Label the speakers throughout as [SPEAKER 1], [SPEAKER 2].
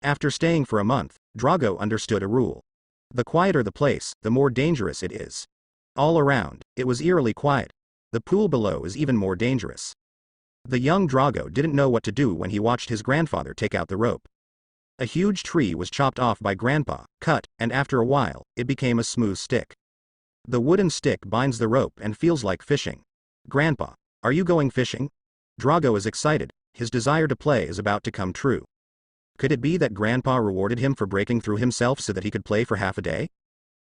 [SPEAKER 1] After staying for a month, Drago understood a rule. The quieter the place, the more dangerous it is. All around, it was eerily quiet. The pool below is even more dangerous. The young Drago didn't know what to do when he watched his grandfather take out the rope. A huge tree was chopped off by Grandpa, cut, and after a while, it became a smooth stick. The wooden stick binds the rope and feels like fishing. Grandpa, are you going fishing? Drago is excited, his desire to play is about to come true. Could it be that Grandpa rewarded him for breaking through himself so that he could play for half a day?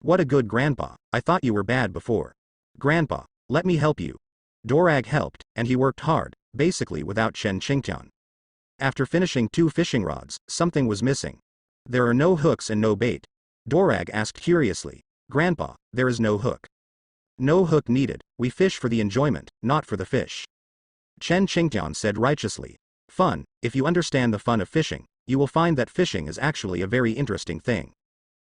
[SPEAKER 1] What a good Grandpa, I thought you were bad before. Grandpa, let me help you. Dorag helped, and he worked hard, basically without Chen Qingtian. After finishing 2 fishing rods, something was missing. There are no hooks and no bait. Dorag asked curiously. Grandpa, there is no hook. No hook needed, we fish for the enjoyment, not for the fish. Chen Qingtian said righteously. Fun, if you understand the fun of fishing, you will find that fishing is actually a very interesting thing.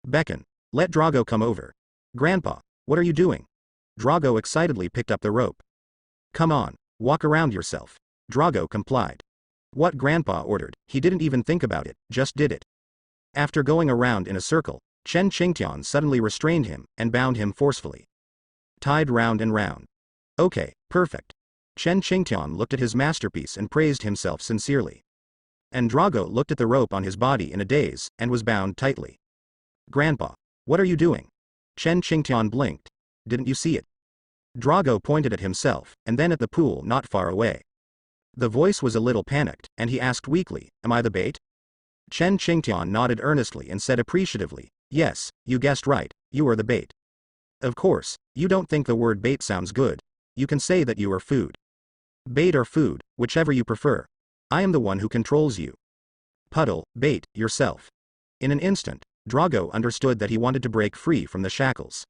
[SPEAKER 1] Beckon. Let Drago come over. Grandpa, what are you doing? Drago excitedly picked up the rope. Come on, walk around yourself. Drago complied. What Grandpa ordered, he didn't even think about it, just did it. After going around in a circle, Chen Qingtian suddenly restrained him and bound him forcefully. Tied round and round. Okay, perfect. Chen Qingtian looked at his masterpiece and praised himself sincerely. And Drago looked at the rope on his body in a daze and was bound tightly. Grandpa, what are you doing? Chen Qingtian blinked. Didn't you see it? Drago pointed at himself, and then at the pool not far away. The voice was a little panicked, and he asked weakly, Am I the bait? Chen Qingtian nodded earnestly and said appreciatively, Yes, you guessed right, you are the bait. Of course, you don't think the word bait sounds good. You can say that you are food. Bait or food, whichever you prefer. I am the one who controls you. Puddle, bait, yourself. In an instant, Drago understood that he wanted to break free from the shackles.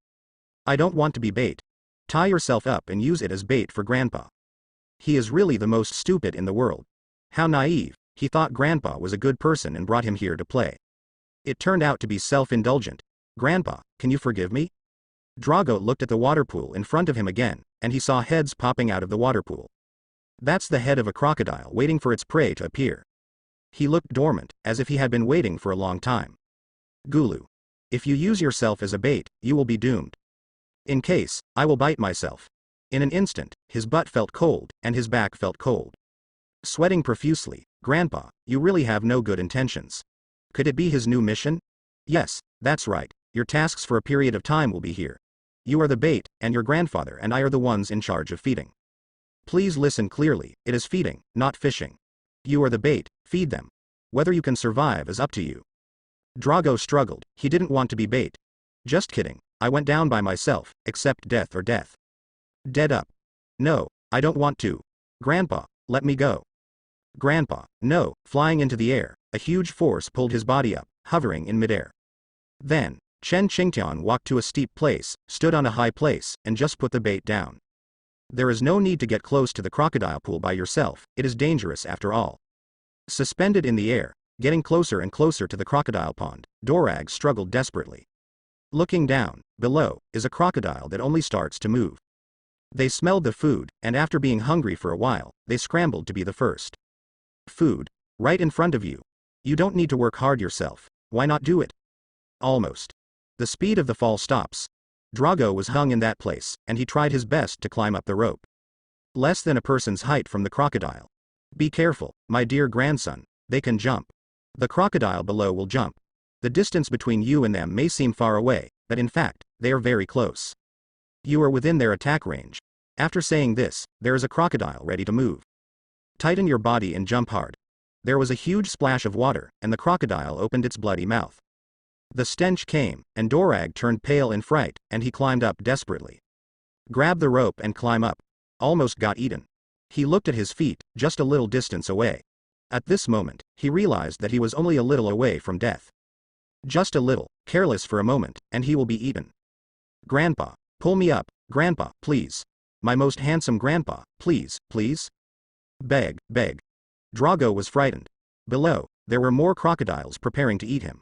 [SPEAKER 1] I don't want to be bait. Tie yourself up and use it as bait for Grandpa. He is really the most stupid in the world. How naive, he thought Grandpa was a good person and brought him here to play. It turned out to be self-indulgent. Grandpa, can you forgive me? Drago looked at the water pool in front of him again, and he saw heads popping out of the water pool. That's the head of a crocodile waiting for its prey to appear. He looked dormant, as if he had been waiting for a long time. Gulu. If you use yourself as a bait, you will be doomed. In case, I will bite myself. In an instant, his butt felt cold, and his back felt cold. Sweating profusely, Grandpa, you really have no good intentions. Could it be his new mission? Yes, that's right, your tasks for a period of time will be here. You are the bait, and your grandfather and I are the ones in charge of feeding. Please listen clearly, it is feeding, not fishing. You are the bait, feed them. Whether you can survive is up to you. Drago struggled, he didn't want to be bait. Just kidding, I went down by myself, except death or death. Dead up. No, I don't want to. Grandpa, let me go. Grandpa, no, flying into the air, a huge force pulled his body up, hovering in midair. Then, Chen Qingtian walked to a steep place, stood on a high place, and just put the bait down. There is no need to get close to the crocodile pool by yourself, it is dangerous after all. Suspended in the air, getting closer and closer to the crocodile pond, Dorag struggled desperately. Looking down, below, is a crocodile that only starts to move. They smelled the food, and after being hungry for a while, they scrambled to be the first. Food. Right in front of you. You don't need to work hard yourself, why not do it? Almost. The speed of the fall stops. Drago was hung in that place, and he tried his best to climb up the rope. Less than a person's height from the crocodile. Be careful, my dear grandson, they can jump. The crocodile below will jump. The distance between you and them may seem far away, but in fact, they are very close. You are within their attack range. After saying this, there is a crocodile ready to move. Tighten your body and jump hard. There was a huge splash of water, and the crocodile opened its bloody mouth. The stench came, and Dorag turned pale in fright, and he climbed up desperately. Grab the rope and climb up. Almost got eaten. He looked at his feet, just a little distance away. At this moment, he realized that he was only a little away from death. Just a little, careless for a moment, and he will be eaten. Grandpa, pull me up, Grandpa, please. My most handsome Grandpa, please, please. Beg, beg. Drago was frightened. Below, there were more crocodiles preparing to eat him.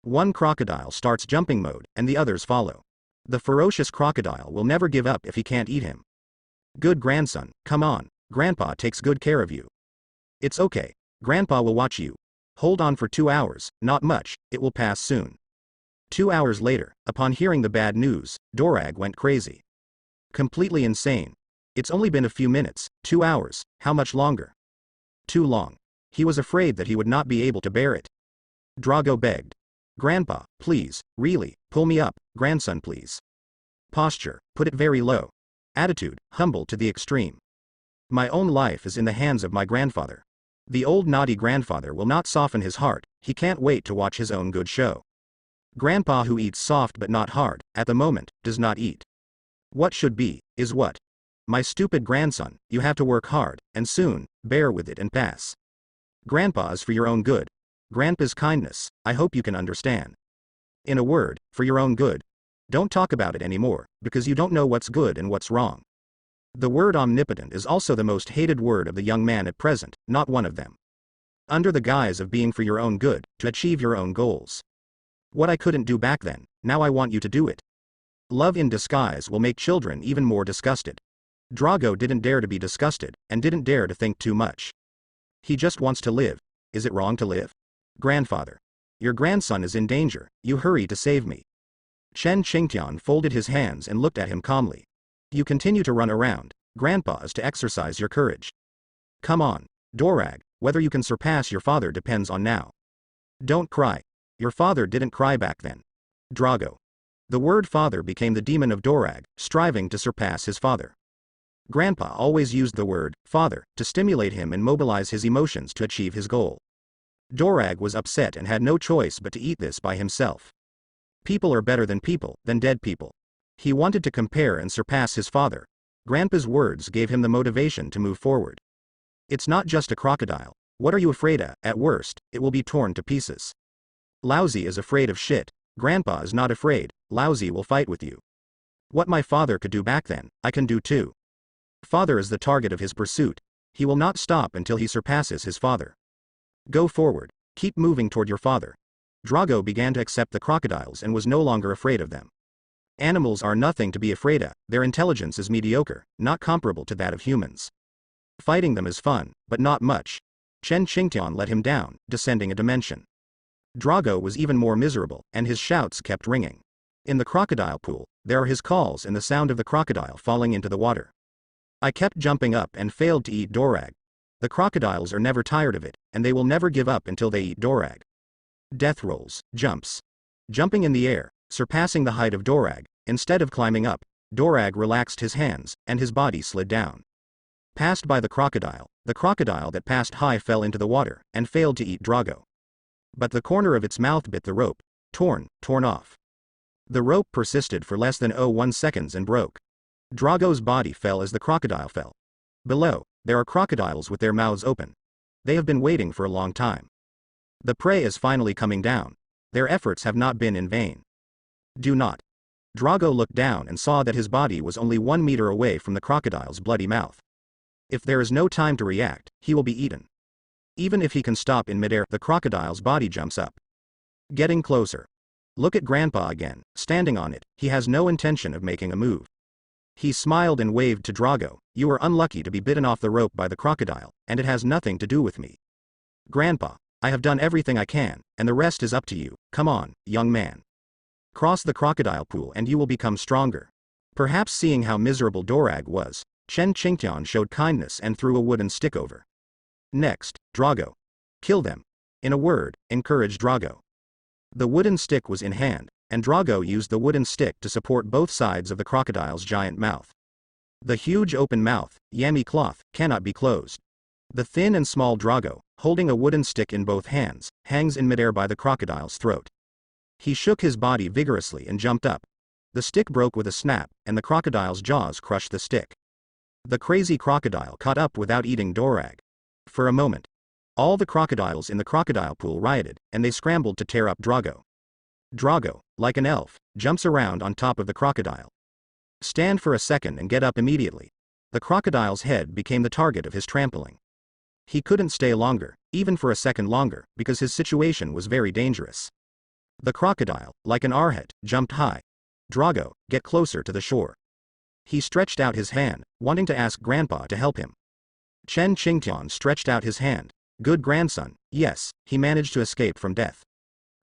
[SPEAKER 1] One crocodile starts jumping mode, and the others follow. The ferocious crocodile will never give up if he can't eat him. Good grandson, come on, Grandpa takes good care of you. It's okay, Grandpa will watch you. Hold on for 2 hours, not much, it will pass soon. 2 hours later, upon hearing the bad news, Dorag went crazy. Completely insane. It's only been a few minutes, 2 hours, how much longer? Too long. He was afraid that he would not be able to bear it. Drago begged. Grandpa, please, really, pull me up, grandson please. Posture, put it very low. Attitude, humble to the extreme. My own life is in the hands of my grandfather. The old naughty grandfather will not soften his heart, he can't wait to watch his own good show. Grandpa who eats soft but not hard, at the moment, does not eat. What should be, is what. My stupid grandson, you have to work hard, and soon, bear with it and pass. Grandpa is for your own good. Grandpa's kindness, I hope you can understand. In a word, for your own good. Don't talk about it anymore, because you don't know what's good and what's wrong. The word omnipotent is also the most hated word of the young man at present, not one of them. Under the guise of being for your own good, to achieve your own goals. What I couldn't do back then, now I want you to do it. Love in disguise will make children even more disgusted. Drago didn't dare to be disgusted, and didn't dare to think too much. He just wants to live. Is it wrong to live? Grandfather. Your grandson is in danger, you hurry to save me. Chen Qingtian folded his hands and looked at him calmly. You continue to run around, Grandpa is to exercise your courage. Come on, Dorag, whether you can surpass your father depends on now. Don't cry. Your father didn't cry back then. Drago. The word father became the demon of Dorag, striving to surpass his father. Grandpa always used the word father to stimulate him and mobilize his emotions to achieve his goal. Dorag was upset and had no choice but to eat this by himself. People are better than dead people. He wanted to compare and surpass his father. Grandpa's words gave him the motivation to move forward. It's not just a crocodile. What are you afraid of? At worst, it will be torn to pieces. Lousy is afraid of shit. Grandpa is not afraid. Lousy will fight with you. What my father could do back then, I can do too. Father is the target of his pursuit. He will not stop until he surpasses his father. Go forward. Keep moving toward your father. Drago began to accept the crocodiles and was no longer afraid of them. Animals are nothing to be afraid of, their intelligence is mediocre, not comparable to that of humans. Fighting them is fun, but not much. Chen Qingtian let him down, descending a dimension. Drago was even more miserable, and his shouts kept ringing. In the crocodile pool, there are his calls and the sound of the crocodile falling into the water. I kept jumping up and failed to eat Dorag. The crocodiles are never tired of it, and they will never give up until they eat Dorag. Death rolls, jumps. Jumping in the air, surpassing the height of Dorag, instead of climbing up, Dorag relaxed his hands, and his body slid down. Passed by the crocodile that passed high fell into the water, and failed to eat Drago. But the corner of its mouth bit the rope, torn off. The rope persisted for less than 1 seconds and broke. Drago's body fell as the crocodile fell. Below, there are crocodiles with their mouths open. They have been waiting for a long time. The prey is finally coming down. Their efforts have not been in vain. Do not. Drago looked down and saw that his body was only 1 meter away from the crocodile's bloody mouth. If there is no time to react, he will be eaten. Even if he can stop in midair, the crocodile's body jumps up. Getting closer. Look at Grandpa again, standing on it, he has no intention of making a move. He smiled and waved to Drago, you are unlucky to be bitten off the rope by the crocodile, and it has nothing to do with me. Grandpa, I have done everything I can, and the rest is up to you, come on, young man. Cross the crocodile pool and you will become stronger. Perhaps seeing how miserable Dorag was, Chen Qingtian showed kindness and threw a wooden stick over. Next, Drago. Kill them. In a word, encourage Drago. The wooden stick was in hand, and Drago used the wooden stick to support both sides of the crocodile's giant mouth. The huge open mouth, yummy cloth, cannot be closed. The thin and small Drago, holding a wooden stick in both hands, hangs in midair by the crocodile's throat. He shook his body vigorously and jumped up. The stick broke with a snap, and the crocodile's jaws crushed the stick. The crazy crocodile caught up without eating Dorag. For a moment, all the crocodiles in the crocodile pool rioted, and they scrambled to tear up Drago. Drago, like an elf, jumps around on top of the crocodile. Stand for a second and get up immediately. The crocodile's head became the target of his trampling. He couldn't stay longer, even for a second longer, because his situation was very dangerous. The crocodile, like an arhat, jumped high. Drago, get closer to the shore. He stretched out his hand, wanting to ask Grandpa to help him. Chen Qingtian stretched out his hand. Good grandson, yes, he managed to escape from death.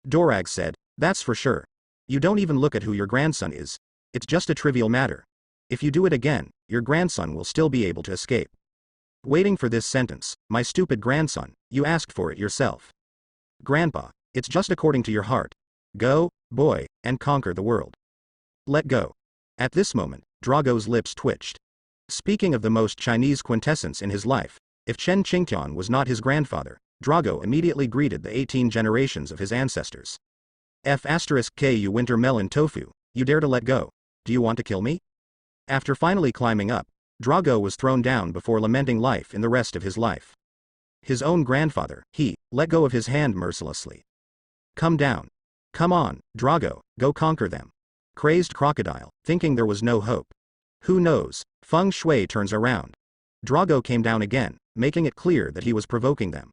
[SPEAKER 1] Dorag said, that's for sure. You don't even look at who your grandson is. It's just a trivial matter. If you do it again, your grandson will still be able to escape. Waiting for this sentence, my stupid grandson, you asked for it yourself. Grandpa, it's just according to your heart. Go, boy, and conquer the world. Let go. At this moment, Drago's lips twitched. Speaking of the most Chinese quintessence in his life, if Chen Qingtian was not his grandfather, Drago immediately greeted the 18 generations of his ancestors. F*K you winter melon tofu, you dare to let go, do you want to kill me? After finally climbing up, Drago was thrown down before lamenting life in the rest of his life. His own grandfather, he, let go of his hand mercilessly. Come down. Come on, Drago, go conquer them. Crazed crocodile, thinking there was no hope. Who knows, feng shui turns around. Drago came down again, making it clear that he was provoking them.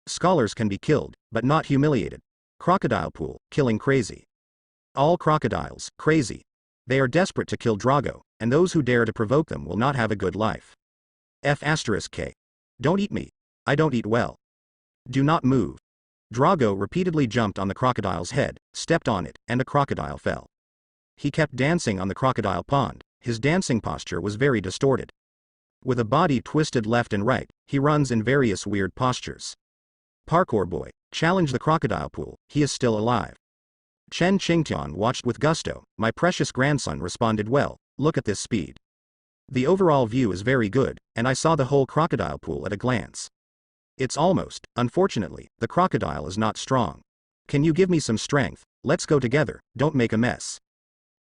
[SPEAKER 1] Scholars can be killed, but not humiliated. Crocodile pool, killing crazy. All crocodiles, crazy. They are desperate to kill Drago, and those who dare to provoke them will not have a good life. F*K. Don't eat me. I don't eat well. Do not move. Drago repeatedly jumped on the crocodile's head, stepped on it, and a crocodile fell. He kept dancing on the crocodile pond, his dancing posture was very distorted. With a body twisted left and right, he runs in various weird postures. Parkour boy, challenge the crocodile pool, he is still alive. Chen Qingtian watched with gusto, my precious grandson responded well, look at this speed. The overall view is very good, and I saw the whole crocodile pool at a glance. It's almost, unfortunately, the crocodile is not strong. Can you give me some strength, let's go together, don't make a mess.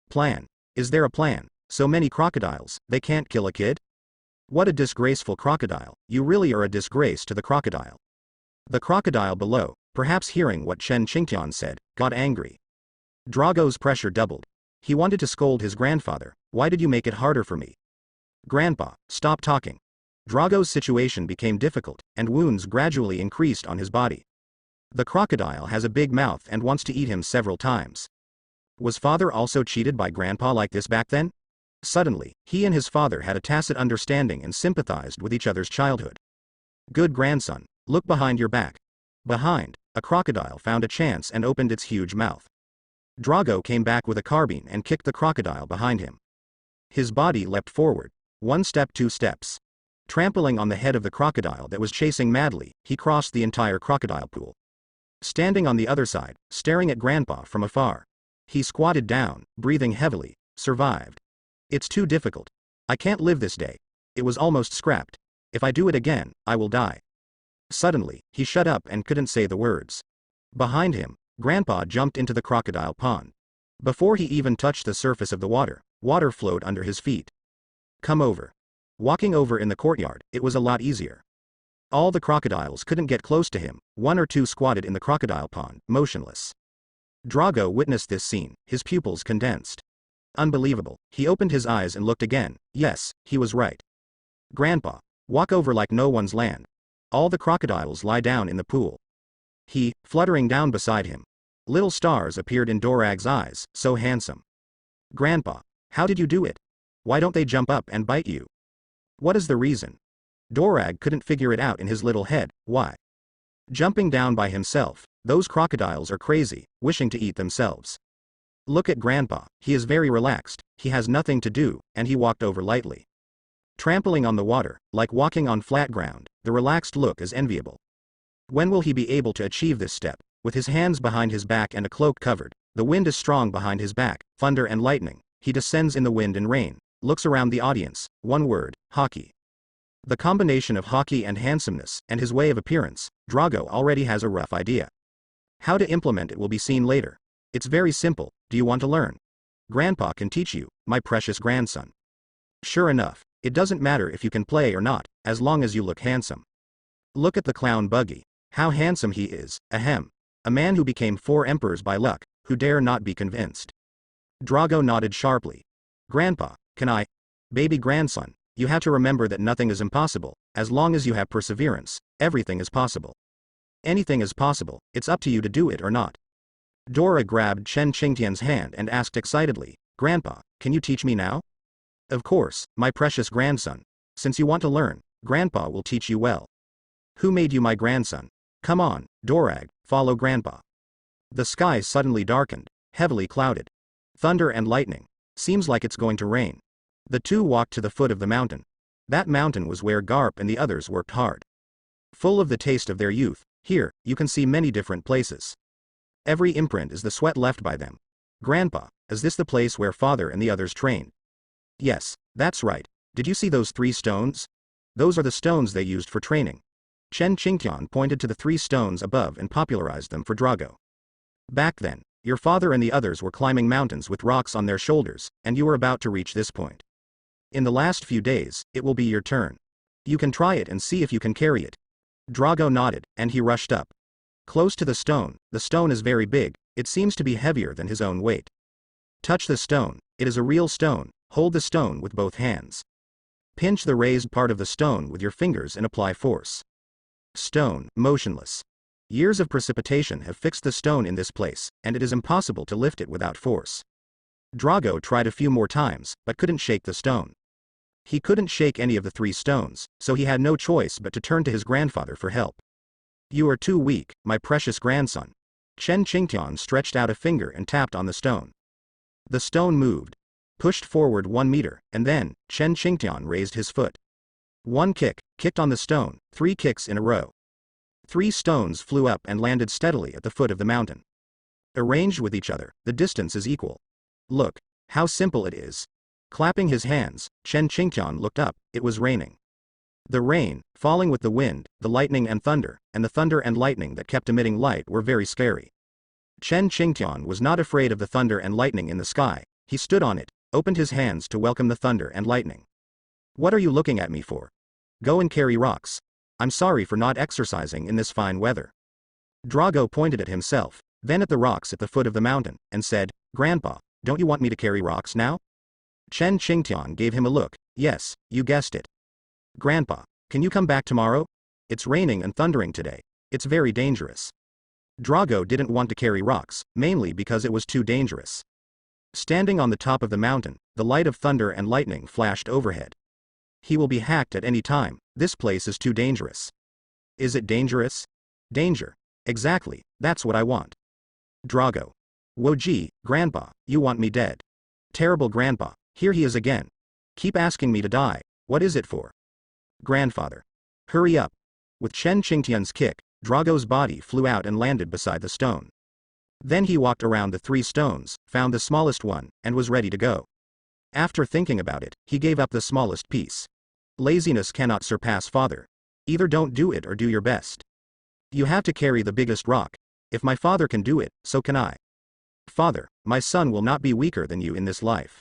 [SPEAKER 1] Plan. Is there a plan? So many crocodiles, they can't kill a kid? What a disgraceful crocodile, you really are a disgrace to the crocodile. The crocodile below, perhaps hearing what Chen Qingtian said, got angry. Drago's pressure doubled. He wanted to scold his grandfather, why did you make it harder for me? Grandpa, stop talking. Drago's situation became difficult, and wounds gradually increased on his body. The crocodile has a big mouth and wants to eat him several times. Was father also cheated by grandpa like this back then? Suddenly, he and his father had a tacit understanding and sympathized with each other's childhood. Good grandson, look behind your back. Behind, a crocodile found a chance and opened its huge mouth. Drago came back with a carbine and kicked the crocodile behind him. His body leapt forward. 1 step, 2 steps. Trampling on the head of the crocodile that was chasing madly, he crossed the entire crocodile pool. Standing on the other side, staring at grandpa from afar. He squatted down, breathing heavily, survived. It's too difficult. I can't live this day. It was almost scrapped. If I do it again, I will die. Suddenly, he shut up and couldn't say the words. Behind him, grandpa jumped into the crocodile pond. Before he even touched the surface of the water, water flowed under his feet. Come over. Walking over in the courtyard, it was a lot easier. All the crocodiles couldn't get close to him, 1 or 2 squatted in the crocodile pond, motionless. Drago witnessed this scene, his pupils condensed. Unbelievable, he opened his eyes and looked again, yes, he was right. Grandpa, walk over like no one's land. All the crocodiles lie down in the pool. He, fluttering down beside him. Little stars appeared in Dorag's eyes, so handsome. Grandpa, how did you do it? Why don't they jump up and bite you? What is the reason? Dorag couldn't figure it out in his little head, why? Jumping down by himself, those crocodiles are crazy, wishing to eat themselves. Look at grandpa, he is very relaxed, he has nothing to do, and he walked over lightly. Trampling on the water, like walking on flat ground, the relaxed look is enviable. When will he be able to achieve this step? With his hands behind his back and a cloak covered, the wind is strong behind his back, thunder and lightning, he descends in the wind and rain, looks around the audience, 1 word, hockey. The combination of hockey and handsomeness, and his way of appearance, Drago already has a rough idea. How to implement it will be seen later. It's very simple, do you want to learn? Grandpa can teach you, my precious grandson. Sure enough, it doesn't matter if you can play or not, as long as you look handsome. Look at the clown Buggy. How handsome he is, ahem. A man who became 4 emperors by luck, who dare not be convinced. Drago nodded sharply. Grandpa, can I? Baby grandson, you have to remember that nothing is impossible, as long as you have perseverance, everything is possible. Anything is possible, it's up to you to do it or not. Dora grabbed Chen Qingtian's hand and asked excitedly, Grandpa, can you teach me now? Of course, my precious grandson. Since you want to learn, Grandpa will teach you well. Who made you my grandson? Come on, Dorag, follow Grandpa. The sky suddenly darkened, heavily clouded. Thunder and lightning. Seems like it's going to rain. The two walked to the foot of the mountain. That mountain was where Garp and the others worked hard. Full of the taste of their youth, here, you can see many different places. Every imprint is the sweat left by them. Grandpa, is this the place where father and the others trained? Yes, that's right. Did you see those 3 stones? Those are the stones they used for training. Chen Qingtian pointed to the 3 stones above and popularized them for Drago. Back then, your father and the others were climbing mountains with rocks on their shoulders, and you were about to reach this point. In the last few days, it will be your turn. You can try it and see if you can carry it. Drago nodded, and he rushed up. Close to the stone is very big, it seems to be heavier than his own weight. Touch the stone, it is a real stone, hold the stone with both hands. Pinch the raised part of the stone with your fingers and apply force. Stone, motionless. Years of precipitation have fixed the stone in this place, and it is impossible to lift it without force. Drago tried a few more times, but couldn't shake the stone. He couldn't shake any of the 3 stones, so he had no choice but to turn to his grandfather for help. You are too weak, my precious grandson. Chen Qingtian stretched out a finger and tapped on the stone. The stone moved, pushed forward 1 meter, and then, Chen Qingtian raised his foot. 1 kick, kicked on the stone, 3 kicks in a row. 3 stones flew up and landed steadily at the foot of the mountain. Arranged with each other, the distance is equal. Look, how simple it is. Clapping his hands, Chen Qingtian looked up, it was raining. The rain, falling with the wind, the lightning and the thunder and lightning that kept emitting light were very scary. Chen Qingtian was not afraid of the thunder and lightning in the sky, he stood on it, opened his hands to welcome the thunder and lightning. What are you looking at me for? Go and carry rocks. I'm sorry for not exercising in this fine weather. Drago pointed at himself, then at the rocks at the foot of the mountain, and said, Grandpa, don't you want me to carry rocks now? Chen Qingtian gave him a look, yes, you guessed it. Grandpa, can you come back tomorrow? It's raining and thundering today. It's very dangerous. Drago didn't want to carry rocks, mainly because it was too dangerous. Standing on the top of the mountain, the light of thunder and lightning flashed overhead. He will be hacked at any time, this place is too dangerous. Is it dangerous? Danger. Exactly, that's what I want. Drago. Woji, Grandpa, you want me dead. Terrible Grandpa, here he is again. Keep asking me to die, what is it for? Grandfather. Hurry up. With Chen Qingtian's kick, Drago's body flew out and landed beside the stone. Then he walked around the 3 stones, found the smallest one, and was ready to go. After thinking about it, he gave up the smallest piece. Laziness cannot surpass father. Either don't do it or do your best. You have to carry the biggest rock. If my father can do it, so can I. Father, my son will not be weaker than you in this life.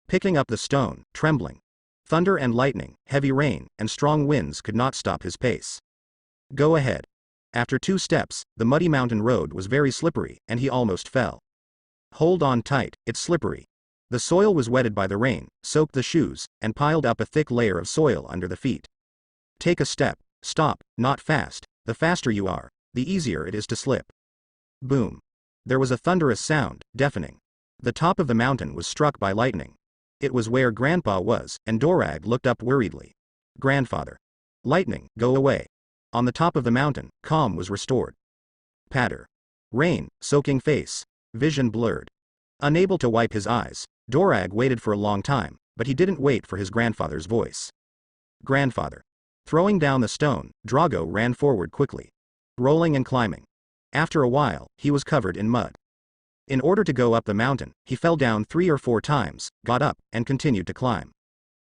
[SPEAKER 1] Picking up the stone, trembling. Thunder and lightning, heavy rain, and strong winds could not stop his pace. Go ahead. After 2 steps, the muddy mountain road was very slippery, and he almost fell. Hold on tight, it's slippery. The soil was wetted by the rain, soaked the shoes, and piled up a thick layer of soil under the feet. Take a step, stop, not fast, the faster you are, the easier it is to slip. Boom. There was a thunderous sound, deafening. The top of the mountain was struck by lightning. It was where Grandpa was, and Dorag looked up worriedly. Grandfather. Lightning, go away. On the top of the mountain, calm was restored. Patter. Rain, soaking face. Vision blurred. Unable to wipe his eyes, Dorag waited for a long time, but he didn't wait for his grandfather's voice. Grandfather. Throwing down the stone, Drago ran forward quickly. Rolling and climbing. After a while, he was covered in mud. In order to go up the mountain, he fell down 3 or 4 times, got up, and continued to climb.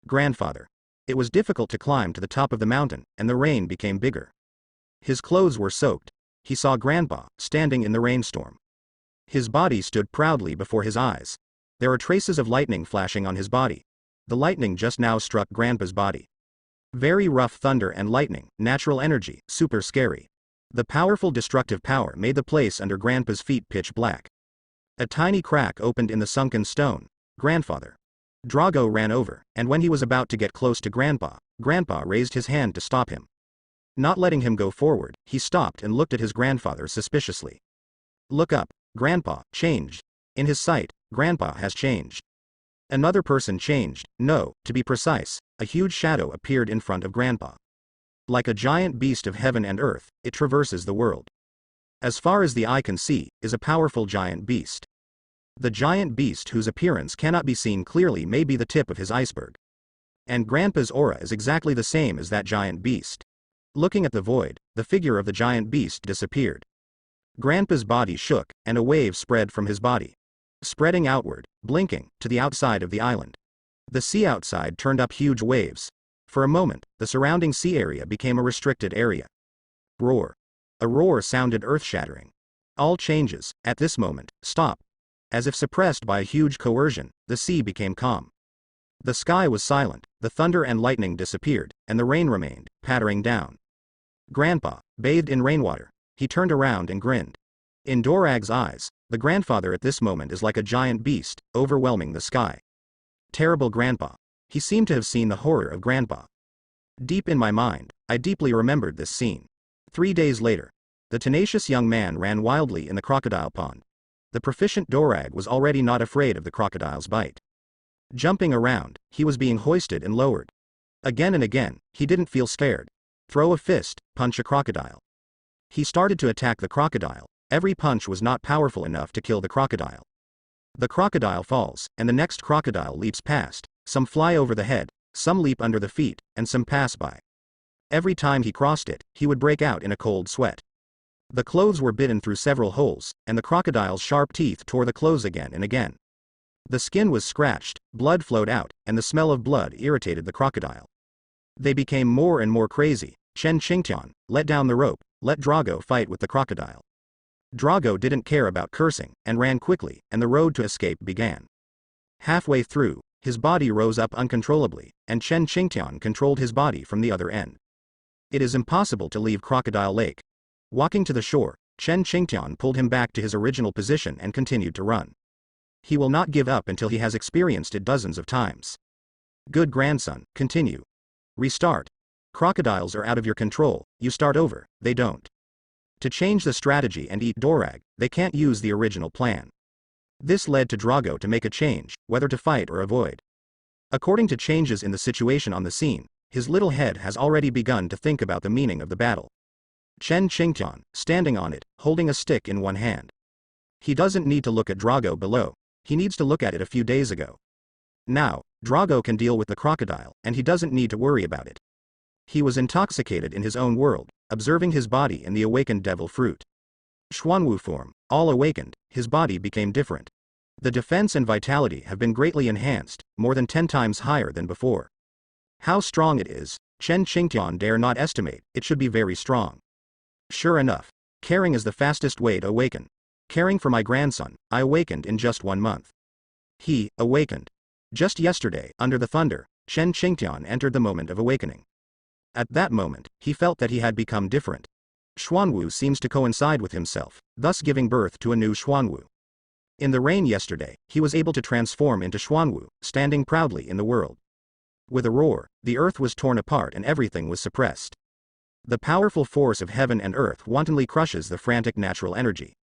[SPEAKER 1] Grandfather. It was difficult to climb to the top of the mountain, and the rain became bigger. His clothes were soaked. He saw Grandpa, standing in the rainstorm. His body stood proudly before his eyes. There are traces of lightning flashing on his body. The lightning just now struck Grandpa's body. Very rough thunder and lightning, natural energy, super scary. The powerful destructive power made the place under Grandpa's feet pitch black. A tiny crack opened in the sunken stone. Grandfather. Drago ran over, and when he was about to get close to Grandpa raised his hand to stop him. Not letting him go forward, he stopped and looked at his grandfather suspiciously. Look up, Grandpa, changed. In his sight, Grandpa has changed. Another person changed, no, to be precise, a huge shadow appeared in front of Grandpa. Like a giant beast of heaven and earth, it traverses the world. As far as the eye can see, is a powerful giant beast. The giant beast whose appearance cannot be seen clearly may be the tip of his iceberg. And Grandpa's aura is exactly the same as that giant beast. Looking at the void, the figure of the giant beast disappeared. Grandpa's body shook, and a wave spread from his body. Spreading outward, blinking, to the outside of the island. The sea outside turned up huge waves. For a moment, the surrounding sea area became a restricted area. Roar. A roar sounded earth-shattering. All changes, at this moment, stop. As if suppressed by a huge coercion, the sea became calm. The sky was silent, the thunder and lightning disappeared, and the rain remained, pattering down. Grandpa, bathed in rainwater. He turned around and grinned. In Dorag's eyes, the grandfather at this moment is like a giant beast, overwhelming the sky. Terrible Grandpa. He seemed to have seen the horror of Grandpa. Deep in my mind, I deeply remembered this scene. 3 days later, the tenacious young man ran wildly in the crocodile pond. The proficient Dorag was already not afraid of the crocodile's bite. Jumping around, he was being hoisted and lowered. Again and again, he didn't feel scared. Throw a fist, punch a crocodile. He started to attack the crocodile. Every punch was not powerful enough to kill the crocodile. The crocodile falls, and the next crocodile leaps past. Some fly over the head, some leap under the feet, and some pass by. Every time he crossed it, he would break out in a cold sweat. The clothes were bitten through several holes, and the crocodile's sharp teeth tore the clothes again and again. The skin was scratched, blood flowed out, and the smell of blood irritated the crocodile. They became more and more crazy. Chen Qingtian, let down the rope, let Drago fight with the crocodile. Drago didn't care about cursing, and ran quickly, and the road to escape began. Halfway through, his body rose up uncontrollably, and Chen Qingtian controlled his body from the other end. It is impossible to leave Crocodile Lake. Walking to the shore, Chen Qingtian pulled him back to his original position and continued to run. He will not give up until he has experienced it dozens of times. Good grandson, continue. Restart. Crocodiles are out of your control, you start over, they don't. To change the strategy and eat Dorag, they can't use the original plan. This led to Drago to make a change, whether to fight or avoid. According to changes in the situation on the scene, his little head has already begun to think about the meaning of the battle. Chen Qingtian, standing on it, holding a stick in one hand. He doesn't need to look at Drago below, he needs to look at it a few days ago. Now, Drago can deal with the crocodile, and he doesn't need to worry about it. He was intoxicated in his own world, observing his body in the awakened devil fruit. Xuanwu form, all awakened, his body became different. The defense and vitality have been greatly enhanced, more than 10 times higher than before. How strong it is, Chen Qingtian dare not estimate, it should be very strong. Sure enough, caring is the fastest way to awaken. Caring for my grandson, I awakened in just 1 month. He awakened. Just yesterday, under the thunder, Chen Qingtian entered the moment of awakening. At that moment, he felt that he had become different. Xuanwu seems to coincide with himself, thus giving birth to a new Xuanwu. In the rain yesterday, he was able to transform into Xuanwu, standing proudly in the world. With a roar, the earth was torn apart and everything was suppressed. The powerful force of heaven and earth wantonly crushes the frantic natural energy.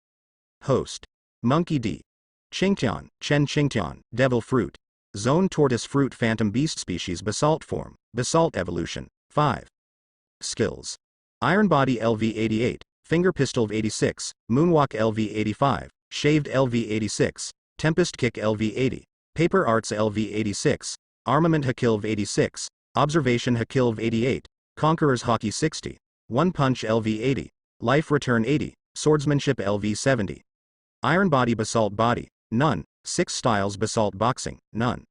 [SPEAKER 1] Host. Monkey D. Qingtian, Chen Qingtian, Devil Fruit. Zone Tortoise Fruit Phantom Beast Species Basalt Form, Basalt Evolution, 5. Skills. Iron Body LV88, Finger Pistol V86, Moonwalk LV85, Shaved LV86, Tempest Kick LV80, Paper Arts LV86, Armament Hakilv 86, Observation Hakilv 88, Conqueror's Hockey 60, One Punch LV80, Life Return 80, Swordsmanship LV70. Iron Body Basalt Body, none. 6 Styles Basalt Boxing, none.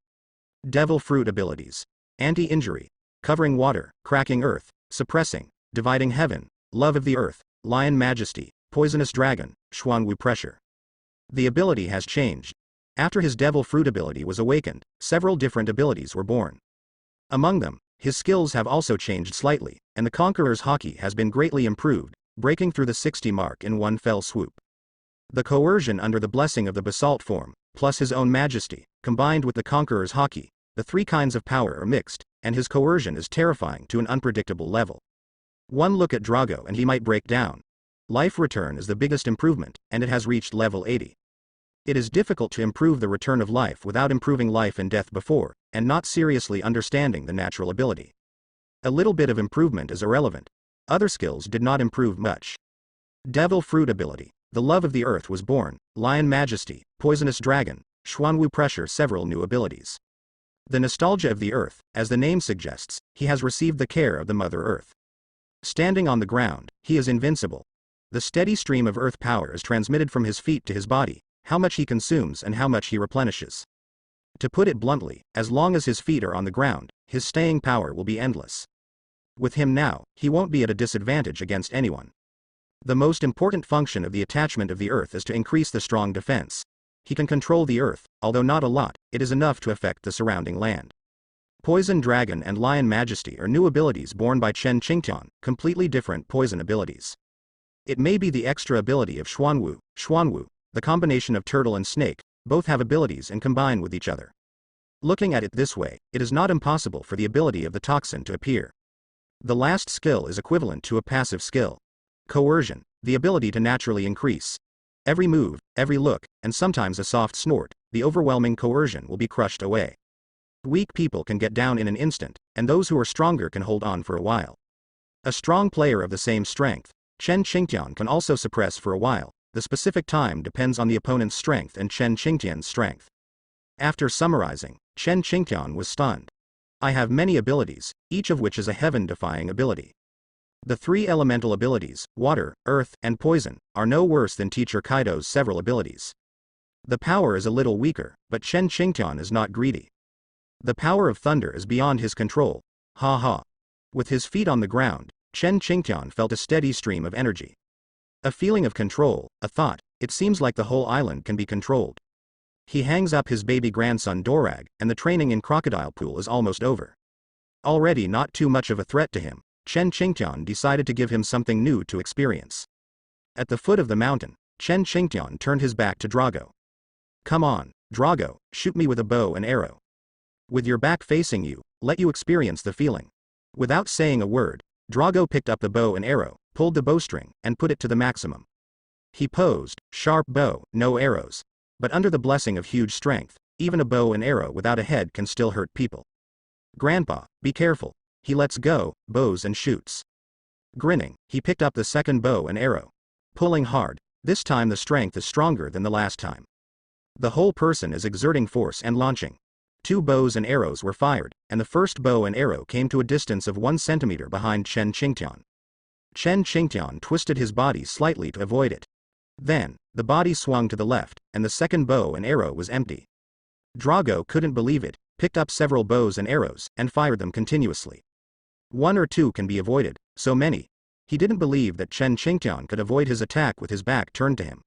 [SPEAKER 1] Devil Fruit Abilities. Anti-Injury. Covering Water, Cracking Earth, Suppressing, Dividing Heaven, Love of the Earth, Lion Majesty, Poisonous Dragon, Xuanwu Pressure. The ability has changed. After his Devil Fruit ability was awakened, several different abilities were born. Among them, his skills have also changed slightly, and the Conqueror's Hockey has been greatly improved, breaking through the 60 mark in one fell swoop. The coercion under the blessing of the Basalt form, plus his own majesty, combined with the Conqueror's Hockey, the 3 kinds of power are mixed, and his coercion is terrifying to an unpredictable level. One look at Drago and he might break down. Life Return is the biggest improvement, and it has reached level 80. It is difficult to improve the return of life without improving life and death before, and not seriously understanding the natural ability. A little bit of improvement is irrelevant. Other skills did not improve much. Devil Fruit ability. The Love of the Earth was born, Lion Majesty, Poisonous Dragon, Xuanwu Pressure several new abilities. The Nostalgia of the Earth, as the name suggests, he has received the care of the Mother Earth. Standing on the ground, he is invincible. The steady stream of earth power is transmitted from his feet to his body, how much he consumes and how much he replenishes. To put it bluntly, as long as his feet are on the ground, his staying power will be endless. With him now, he won't be at a disadvantage against anyone. The most important function of the attachment of the earth is to increase the strong defense. He can control the earth, although not a lot, it is enough to affect the surrounding land. Poison Dragon and Lion Majesty are new abilities born by Chen Qingtian, completely different poison abilities. It may be the extra ability of Xuanwu, the combination of turtle and snake, both have abilities and combine with each other. Looking at it this way, it is not impossible for the ability of the toxin to appear. The last skill is equivalent to a passive skill. Coercion, the ability to naturally increase. Every move, every look, and sometimes a soft snort, the overwhelming coercion will be crushed away. Weak people can get down in an instant, and those who are stronger can hold on for a while. A strong player of the same strength, Chen Qingtian, can also suppress for a while. The specific time depends on the opponent's strength and Chen Qingtian's strength. After summarizing, Chen Qingtian was stunned. I have many abilities, each of which is a heaven-defying ability. The three elemental abilities, water, earth, and poison, are no worse than Teacher Kaido's several abilities. The power is a little weaker, but Chen Qingtian is not greedy. The power of thunder is beyond his control. Ha ha. With his feet on the ground, Chen Qingtian felt a steady stream of energy. A feeling of control, a thought, it seems like the whole island can be controlled. He hangs up his baby grandson Dorag, and the training in Crocodile Pool is almost over. Already not too much of a threat to him, Chen Qingtian decided to give him something new to experience. At the foot of the mountain, Chen Qingtian turned his back to Drago. Come on, Drago, shoot me with a bow and arrow. With your back facing you, let you experience the feeling. Without saying a word, Drago picked up the bow and arrow, pulled the bowstring, and put it to the maximum. He posed, sharp bow, no arrows. But under the blessing of huge strength, even a bow and arrow without a head can still hurt people. Grandpa, be careful. He lets go, bows and shoots. Grinning, he picked up the second bow and arrow. Pulling hard, this time the strength is stronger than the last time. The whole person is exerting force and launching. 2 bows and arrows were fired, and the first bow and arrow came to a distance of 1 centimeter behind Chen Qingtian. Chen Qingtian twisted his body slightly to avoid it. Then, the body swung to the left, and the second bow and arrow was empty. Drago couldn't believe it, picked up several bows and arrows, and fired them continuously. 1 or 2 can be avoided, so many. He didn't believe that Chen Qingtian could avoid his attack with his back turned to him.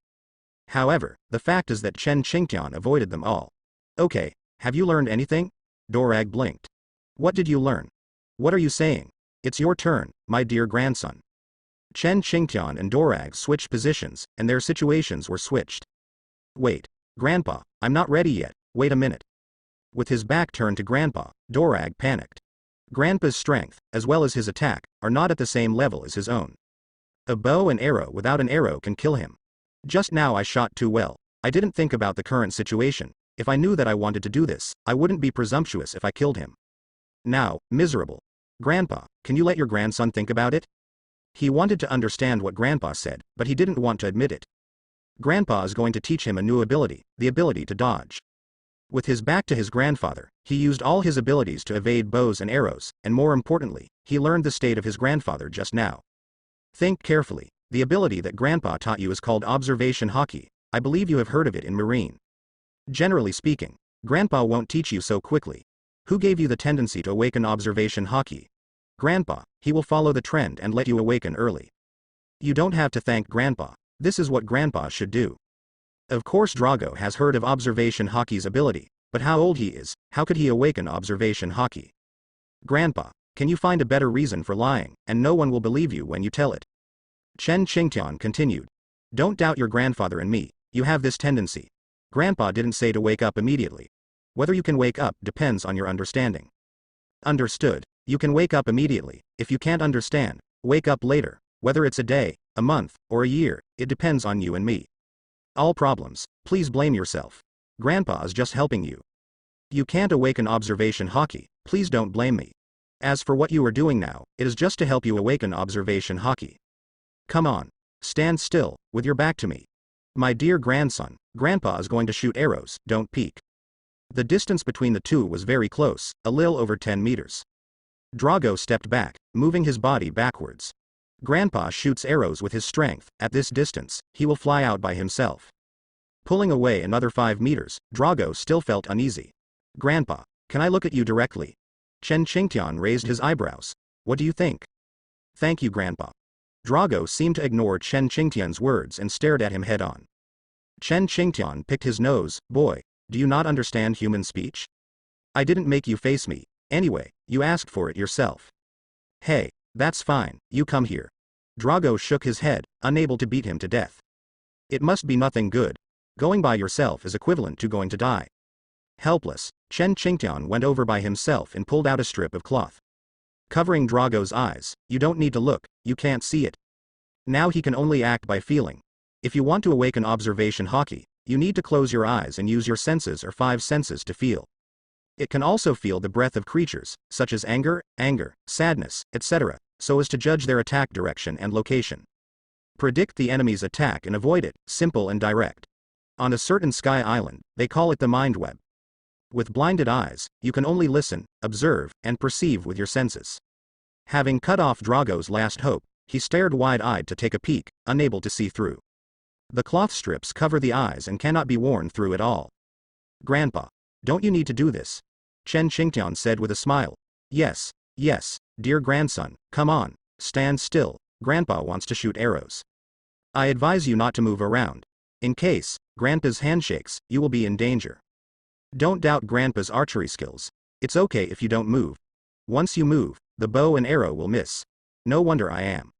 [SPEAKER 1] However, the fact is that Chen Qingtian avoided them all. Okay, have you learned anything? Dorag blinked. What did you learn? What are you saying? It's your turn, my dear grandson. Chen Qingtian and Dorag switched positions, and their situations were switched. Wait, Grandpa, I'm not ready yet, wait a minute. With his back turned to Grandpa, Dorag panicked. Grandpa's strength, as well as his attack, are not at the same level as his own. A bow and arrow without an arrow can kill him. Just now I shot too well. I didn't think about the current situation. If I knew that I wanted to do this, I wouldn't be presumptuous if I killed him. Now, miserable. Grandpa, can you let your grandson think about it? He wanted to understand what Grandpa said, but he didn't want to admit it. Grandpa is going to teach him a new ability, the ability to dodge. With his back to his grandfather, he used all his abilities to evade bows and arrows, and more importantly, he learned the state of his grandfather just now. Think carefully. The ability that Grandpa taught you is called observation hockey. I believe you have heard of it in Marine. Generally speaking, Grandpa won't teach you so quickly. Who gave you the tendency to awaken observation hockey? Grandpa, he will follow the trend and let you awaken early. You don't have to thank Grandpa. This is what Grandpa should do. Of course Drago has heard of observation hockey's ability, but how old he is, how could he awaken observation hockey? Grandpa, can you find a better reason for lying, and no one will believe you when you tell it? Chen Qingtian continued. Don't doubt your grandfather and me, you have this tendency. Grandpa didn't say to wake up immediately. Whether you can wake up depends on your understanding. Understood. You can wake up immediately. If you can't understand, wake up later. Whether it's a day, a month, or a year, it depends on you and me. All problems, please blame yourself. Grandpa is just helping you. You can't awaken observation hockey, please don't blame me. As for what you are doing now, it is just to help you awaken observation haki. Come on. Stand still, with your back to me. My dear grandson, Grandpa is going to shoot arrows, don't peek. The distance between the two was very close, a little over 10 meters. Drago stepped back, moving his body backwards. Grandpa shoots arrows with his strength. At this distance, he will fly out by himself. Pulling away another 5 meters, Drago still felt uneasy. Grandpa, can I look at you directly? Chen Qingtian raised his eyebrows. What do you think? Thank you, Grandpa. Drago seemed to ignore Chen Qingtian's words and stared at him head-on. Chen Qingtian picked his nose. Boy, do you not understand human speech? I didn't make you face me. Anyway, you asked for it yourself. Hey, that's fine, you come here. Drago shook his head, unable to beat him to death. It must be nothing good. Going by yourself is equivalent to going to die. Helpless, Chen Qingtian went over by himself and pulled out a strip of cloth. Covering Drago's eyes, you don't need to look, you can't see it. Now he can only act by feeling. If you want to awaken observation haki, you need to close your eyes and use your senses or 5 senses to feel. It can also feel the breath of creatures, such as anger, sadness, etc., so as to judge their attack direction and location. Predict the enemy's attack and avoid it, simple and direct. On a certain sky island, they call it the mind web. With blinded eyes, you can only listen, observe, and perceive with your senses. Having cut off Drago's last hope, he stared wide-eyed to take a peek, unable to see through. The cloth strips cover the eyes and cannot be worn through at all. Grandpa, don't you need to do this? Chen Qingtian said with a smile. Yes, dear grandson, come on, stand still, Grandpa wants to shoot arrows. I advise you not to move around. In case Grandpa's hand shakes, you will be in danger. Don't doubt Grandpa's archery skills. It's okay if you don't move. Once you move, the bow and arrow will miss. No wonder I am.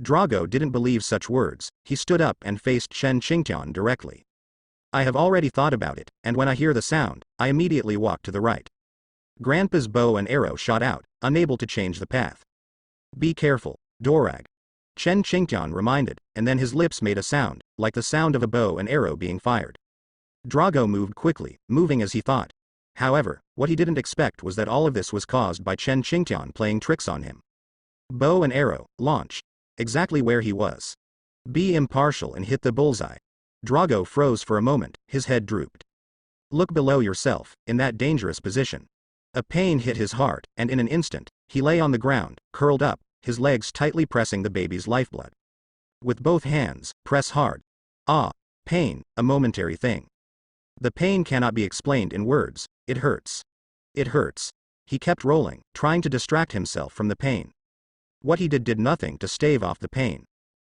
[SPEAKER 1] Drago didn't believe such words. He stood up and faced Chen Qingtian directly. I have already thought about it, and when I hear the sound, I immediately walk to the right. Grandpa's bow and arrow shot out, unable to change the path. Be careful, Dorag. Chen Qingtian reminded, and then his lips made a sound, like the sound of a bow and arrow being fired. Drago moved quickly, moving as he thought. However, what he didn't expect was that all of this was caused by Chen Qingtian playing tricks on him. Bow and arrow, launch. Exactly where he was. Be impartial and hit the bullseye. Drago froze for a moment, his head drooped. Look below yourself, in that dangerous position. A pain hit his heart, and in an instant, he lay on the ground, curled up, his legs tightly pressing the baby's lifeblood. With both hands, press hard. Ah, pain, a momentary thing. The pain cannot be explained in words, it hurts. It hurts. He kept rolling, trying to distract himself from the pain. What he did nothing to stave off the pain.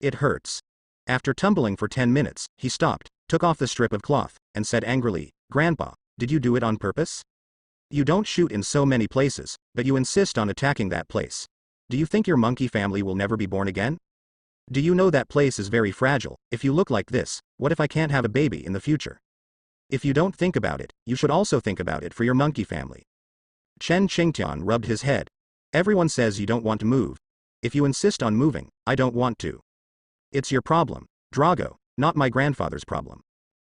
[SPEAKER 1] It hurts. After tumbling for 10 minutes, he stopped, took off the strip of cloth, and said angrily, Grandpa, did you do it on purpose? You don't shoot in so many places, but you insist on attacking that place. Do you think your monkey family will never be born again? Do you know that place is very fragile? If you look like this, what if I can't have a baby in the future? If you don't think about it, you should also think about it for your monkey family. Chen Qingtian rubbed his head. Everyone says you don't want to move. If you insist on moving, I don't want to. It's your problem, Drago, not my grandfather's problem.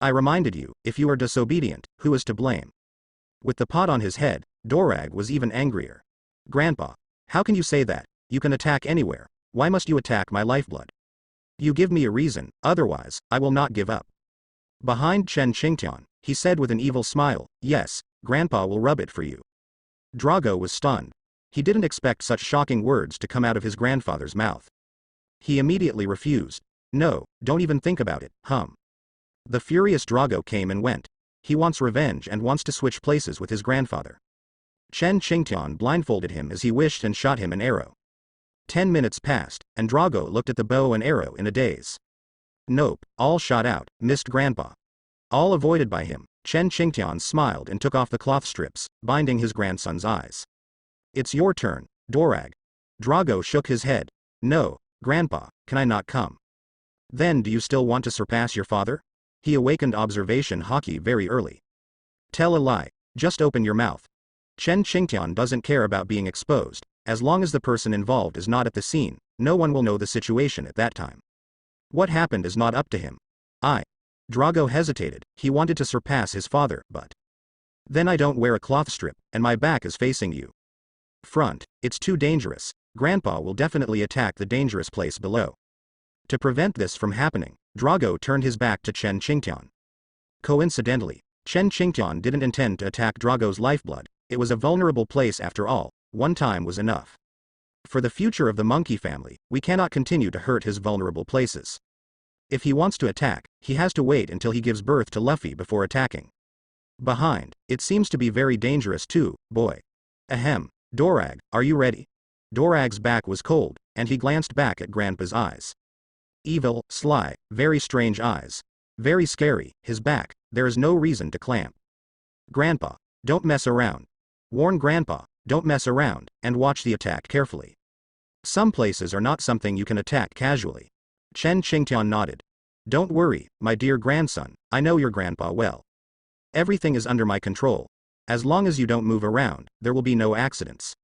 [SPEAKER 1] I reminded you, if you are disobedient, who is to blame? With the pot on his head, Dorag was even angrier. Grandpa, how can you say that? You can attack anywhere. Why must you attack my lifeblood? You give me a reason, otherwise, I will not give up. Behind Chen Qingtian, he said with an evil smile, yes, Grandpa will rub it for you. Drago was stunned. He didn't expect such shocking words to come out of his grandfather's mouth. He immediately refused. No, don't even think about it, The furious Drago came and went. He wants revenge and wants to switch places with his grandfather. Chen Qingtian blindfolded him as he wished and shot him an arrow. 10 minutes passed, and Drago looked at the bow and arrow in a daze. Nope, all shot out, missed Grandpa. All avoided by him. Chen Qingtian smiled and took off the cloth strips, binding his grandson's eyes. It's your turn, Dorag. Drago shook his head. No, Grandpa, can I not come? Then do you still want to surpass your father? He awakened observation haki very early. Tell a lie, just open your mouth. Chen Qingtian doesn't care about being exposed. As long as the person involved is not at the scene, no one will know the situation at that time. What happened is not up to him. Drago hesitated. He wanted to surpass his father, but then I don't wear a cloth strip, and my back is facing you. Front, it's too dangerous. Grandpa will definitely attack the dangerous place below. To prevent this from happening, Drago turned his back to Chen Qingtian. Coincidentally, Chen Qingtian didn't intend to attack Drago's lifeblood. It was a vulnerable place after all. One time was enough. For the future of the monkey family, we cannot continue to hurt his vulnerable places. If he wants to attack, he has to wait until he gives birth to Luffy before attacking. Behind, it seems to be very dangerous too, boy. Ahem, Dorag, are you ready? Dorag's back was cold, and he glanced back at Grandpa's eyes. Evil, sly, very strange eyes. Very scary, his back, there is no reason to clamp. Grandpa, don't mess around. Warn Grandpa, don't mess around, and watch the attack carefully. Some places are not something you can attack casually. Chen Qingtian nodded. Don't worry, my dear grandson, I know your grandpa well. Everything is under my control. As long as you don't move around, there will be no accidents.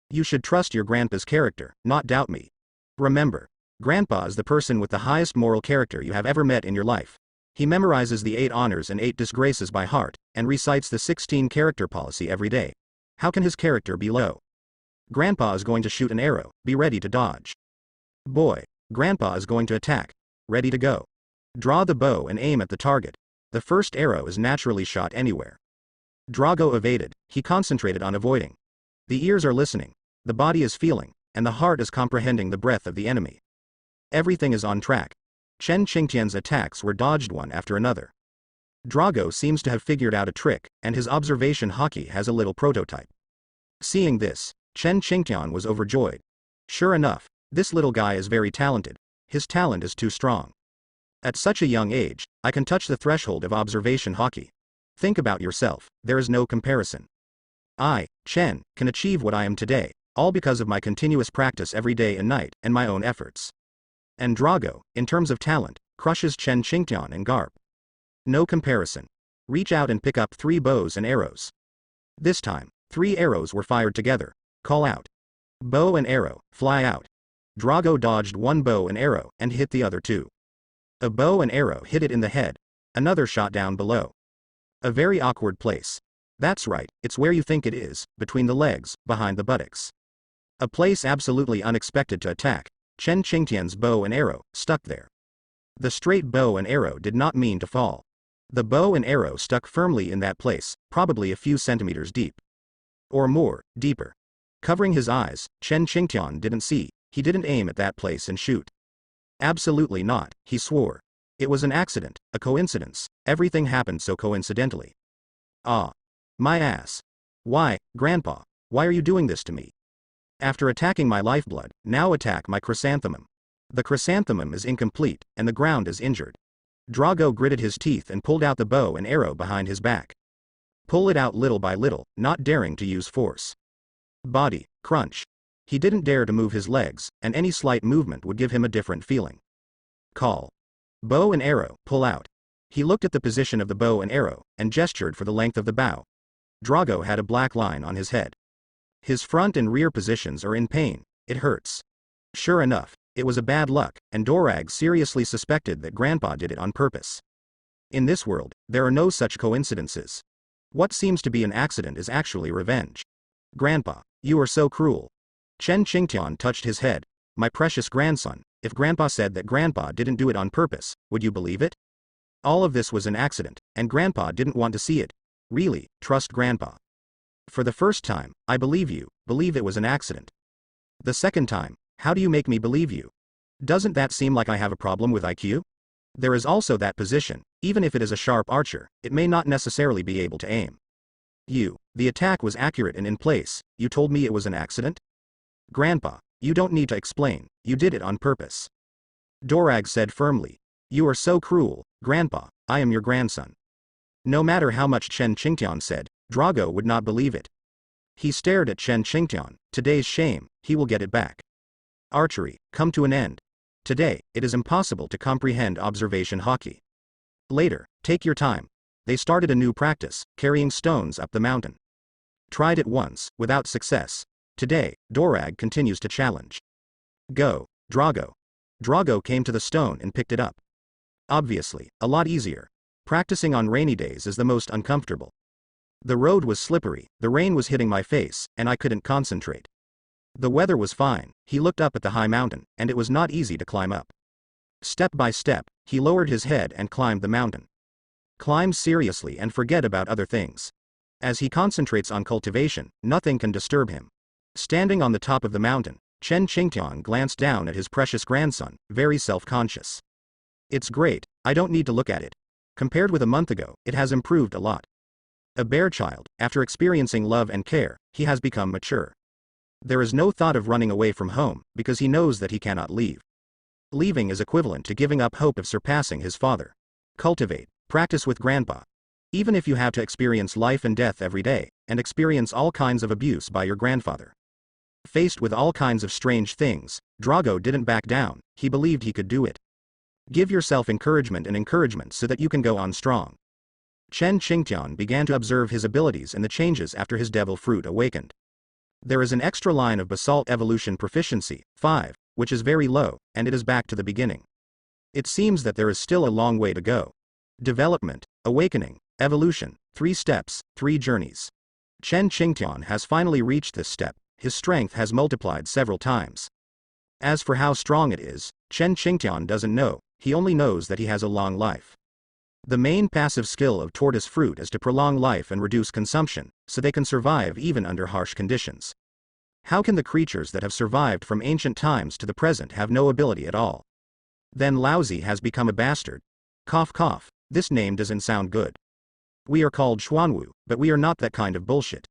[SPEAKER 1] You should trust your grandpa's character, not doubt me. Remember, Grandpa is the person with the highest moral character you have ever met in your life. He memorizes the 8 honors and 8 disgraces by heart, and recites the 16 character policy every day. How can his character be low? Grandpa is going to shoot an arrow, be ready to dodge. Boy, Grandpa is going to attack. Ready to go. Draw the bow and aim at the target. The first arrow is naturally shot anywhere. Drago evaded, he concentrated on avoiding. The ears are listening, the body is feeling, and the heart is comprehending the breath of the enemy. Everything is on track. Chen Qingtian's attacks were dodged one after another. Drago seems to have figured out a trick, and his observation hockey has a little prototype. Seeing this, Chen Qingtian was overjoyed. Sure enough, this little guy is very talented. His talent is too strong. At such a young age, I can touch the threshold of observation hockey. Think about yourself, there is no comparison. I, Chen, can achieve what I am today, all because of my continuous practice every day and night, and my own efforts. And Drago, in terms of talent, crushes Chen Qingtian and Garp. No comparison. Reach out and pick up 3 bows and arrows. This time, 3 arrows were fired together. Call out. Bow and arrow, fly out. Drago dodged 1 bow and arrow, and hit the other 2. A bow and arrow hit it in the head. Another shot down below. A very awkward place. That's right, it's where you think it is, between the legs, behind the buttocks. A place absolutely unexpected to attack. Chen Qingtian's bow and arrow, stuck there. The straight bow and arrow did not mean to fall. The bow and arrow stuck firmly in that place, probably a few centimeters deep. Or more, deeper. Covering his eyes, Chen Qingtian didn't see, he didn't aim at that place and shoot. Absolutely not, he swore. It was an accident, a coincidence, everything happened so coincidentally. Ah. My ass. Why, Grandpa, why are you doing this to me? After attacking my lifeblood, now attack my chrysanthemum. The chrysanthemum is incomplete, and the ground is injured. Drago gritted his teeth and pulled out the bow and arrow behind his back. Pull it out little by little, not daring to use force. Body, crunch. He didn't dare to move his legs, and any slight movement would give him a different feeling. Call. Bow and arrow, pull out. He looked at the position of the bow and arrow, and gestured for the length of the bow. Drago had a black line on his head. His front and rear positions are in pain, it hurts. Sure enough, it was a bad luck, and Dorag seriously suspected that Grandpa did it on purpose. In this world, there are no such coincidences. What seems to be an accident is actually revenge. Grandpa, you are so cruel. Chen Qingtian touched his head. My precious grandson, if Grandpa said that Grandpa didn't do it on purpose, would you believe it? All of this was an accident, and Grandpa didn't want to see it. Really, trust Grandpa. For the first time, I believe you, believe it was an accident. The second time, how do you make me believe you? Doesn't that seem like I have a problem with IQ? There is also that position, even if it is a sharp archer, it may not necessarily be able to aim. The attack was accurate and in place, you told me it was an accident? Grandpa, you don't need to explain, you did it on purpose. Dorag said firmly. You are so cruel, Grandpa, I am your grandson. No matter how much Chen Qingtian said, Drago would not believe it. He stared at Chen Qingtian. Today's shame, he will get it back. Archery, come to an end. Today, it is impossible to comprehend observation hockey. Later, take your time. They started a new practice, carrying stones up the mountain. Tried it once, without success. Today, Dorag continues to challenge. Go, Drago. Drago came to the stone and picked it up. Obviously, a lot easier. Practicing on rainy days is the most uncomfortable. The road was slippery, the rain was hitting my face, and I couldn't concentrate. The weather was fine, he looked up at the high mountain, and it was not easy to climb up. Step by step, he lowered his head and climbed the mountain. Climb seriously and forget about other things. As he concentrates on cultivation, nothing can disturb him. Standing on the top of the mountain, Chen Qingtian glanced down at his precious grandson, very self-conscious. It's great, I don't need to look at it. Compared with a month ago, it has improved a lot. A bear child, after experiencing love and care, he has become mature. There is no thought of running away from home, because he knows that he cannot leave. Leaving is equivalent to giving up hope of surpassing his father. Cultivate, practice with grandpa. Even if you have to experience life and death every day, and experience all kinds of abuse by your grandfather. Faced with all kinds of strange things, Drago didn't back down, he believed he could do it. Give yourself encouragement so that you can go on strong. Chen Qingtian began to observe his abilities and the changes after his devil fruit awakened. There is an extra line of basalt evolution proficiency, 5, which is very low, and it is back to the beginning. It seems that there is still a long way to go. Development, awakening, evolution, 3 steps, 3 journeys. Chen Qingtian has finally reached this step, his strength has multiplied several times. As for how strong it is, Chen Qingtian doesn't know, he only knows that he has a long life. The main passive skill of tortoise fruit is to prolong life and reduce consumption, so they can survive even under harsh conditions. How can the creatures that have survived from ancient times to the present have no ability at all? Then Laozi has become a bastard. Cough cough, this name doesn't sound good. We are called Xuanwu, but we are not that kind of bullshit.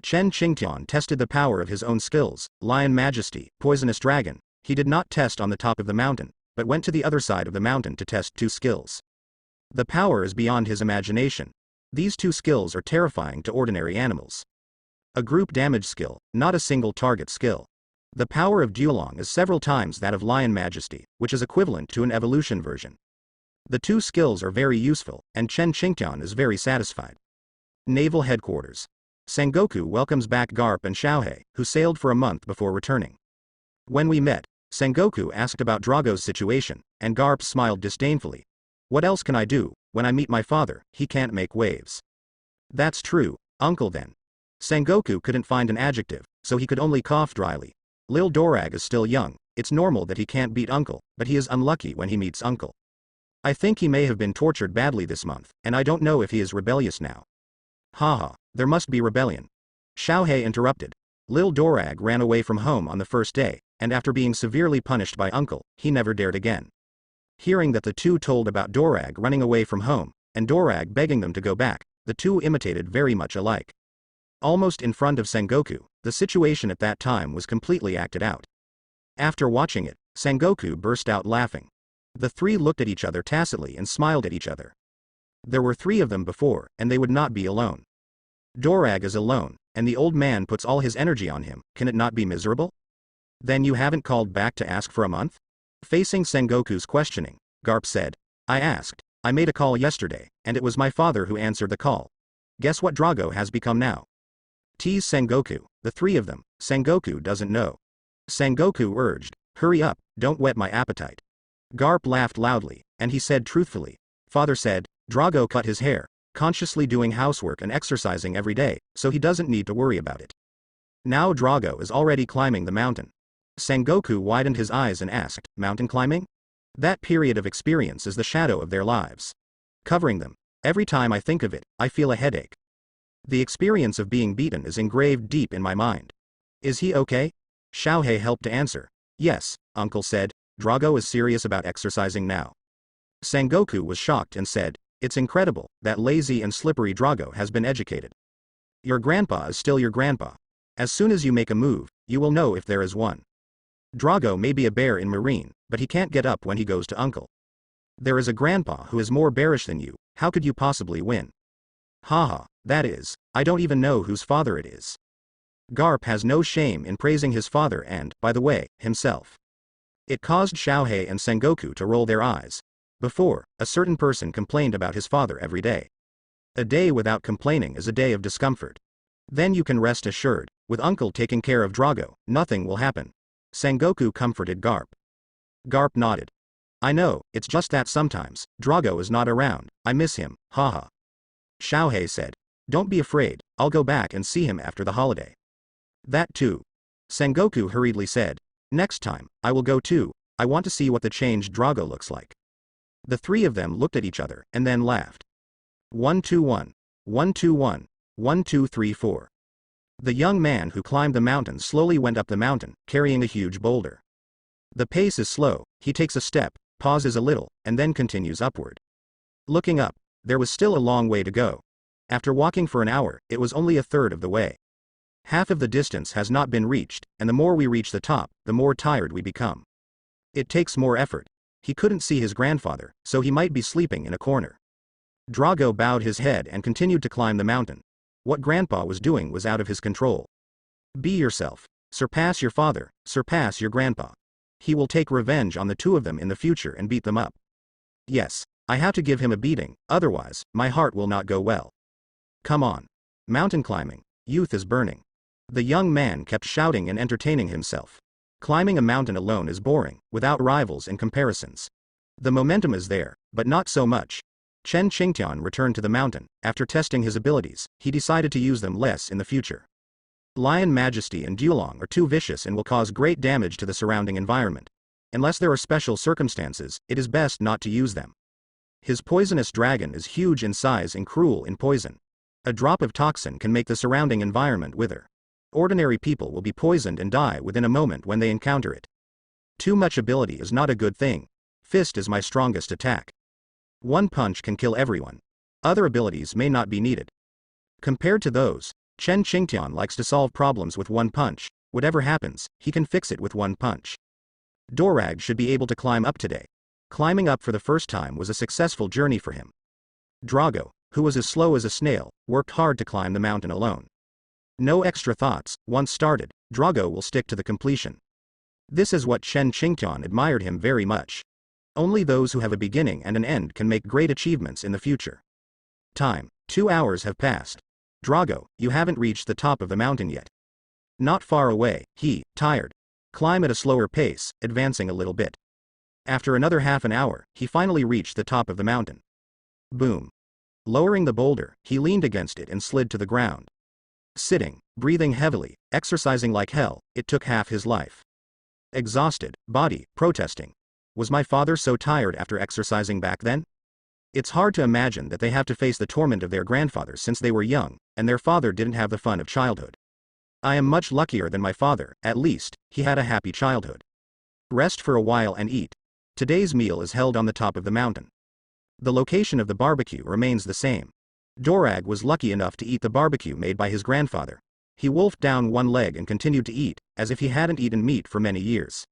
[SPEAKER 1] Chen Qingtian tested the power of his own skills, Lion Majesty, Poisonous Dragon. He did not test on the top of the mountain, but went to the other side of the mountain to test 2 skills. The power is beyond his imagination. These 2 skills are terrifying to ordinary animals. A group damage skill, not a single target skill. The power of Duolong is several times that of Lion Majesty, which is equivalent to an evolution version. The 2 skills are very useful, and Chen Qingtian is very satisfied. Naval Headquarters. Sengoku welcomes back Garp and Xiaohei, who sailed for a month before returning. When we met, Sengoku asked about Drago's situation, and Garp smiled disdainfully. What else can I do? When I meet my father, he can't make waves. That's true, uncle then. Sengoku couldn't find an adjective, so he could only cough dryly. Lil Dorag is still young, it's normal that he can't beat uncle, but he is unlucky when he meets uncle. I think he may have been tortured badly this month, and I don't know if he is rebellious now. Haha, there must be rebellion. Xiaohei interrupted. Lil Dorag ran away from home on the first day, and after being severely punished by uncle, he never dared again. Hearing that the 2 told about Dorag running away from home, and Dorag begging them to go back, the 2 imitated very much alike. Almost in front of Sengoku, the situation at that time was completely acted out. After watching it, Sengoku burst out laughing. The 3 looked at each other tacitly and smiled at each other. There were 3 of them before, and they would not be alone. Dorag is alone, and the old man puts all his energy on him, can it not be miserable? Then you haven't called back to ask for a month? Facing Sengoku's questioning, Garp said, I asked, I made a call yesterday, and it was my father who answered the call. Guess what Drago has become now? Tease Sengoku, the 3 of them, Sengoku doesn't know. Sengoku urged, hurry up, don't whet my appetite. Garp laughed loudly, and he said truthfully, father said, Drago cut his hair, consciously doing housework and exercising every day, so he doesn't need to worry about it. Now Drago is already climbing the mountain. Sengoku widened his eyes and asked, mountain climbing? That period of experience is the shadow of their lives. Covering them. Every time I think of it, I feel a headache. The experience of being beaten is engraved deep in my mind. Is he okay? Xiaohei helped to answer. Yes, uncle said, Drago is serious about exercising now. Sengoku was shocked and said, it's incredible, that lazy and slippery Drago has been educated. Your grandpa is still your grandpa. As soon as you make a move, you will know if there is one. Drago may be a bear in marine, but he can't get up when he goes to uncle. There is a grandpa who is more bearish than you, how could you possibly win? Haha, that is, I don't even know whose father it is. Garp has no shame in praising his father and, by the way, himself. It caused Xiaohei and Sengoku to roll their eyes. Before, a certain person complained about his father every day. A day without complaining is a day of discomfort. Then you can rest assured, with uncle taking care of Drago, nothing will happen. Sengoku comforted Garp. Garp nodded. I know, it's just that sometimes, Drago is not around, I miss him, haha. Xiaohei said. Don't be afraid, I'll go back and see him after the holiday. That too. Sengoku hurriedly said. Next time, I will go too, I want to see what the changed Drago looks like. The three of them looked at each other, and then laughed. 121. 121. 1234. The young man who climbed the mountain slowly went up the mountain, carrying a huge boulder. The pace is slow, he takes a step, pauses a little, and then continues upward. Looking up, there was still a long way to go. After walking for an hour, it was only a third of the way. Half of the distance has not been reached, and the more we reach the top, the more tired we become. It takes more effort. He couldn't see his grandfather, so he might be sleeping in a corner. Drago bowed his head and continued to climb the mountain. What Grandpa was doing was out of his control. Be yourself. Surpass your father, surpass your grandpa. He will take revenge on the two of them in the future and beat them up. Yes, I have to give him a beating, otherwise, my heart will not go well. Come on. Mountain climbing. Youth is burning. The young man kept shouting and entertaining himself. Climbing a mountain alone is boring, without rivals and comparisons. The momentum is there, but not so much. Chen Qingtian returned to the mountain. After testing his abilities, he decided to use them less in the future. Lion Majesty and Dulong are too vicious and will cause great damage to the surrounding environment. Unless there are special circumstances, it is best not to use them. His poisonous dragon is huge in size and cruel in poison. A drop of toxin can make the surrounding environment wither. Ordinary people will be poisoned and die within a moment when they encounter it. Too much ability is not a good thing. Fist is my strongest attack. One punch can kill everyone. Other abilities may not be needed. Compared to those, Chen Qingtian likes to solve problems with one punch. Whatever happens, he can fix it with one punch. Dorag should be able to climb up today. Climbing up for the first time was a successful journey for him. Drago, who was as slow as a snail, worked hard to climb the mountain alone. No extra thoughts. Once started, Drago will stick to the completion. This is what Chen Qingtian admired him very much. Only those who have a beginning and an end can make great achievements in the future. Time. 2 hours have passed. Drago, you haven't reached the top of the mountain yet. Not far away, he, tired. Climb at a slower pace, advancing a little bit. After another half an hour, he finally reached the top of the mountain. Boom. Lowering the boulder, he leaned against it and slid to the ground. Sitting, breathing heavily, exercising like hell, it took half his life. Exhausted, body, protesting. Was my father so tired after exercising back then? It's hard to imagine that they have to face the torment of their grandfathers since they were young, and their father didn't have the fun of childhood. I am much luckier than my father, at least, he had a happy childhood. Rest for a while and eat. Today's meal is held on the top of the mountain. The location of the barbecue remains the same. Dorag was lucky enough to eat the barbecue made by his grandfather. He wolfed down one leg and continued to eat, as if he hadn't eaten meat for many years.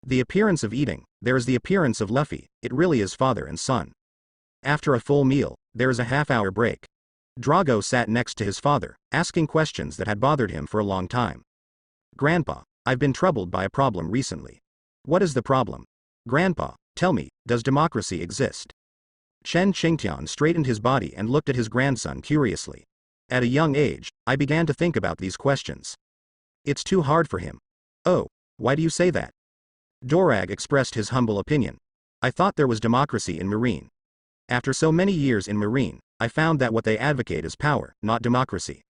[SPEAKER 1] The appearance of eating, there is the appearance of Luffy, it really is father and son. After a full meal, there is a half-hour break. Drago sat next to his father, asking questions that had bothered him for a long time. Grandpa, I've been troubled by a problem recently. What is the problem? Grandpa, tell me, does democracy exist? Chen Qingtian straightened his body and looked at his grandson curiously. At a young age, I began to think about these questions. It's too hard for him. Oh, why do you say that? Dorag expressed his humble opinion. I thought there was democracy in Marine. After so many years in Marine, I found that what they advocate is power, not democracy.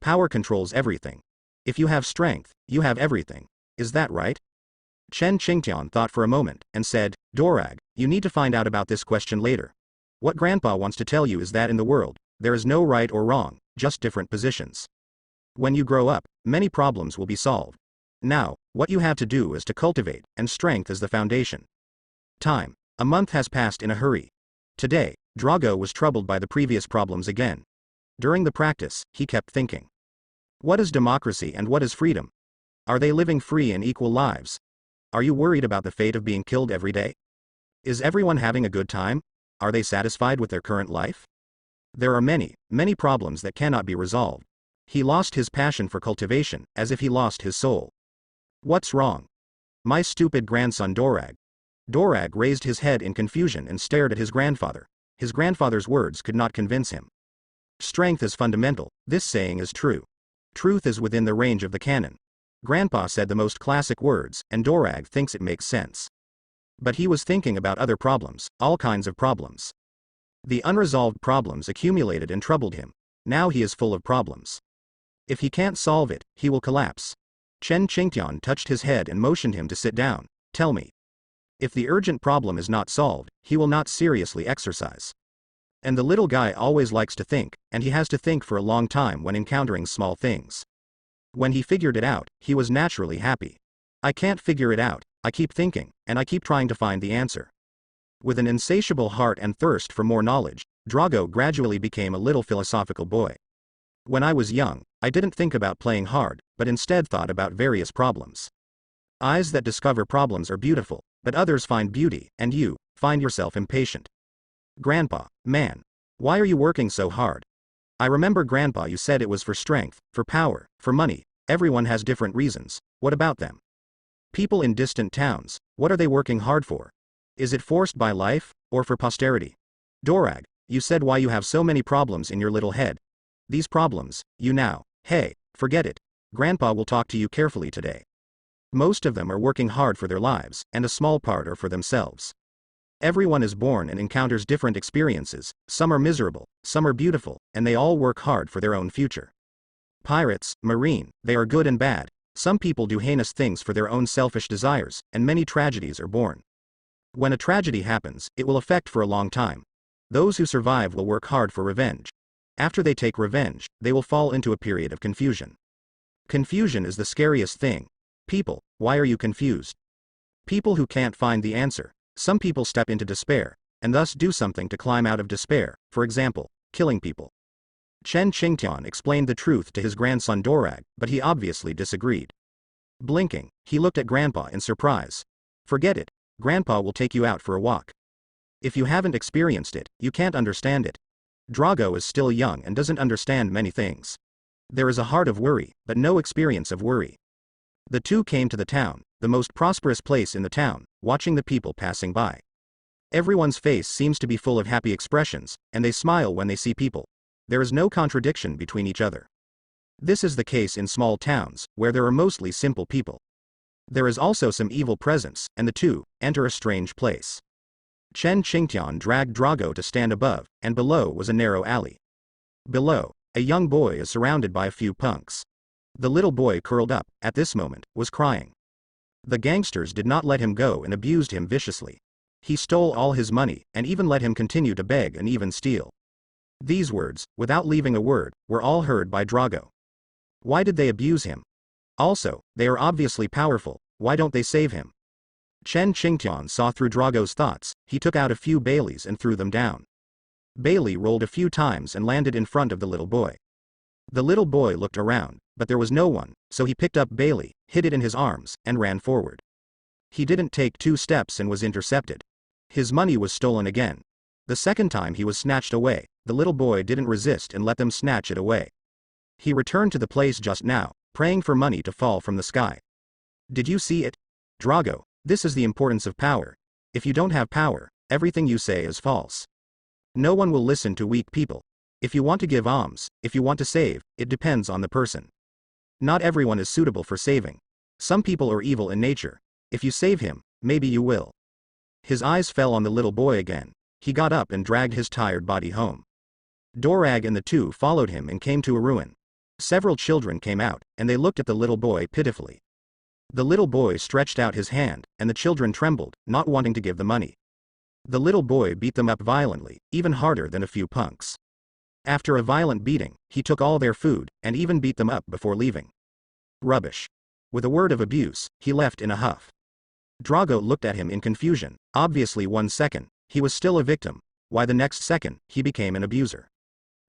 [SPEAKER 1] Power controls everything. If you have strength, you have everything. Is that right? Chen Qingtian thought for a moment, and said, Dorag, you need to find out about this question later. What Grandpa wants to tell you is that in the world, there is no right or wrong, just different positions. When you grow up, many problems will be solved. Now, what you have to do is to cultivate, and strength is the foundation. Time. A month has passed in a hurry. Today, Drago was troubled by the previous problems again. During the practice, he kept thinking. What is democracy and what is freedom? Are they living free and equal lives? Are you worried about the fate of being killed every day? Is everyone having a good time? Are they satisfied with their current life? There are many, many problems that cannot be resolved. He lost his passion for cultivation, as if he lost his soul. What's wrong? My stupid grandson Dorag. Dorag raised his head in confusion and stared at his grandfather. His grandfather's words could not convince him. Strength is fundamental, this saying is true. Truth is within the range of the canon. Grandpa said the most classic words, and Dorag thinks it makes sense. But he was thinking about other problems, all kinds of problems. The unresolved problems accumulated and troubled him. Now he is full of problems. If he can't solve it, he will collapse. Chen Qingtian touched his head and motioned him to sit down. Tell me. If the urgent problem is not solved, he will not seriously exercise. And the little guy always likes to think, and he has to think for a long time when encountering small things. When he figured it out, he was naturally happy. I can't figure it out, I keep thinking, and I keep trying to find the answer. With an insatiable heart and thirst for more knowledge, Drago gradually became a little philosophical boy. When I was young, I didn't think about playing hard, but instead thought about various problems. Eyes that discover problems are beautiful, but others find beauty, and you find yourself impatient. Grandpa, man, why are you working so hard? I remember Grandpa, you said it was for strength, for power, for money. Everyone has different reasons. What about them? People in distant towns, what are they working hard for? Is it forced by life, or for posterity? Dorag, you said why you have so many problems in your little head. These problems, you now, hey, forget it. Grandpa will talk to you carefully today. Most of them are working hard for their lives, and a small part are for themselves. Everyone is born and encounters different experiences, some are miserable, some are beautiful, and they all work hard for their own future. Pirates, marine, they are good and bad. Some people do heinous things for their own selfish desires, and many tragedies are born. When a tragedy happens, it will affect for a long time. Those who survive will work hard for revenge. After they take revenge, they will fall into a period of confusion. Confusion is the scariest thing. People, why are you confused? People who can't find the answer. Some people step into despair, and thus do something to climb out of despair, for example, killing people. Chen Qingtian explained the truth to his grandson Dorag, but he obviously disagreed. Blinking, he looked at Grandpa in surprise. Forget it, Grandpa will take you out for a walk. If you haven't experienced it, you can't understand it. Drago is still young and doesn't understand many things. There is a heart of worry, but no experience of worry. The two came to the town, the most prosperous place in the town, watching the people passing by. Everyone's face seems to be full of happy expressions, and they smile when they see people. There is no contradiction between each other. This is the case in small towns, where there are mostly simple people. There is also some evil presence, and the two enter a strange place. Chen Qingtian dragged Drago to stand above, and below was a narrow alley. Below, a young boy is surrounded by a few punks. The little boy curled up, at this moment, was crying. The gangsters did not let him go and abused him viciously. He stole all his money, and even let him continue to beg and even steal. These words, without leaving a word, were all heard by Drago. Why did they abuse him? Also, they are obviously powerful, why don't they save him? Chen Qingtian saw through Drago's thoughts. He took out a few Baileys and threw them down. Bailey rolled a few times and landed in front of the little boy. The little boy looked around, but there was no one, so he picked up Bailey, hid it in his arms, and ran forward. He didn't take 2 steps and was intercepted. His money was stolen again. The second time he was snatched away, the little boy didn't resist and let them snatch it away. He returned to the place just now, praying for money to fall from the sky. Did you see it? Drago, this is the importance of power. If you don't have power, everything you say is false. No one will listen to weak people. If you want to give alms, if you want to save, it depends on the person. Not everyone is suitable for saving. Some people are evil in nature. If you save him, maybe you will. His eyes fell on the little boy again. He got up and dragged his tired body home. Dorag and the two followed him and came to a ruin. Several children came out, and they looked at the little boy pitifully. The little boy stretched out his hand, and the children trembled, not wanting to give the money. The little boy beat them up violently, even harder than a few punks. After a violent beating, he took all their food, and even beat them up before leaving. Rubbish. With a word of abuse, he left in a huff. Drago looked at him in confusion. Obviously 1 second, he was still a victim. Why the next second, he became an abuser?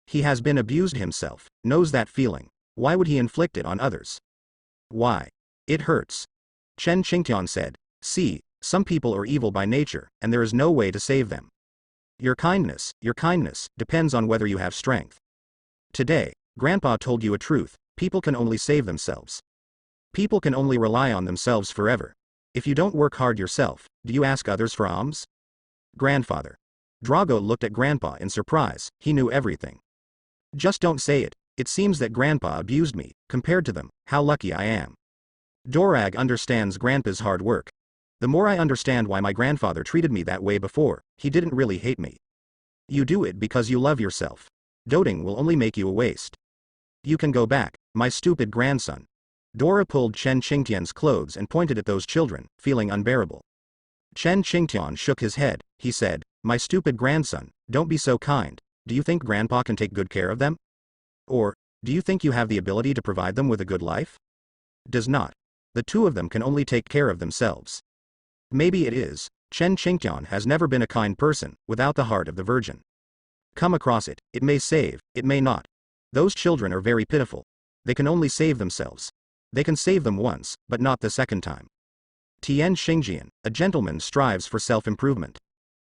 [SPEAKER 1] He has been abused himself, knows that feeling. Why would he inflict it on others? Why? It hurts. Chen Qingtian said, see, some people are evil by nature, and there is no way to save them. Your kindness, depends on whether you have strength. Today, Grandpa told you a truth, people can only save themselves. People can only rely on themselves forever. If you don't work hard yourself, do you ask others for alms? Grandfather. Drago looked at Grandpa in surprise, he knew everything. Just don't say it. It seems that Grandpa abused me. Compared to them, how lucky I am. Dorag understands Grandpa's hard work. The more I understand why my grandfather treated me that way before, he didn't really hate me. You do it because you love yourself. Doting will only make you a waste. You can go back, my stupid grandson. Dora pulled Chen Qingtian's clothes and pointed at those children, feeling unbearable. Chen Qingtian shook his head. He said, my stupid grandson, don't be so kind. Do you think grandpa can take good care of them? Or, do you think you have the ability to provide them with a good life? Does not. The two of them can only take care of themselves. Maybe it is. Chen Qingtian has never been a kind person, without the heart of the Virgin. Come across it, it may save, it may not. Those children are very pitiful. They can only save themselves. They can save them once, but not the second time. Tian Xingjian, a gentleman strives for self-improvement.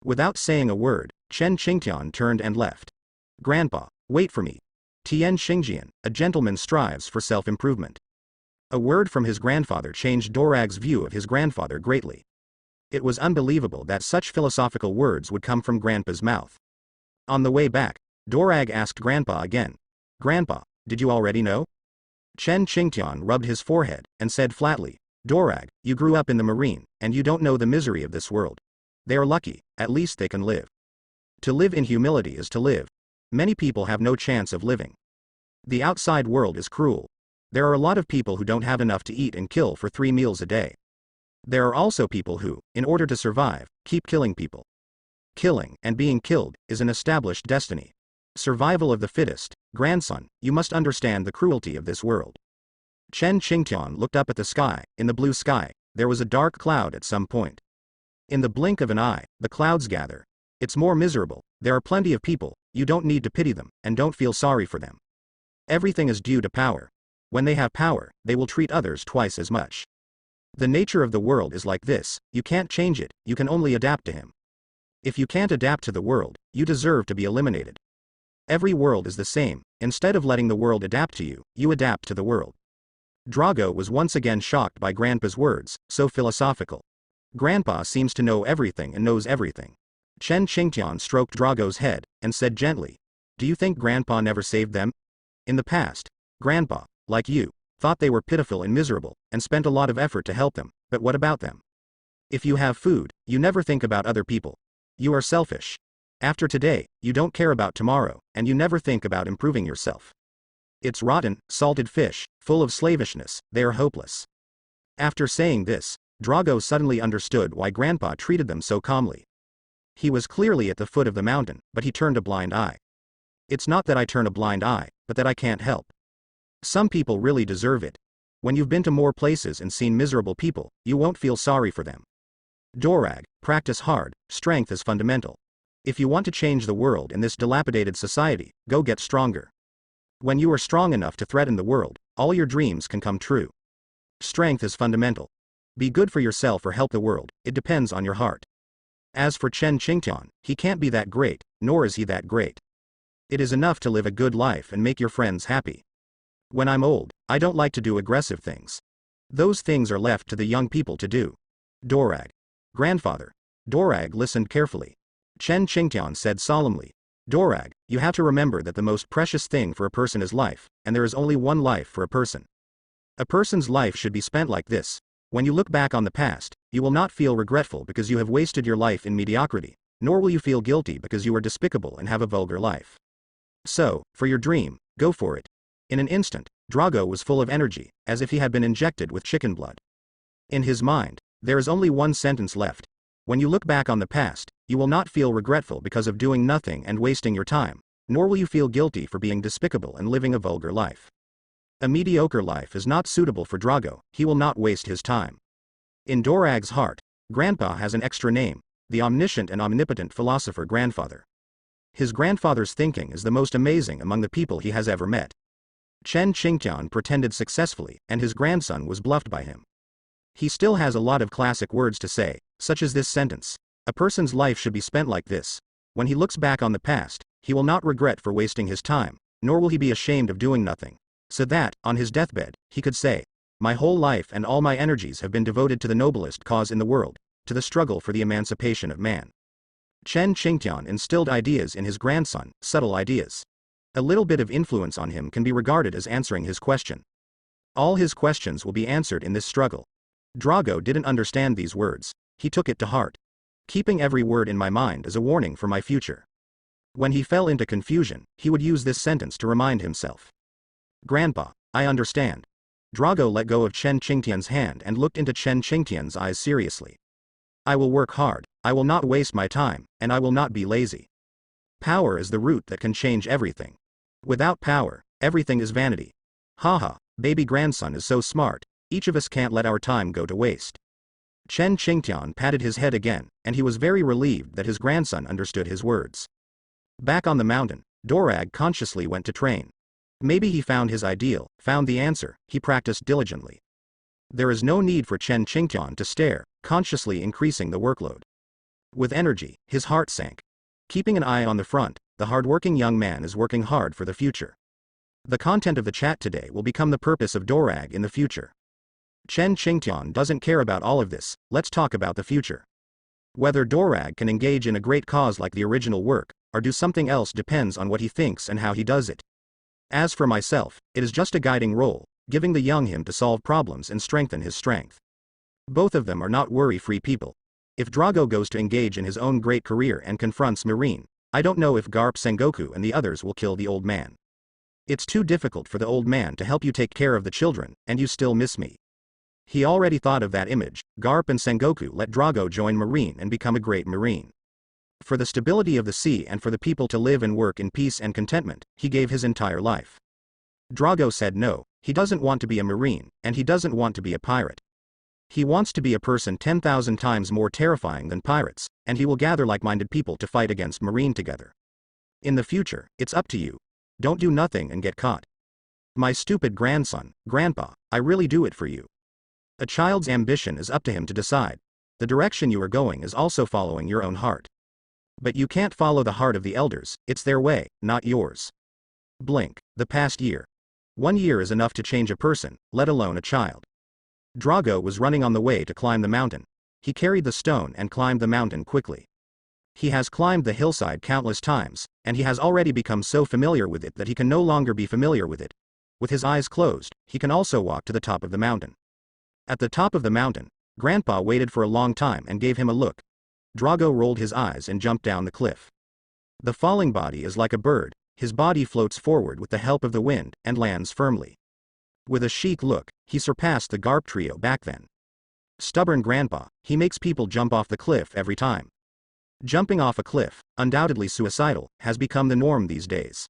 [SPEAKER 1] Without saying a word, Chen Qingtian turned and left. Grandpa, wait for me. Tian Xingjian, a gentleman strives for self-improvement. A word from his grandfather changed Dorag's view of his grandfather greatly. It was unbelievable that such philosophical words would come from Grandpa's mouth. On the way back, Dorag asked Grandpa again. Grandpa, did you already know? Chen Qingtian rubbed his forehead, and said flatly, Dorag, you grew up in the marine, and you don't know the misery of this world. They are lucky, at least they can live. To live in humility is to live. Many people have no chance of living. The outside world is cruel. There are a lot of people who don't have enough to eat and kill for 3 meals a day. There are also people who, in order to survive, keep killing people. Killing, and being killed, is an established destiny. Survival of the fittest. Grandson, you must understand the cruelty of this world. Chen Qingtian looked up at the sky. In the blue sky, there was a dark cloud at some point. In the blink of an eye, the clouds gather. It's more miserable. There are plenty of people, you don't need to pity them, and don't feel sorry for them. Everything is due to power. When they have power, they will treat others twice as much. The nature of the world is like this, you can't change it, you can only adapt to him. If you can't adapt to the world, you deserve to be eliminated. Every world is the same. Instead of letting the world adapt to you, you adapt to the world. Drago was once again shocked by Grandpa's words, so philosophical. Grandpa seems to know everything and knows everything. Chen Qingtian stroked Drago's head, and said gently, do you think Grandpa never saved them? In the past, Grandpa, like you, thought they were pitiful and miserable, and spent a lot of effort to help them, but what about them? If you have food, you never think about other people. You are selfish. After today, you don't care about tomorrow, and you never think about improving yourself. It's rotten, salted fish, full of slavishness, they are hopeless. After saying this, Drago suddenly understood why Grandpa treated them so calmly. He was clearly at the foot of the mountain, but he turned a blind eye. It's not that I turn a blind eye, but that I can't help. Some people really deserve it. When you've been to more places and seen miserable people, you won't feel sorry for them. Dorag, practice hard, strength is fundamental. If you want to change the world in this dilapidated society, go get stronger. When you are strong enough to threaten the world, all your dreams can come true. Strength is fundamental. Be good for yourself or help the world, it depends on your heart. As for Chen Qingtian, he can't be that great, nor is he that great. It is enough to live a good life and make your friends happy. When I'm old, I don't like to do aggressive things. Those things are left to the young people to do. Dorag. Grandfather. Dorag listened carefully. Chen Qingtian said solemnly, Dorag, you have to remember that the most precious thing for a person is life, and there is only one life for a person. A person's life should be spent like this. When you look back on the past, you will not feel regretful because you have wasted your life in mediocrity, nor will you feel guilty because you are despicable and have a vulgar life. So, for your dream, go for it. In an instant, Drago was full of energy, as if he had been injected with chicken blood. In his mind, there is only one sentence left. When you look back on the past, you will not feel regretful because of doing nothing and wasting your time, nor will you feel guilty for being despicable and living a vulgar life. A mediocre life is not suitable for Drago, he will not waste his time. In Dorag's heart, Grandpa has an extra name, the omniscient and omnipotent philosopher grandfather. His grandfather's thinking is the most amazing among the people he has ever met. Chen Qingtian pretended successfully, and his grandson was bluffed by him. He still has a lot of classic words to say, such as this sentence. A person's life should be spent like this. When he looks back on the past, he will not regret for wasting his time, nor will he be ashamed of doing nothing. So that, on his deathbed, he could say, my whole life and all my energies have been devoted to the noblest cause in the world, to the struggle for the emancipation of man. Chen Qingtian instilled ideas in his grandson, subtle ideas. A little bit of influence on him can be regarded as answering his question. All his questions will be answered in this struggle. Drago didn't understand these words. He took it to heart. Keeping every word in my mind is a warning for my future. When he fell into confusion, he would use this sentence to remind himself. Grandpa, I understand. Drago let go of Chen Qingtian's hand and looked into Chen Qingtian's eyes seriously. I will work hard, I will not waste my time, and I will not be lazy. Power is the root that can change everything. Without power, everything is vanity. Haha, baby grandson is so smart, each of us can't let our time go to waste. Chen Qingtian patted his head again, and he was very relieved that his grandson understood his words. Back on the mountain, Dorag consciously went to train. Maybe he found his ideal, found the answer, he practiced diligently. There is no need for Chen Qingtian to stare, consciously increasing the workload. With energy, his heart sank. Keeping an eye on the front, the hardworking young man is working hard for the future. The content of the chat today will become the purpose of Dorag in the future. Chen Qingtian doesn't care about all of this, let's talk about the future. Whether Dorag can engage in a great cause like the original work, or do something else depends on what he thinks and how he does it. As for myself, it is just a guiding role, giving the young him to solve problems and strengthen his strength. Both of them are not worry-free people. If Drago goes to engage in his own great career and confronts Marine, I don't know if Garp, Sengoku and the others will kill the old man. It's too difficult for the old man to help you take care of the children, and you still miss me. He already thought of that image. Garp and Sengoku let Drago join Marine and become a great Marine. For the stability of the sea and for the people to live and work in peace and contentment, he gave his entire life. Drago said no, he doesn't want to be a Marine, and he doesn't want to be a pirate. He wants to be a person 10,000 times more terrifying than pirates, and he will gather like-minded people to fight against Marine together. In the future, it's up to you. Don't do nothing and get caught. My stupid grandson, Grandpa, I really do it for you. A child's ambition is up to him to decide. The direction you are going is also following your own heart. But you can't follow the heart of the elders, it's their way, not yours. Blink, the past year. 1 year is enough to change a person, let alone a child. Drago was running on the way to climb the mountain. He carried the stone and climbed the mountain quickly. He has climbed the hillside countless times, and he has already become so familiar with it that he can no longer be familiar with it. With his eyes closed, he can also walk to the top of the mountain. At the top of the mountain, Grandpa waited for a long time and gave him a look. Drago rolled his eyes and jumped down the cliff. The falling body is like a bird, his body floats forward with the help of the wind, and lands firmly. With a chic look, he surpassed the Garp trio back then. Stubborn Grandpa, he makes people jump off the cliff every time. Jumping off a cliff, undoubtedly suicidal, has become the norm these days.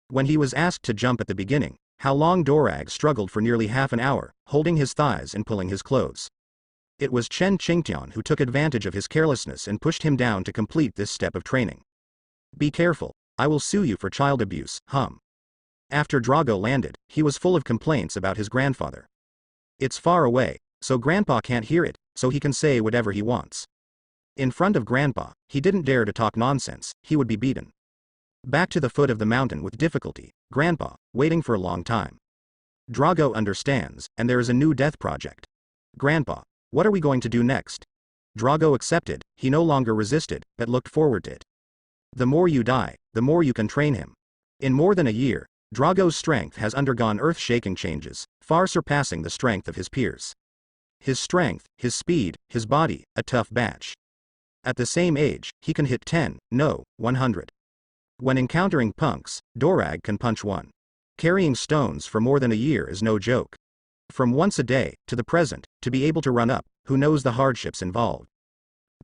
[SPEAKER 1] When he was asked to jump at the beginning, how long Dorag struggled for nearly half an hour, holding his thighs and pulling his clothes. It was Chen Qingtian who took advantage of his carelessness and pushed him down to complete this step of training. Be careful, I will sue you for child abuse, After Drago landed, he was full of complaints about his grandfather. It's far away, so Grandpa can't hear it, so he can say whatever he wants. In front of Grandpa, he didn't dare to talk nonsense, he would be beaten. Back to the foot of the mountain with difficulty, Grandpa, waiting for a long time. Drago understands, and there is a new death project. Grandpa, what are we going to do next? Drago accepted, he no longer resisted, but looked forward to it. The more you die, the more you can train him. In more than a year, Drago's strength has undergone earth-shaking changes, far surpassing the strength of his peers. His strength, his speed, his body, a tough batch. At the same age, he can hit 10, no, 100. When encountering punks, Dorag can punch one. Carrying stones for more than a year is no joke. From once a day, to the present, to be able to run up, who knows the hardships involved.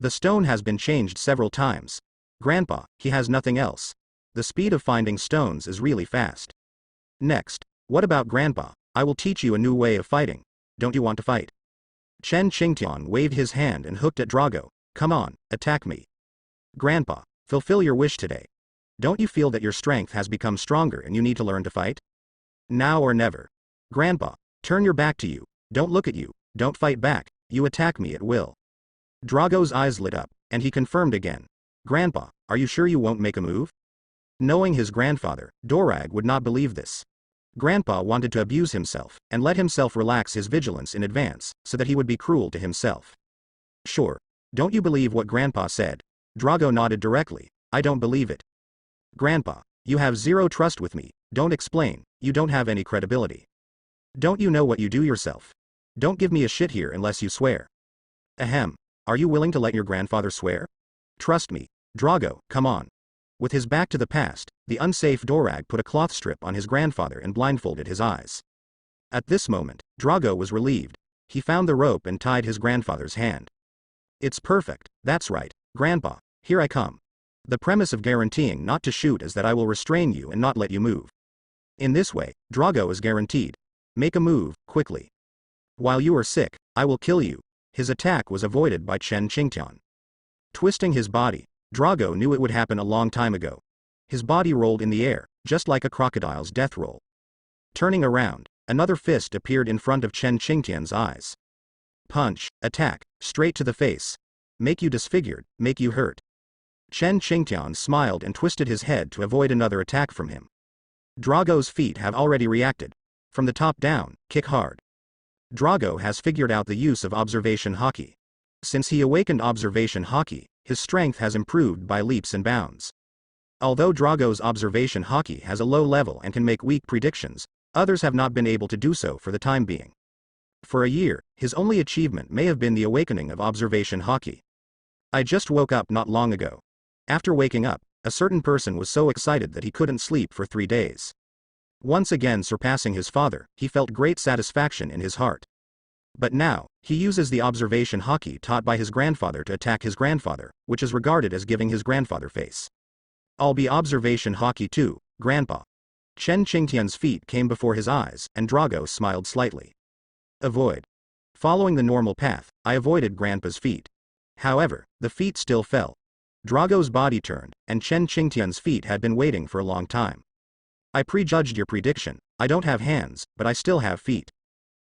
[SPEAKER 1] The stone has been changed several times. Grandpa, he has nothing else. The speed of finding stones is really fast. Next, what about Grandpa? I will teach you a new way of fighting. Don't you want to fight? Chen Qingtian waved his hand and hooked at Drago. Come on, attack me. Grandpa, fulfill your wish today. Don't you feel that your strength has become stronger and you need to learn to fight? Now or never. Grandpa, turn your back to you, don't look at you, don't fight back, you attack me at will. Drago's eyes lit up, and he confirmed again. Grandpa, are you sure you won't make a move? Knowing his grandfather, Dorag would not believe this. Grandpa wanted to abuse himself, and let himself relax his vigilance in advance, so that he would be cruel to himself. Sure. Don't you believe what Grandpa said? Drago nodded directly. I don't believe it. Grandpa, you have zero trust with me, don't explain, you don't have any credibility. Don't you know what you do yourself? Don't give me a shit here unless you swear. Ahem, are you willing to let your grandfather swear? Trust me, Drago, come on. With his back to the past, the unsafe Dorag put a cloth strip on his grandfather and blindfolded his eyes. At this moment, Drago was relieved. He found the rope and tied his grandfather's hand. It's perfect, that's right, Grandpa, here I come. The premise of guaranteeing not to shoot is that I will restrain you and not let you move. In this way, Drago is guaranteed. Make a move, quickly. While you are sick, I will kill you. His attack was avoided by Chen Qingtian. Twisting his body, Drago knew it would happen a long time ago. His body rolled in the air, just like a crocodile's death roll. Turning around, another fist appeared in front of Chen Qingtian's eyes. Punch, attack, straight to the face. Make you disfigured, make you hurt. Chen Qingtian smiled and twisted his head to avoid another attack from him. Drago's feet have already reacted. From the top down, kick hard. Drago has figured out the use of observation haki. Since he awakened observation haki, his strength has improved by leaps and bounds. Although Drago's observation haki has a low level and can make weak predictions, others have not been able to do so for the time being. For a year, his only achievement may have been the awakening of observation haki. I just woke up not long ago. After waking up, a certain person was so excited that he couldn't sleep for 3 days. Once again surpassing his father, he felt great satisfaction in his heart. But now, he uses the observation haki taught by his grandfather to attack his grandfather, which is regarded as giving his grandfather face. I'll be observation haki too, Grandpa. Chen Qingtian's feet came before his eyes, and Drago smiled slightly. Avoid. Following the normal path, I avoided Grandpa's feet. However, the feet still fell. Drago's body turned, and Chen Qingtian's feet had been waiting for a long time. I prejudged your prediction. I don't have hands, but I still have feet.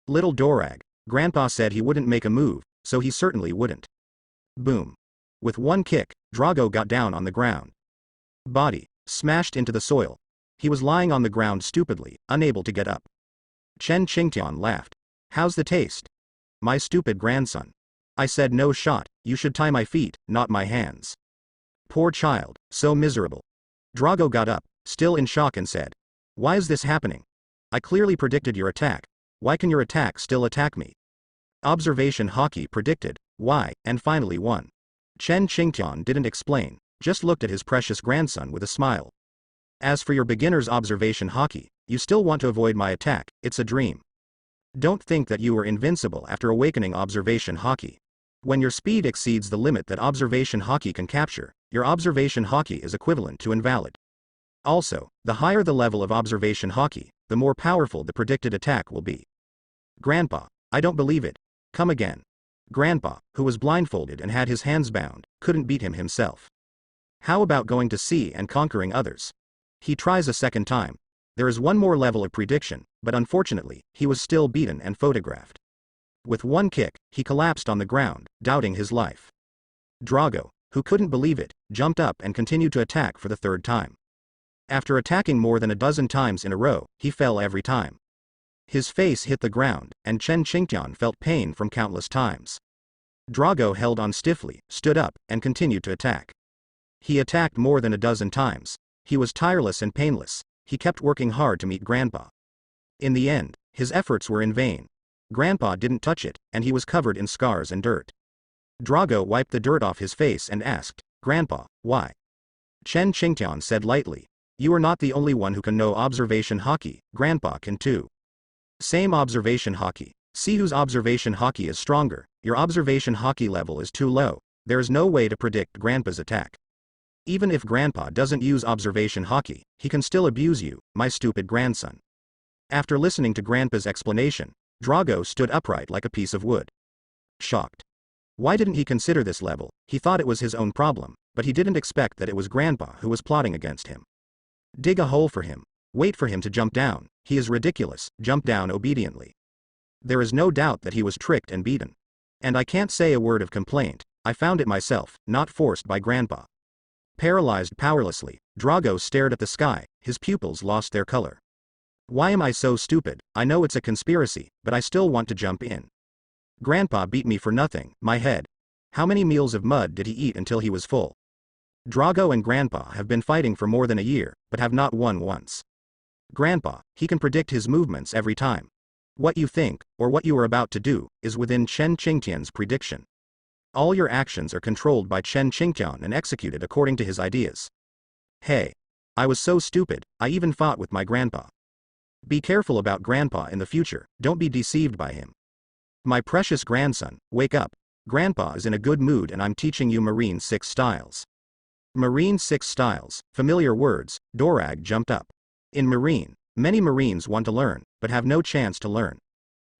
[SPEAKER 1] Little Dorag, Grandpa said he wouldn't make a move, so he certainly wouldn't. Boom. With one kick, Drago got down on the ground. Body smashed into the soil. He was lying on the ground stupidly, unable to get up. Chen Qingtian laughed. How's the taste? My stupid grandson. I said no shot, you should tie my feet, not my hands. Poor child, so miserable. Drago got up, still in shock, and said, why is this happening? I clearly predicted your attack. Why can your attack still attack me? Observation haki predicted, why, and finally won. Chen Qingtian didn't explain, just looked at his precious grandson with a smile. As for your beginner's observation haki, you still want to avoid my attack, it's a dream. Don't think that you are invincible after awakening observation haki. When your speed exceeds the limit that observation haki can capture, your observation haki is equivalent to invalid. Also, the higher the level of observation haki, the more powerful the predicted attack will be. Grandpa, I don't believe it. Come again. Grandpa, who was blindfolded and had his hands bound, couldn't beat him himself. How about going to sea and conquering others? He tries a second time. There is one more level of prediction, but unfortunately, he was still beaten and photographed. With one kick, he collapsed on the ground, doubting his life. Drago, who couldn't believe it, jumped up and continued to attack for the 3rd time. After attacking more than a dozen times in a row, he fell every time. His face hit the ground, and Chen Qingtian felt pain from countless times. Drago held on stiffly, stood up, and continued to attack. He attacked more than a dozen times. He was tireless and painless. He kept working hard to meet Grandpa. In the end, his efforts were in vain. Grandpa didn't touch it, and he was covered in scars and dirt. Drago wiped the dirt off his face and asked, Grandpa, why? Chen Qingtian said lightly, you are not the only one who can know observation haki, Grandpa can too. Same observation haki. See whose observation haki is stronger. Your observation haki level is too low. There is no way to predict Grandpa's attack. Even if Grandpa doesn't use observation haki, he can still abuse you, my stupid grandson. After listening to Grandpa's explanation, Drago stood upright like a piece of wood. Shocked. Why didn't he consider this level? He thought it was his own problem, but he didn't expect that it was Grandpa who was plotting against him. Dig a hole for him. Wait for him to jump down. He is ridiculous. Jump down obediently. There is no doubt that he was tricked and beaten. And I can't say a word of complaint. I found it myself, not forced by Grandpa. Paralyzed powerlessly, Drago stared at the sky. His pupils lost their color. Why am I so stupid? I know it's a conspiracy, but I still want to jump in. Grandpa beat me for nothing. My head. How many meals of mud did he eat until he was full? Drago and Grandpa have been fighting for more than a year, but have not won once. Grandpa, he can predict his movements every time. What you think, or what you are about to do, is within Chen Qingtian's prediction. All your actions are controlled by Chen Qingtian and executed according to his ideas. Hey. I was so stupid, I even fought with my grandpa. Be careful about grandpa in the future, don't be deceived by him. My precious grandson, wake up. Grandpa is in a good mood and I'm teaching you Marine 6 styles. Marine 6 styles, familiar words, Dorag jumped up. In Marine, many Marines want to learn, but have no chance to learn.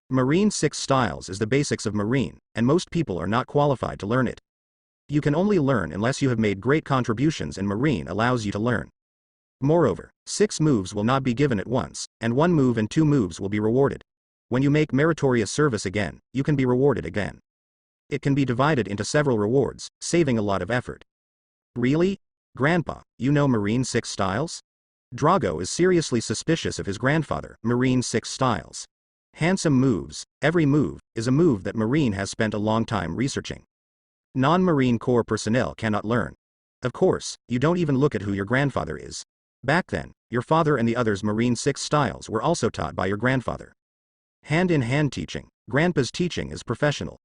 [SPEAKER 1] Marine 6 styles is the basics of Marine, and most people are not qualified to learn it. You can only learn unless you have made great contributions and Marine allows you to learn. Moreover, 6 moves will not be given at once, and 1 move and 2 moves will be rewarded. When you make meritorious service again, you can be rewarded again. It can be divided into several rewards, saving a lot of effort. Really? Grandpa, you know Marine 6 styles? Drago is seriously suspicious of his grandfather, Marine 6 styles. Handsome moves, every move, is a move that Marine has spent a long time researching. Non-Marine Corps personnel cannot learn. Of course, you don't even look at who your grandfather is. Back then, your father and the others' Marine 6 styles were also taught by your grandfather. Hand-in-hand teaching, Grandpa's teaching is professional.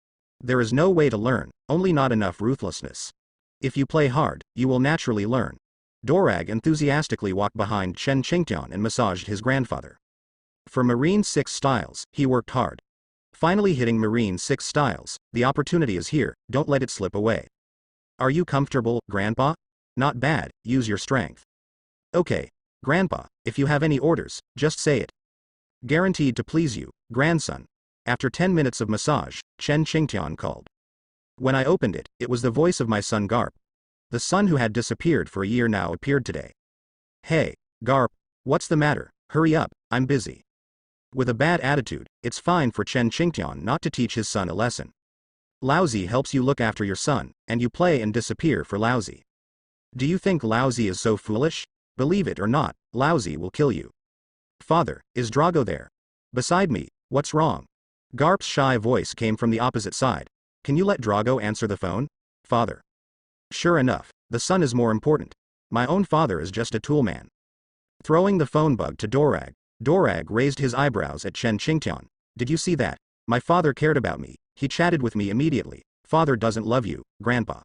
[SPEAKER 1] There is no way to learn, only not enough ruthlessness. If you play hard, you will naturally learn. Dorag enthusiastically walked behind Chen Qingtian and massaged his grandfather. For Marine 6 styles, he worked hard. Finally hitting Marine 6 styles, the opportunity is here, don't let it slip away. Are you comfortable, Grandpa? Not bad, use your strength. Okay, Grandpa, if you have any orders, just say it. Guaranteed to please you, grandson. After 10 minutes of massage, Chen Qingtian called. When I opened it, it was the voice of my son Garp. The son who had disappeared for a year now appeared today. Hey, Garp, what's the matter? Hurry up, I'm busy. With a bad attitude, it's fine for Chen Qingtian not to teach his son a lesson. Lousy helps you look after your son, and you play and disappear for Lousy. Do you think Lousy is so foolish? Believe it or not, Lousy will kill you. Father, is Drago there? Beside me, what's wrong? Garp's shy voice came from the opposite side. Can you let Drago answer the phone? Father. Sure enough, the son is more important. My own father is just a toolman. Throwing the phone bug to Dorag, Dorag raised his eyebrows at Chen Qingtian. Did you see that? My father cared about me, he chatted with me immediately. Father doesn't love you, Grandpa.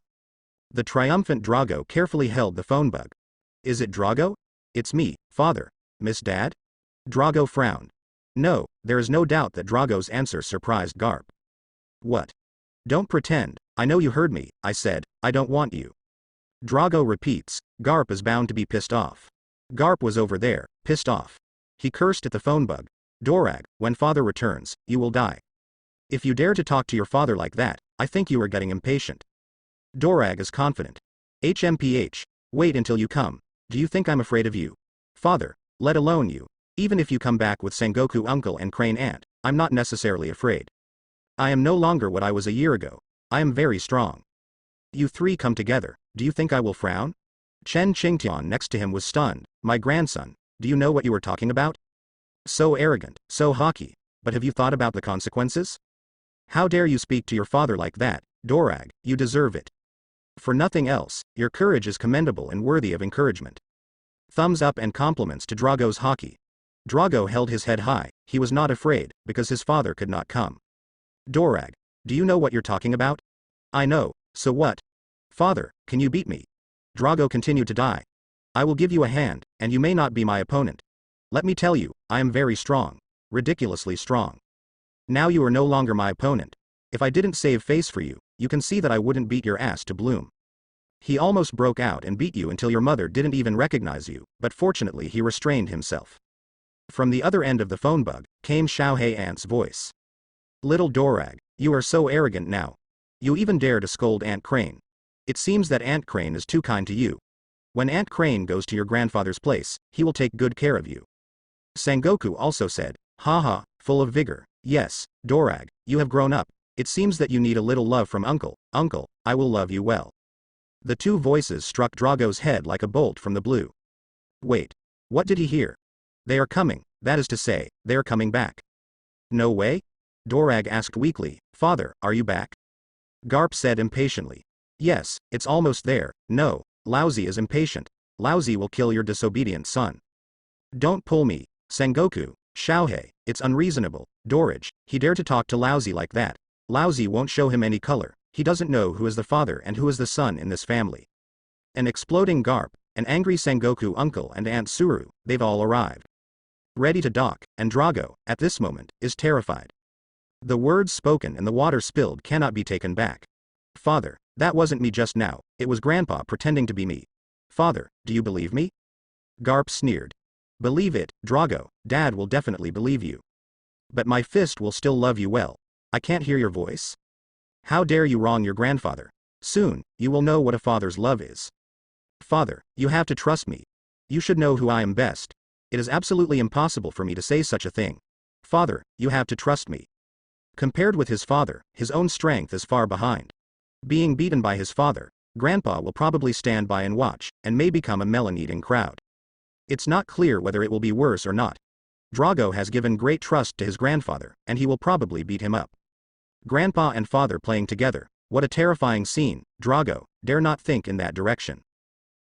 [SPEAKER 1] The triumphant Drago carefully held the phone bug. Is it Drago? It's me, Father. Miss Dad? Drago frowned. No, there is no doubt that Drago's answer surprised Garp. What? Don't pretend, I know you heard me, I said, I don't want you. Drago repeats, Garp is bound to be pissed off. Garp was over there, pissed off. He cursed at the phone bug. Dorag, when father returns, you will die. If you dare to talk to your father like that, I think you are getting impatient. Dorag is confident. HMPH, wait until you come. Do you think I'm afraid of you? Father, let alone you. Even if you come back with Sengoku uncle and Crane aunt, I'm not necessarily afraid. I am no longer what I was a year ago. I am very strong. You 3 come together, do you think I will frown? Chen Qingtian next to him was stunned. My grandson, do you know what you are talking about? So arrogant, so haughty, but have you thought about the consequences? How dare you speak to your father like that, Dorag, you deserve it. For nothing else, your courage is commendable and worthy of encouragement. Thumbs up and compliments to Drago's haughty. Drago held his head high, he was not afraid, because his father could not come. Dorag, do you know what you're talking about? I know, so what? Father, can you beat me? Drago continued to die. I will give you a hand, and you may not be my opponent. Let me tell you, I am very strong. Ridiculously strong. Now you are no longer my opponent. If I didn't save face for you, you can see that I wouldn't beat your ass to bloom. He almost broke out and beat you until your mother didn't even recognize you, but fortunately he restrained himself. From the other end of the phone bug, came Xiaohei Aunt's voice. Little Dorag, you are so arrogant now. You even dare to scold Aunt Crane. It seems that Aunt Crane is too kind to you. When Aunt Crane goes to your grandfather's place, he will take good care of you. Sengoku also said, haha, full of vigor, yes, Dorag, you have grown up. It seems that you need a little love from Uncle. Uncle, I will love you well. The 2 voices struck Drago's head like a bolt from the blue. Wait. What did he hear? They are coming, that is to say, they are coming back. No way? Dorag asked weakly, Father, are you back? Garp said impatiently. Yes, it's almost there. No, Lousy is impatient. Lousy will kill your disobedient son. Don't pull me, Sengoku, Xiaohei, it's unreasonable. Dorage, he dared to talk to Lousy like that. Lousy won't show him any color. He doesn't know who is the father and who is the son in this family. An exploding Garp, an angry Sengoku uncle and Aunt Suru, they've all arrived. Ready to dock, and Drago, at this moment, is terrified. The words spoken and the water spilled cannot be taken back. Father, that wasn't me just now, it was Grandpa pretending to be me. Father, do you believe me? Garp sneered. Believe it, Drago, Dad will definitely believe you. But my fist will still love you well. I can't hear your voice. How dare you wrong your grandfather? Soon, you will know what a father's love is. Father, you have to trust me. You should know who I am best. It is absolutely impossible for me to say such a thing. Father, you have to trust me. Compared with his father, his own strength is far behind. Being beaten by his father, Grandpa will probably stand by and watch, and may become a melon-eating crowd. It's not clear whether it will be worse or not. Drago has given great trust to his grandfather, and he will probably beat him up. Grandpa and father playing together, what a terrifying scene. Drago, dare not think in that direction.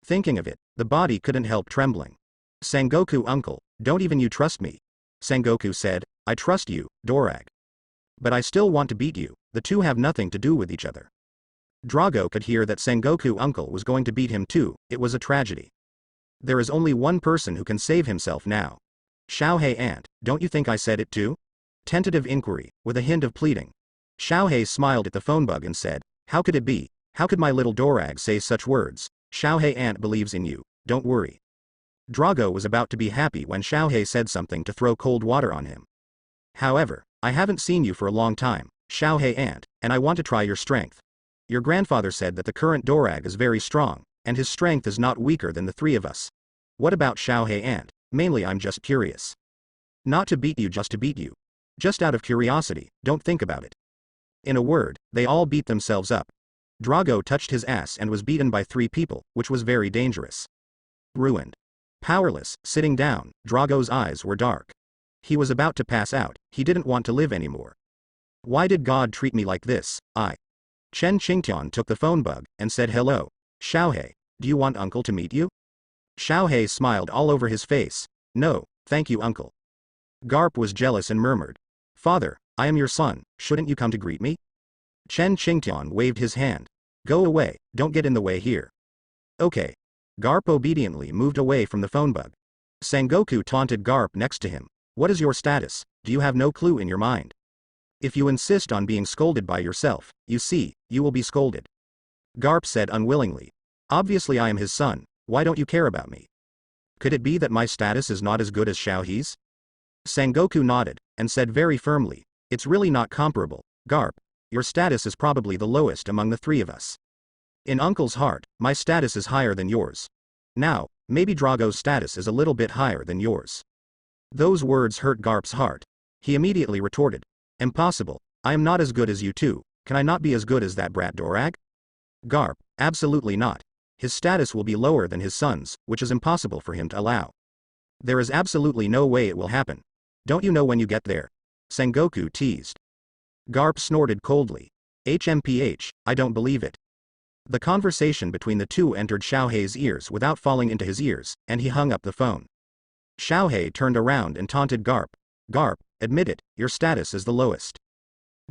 [SPEAKER 1] Thinking of it, the body couldn't help trembling. Sengoku uncle, don't even you trust me. Sengoku said, I trust you, Dorag. But I still want to beat you, the two have nothing to do with each other. Drago could hear that Sengoku uncle was going to beat him too, it was a tragedy. There is only one person who can save himself now. Xiaohei aunt, don't you think I said it too? Tentative inquiry, with a hint of pleading. Xiaohei smiled at the phone bug and said, how could it be? How could my little Dorag say such words? Xiaohei aunt believes in you, don't worry. Drago was about to be happy when Xiaohei said something to throw cold water on him. However, I haven't seen you for a long time, Xiaohei aunt, and I want to try your strength. Your grandfather said that the current Dorag is very strong, and his strength is not weaker than the three of us. What about Xiaohei aunt? Mainly I'm just curious. Not to beat you just to beat you. Just out of curiosity, don't think about it. In a word, they all beat themselves up. Drago touched his ass and was beaten by 3 people, which was very dangerous. Ruined. Powerless, sitting down, Drago's eyes were dark. He was about to pass out, he didn't want to live anymore. Why did God treat me like this? Chen Qingtian took the phone bug, and said hello. Xiaohei, do you want uncle to meet you? Xiaohei smiled all over his face. No, thank you uncle. Garp was jealous and murmured. Father, I am your son, shouldn't you come to greet me? Chen Qingtian waved his hand. Go away, don't get in the way here. Okay. Garp obediently moved away from the phone bug. Sengoku taunted Garp next to him. What is your status? Do you have no clue in your mind? If you insist on being scolded by yourself, you see, you will be scolded. Garp said unwillingly. Obviously I am his son, why don't you care about me? Could it be that my status is not as good as Xiaohei's? Sengoku nodded, and said very firmly, it's really not comparable, Garp, your status is probably the lowest among the 3 of us. In uncle's heart, my status is higher than yours. Now, maybe Drago's status is a little bit higher than yours. Those words hurt Garp's heart. He immediately retorted. Impossible, I am not as good as you two, can I not be as good as that brat Dorag? Garp, absolutely not. His status will be lower than his son's, which is impossible for him to allow. There is absolutely no way it will happen. Don't you know when you get there? Sengoku teased. Garp snorted coldly. HMPH, I don't believe it. The conversation between the two entered Xiaohei's ears without falling into his ears, and he hung up the phone. Xiaohei turned around and taunted Garp. Garp, admit it, your status is the lowest.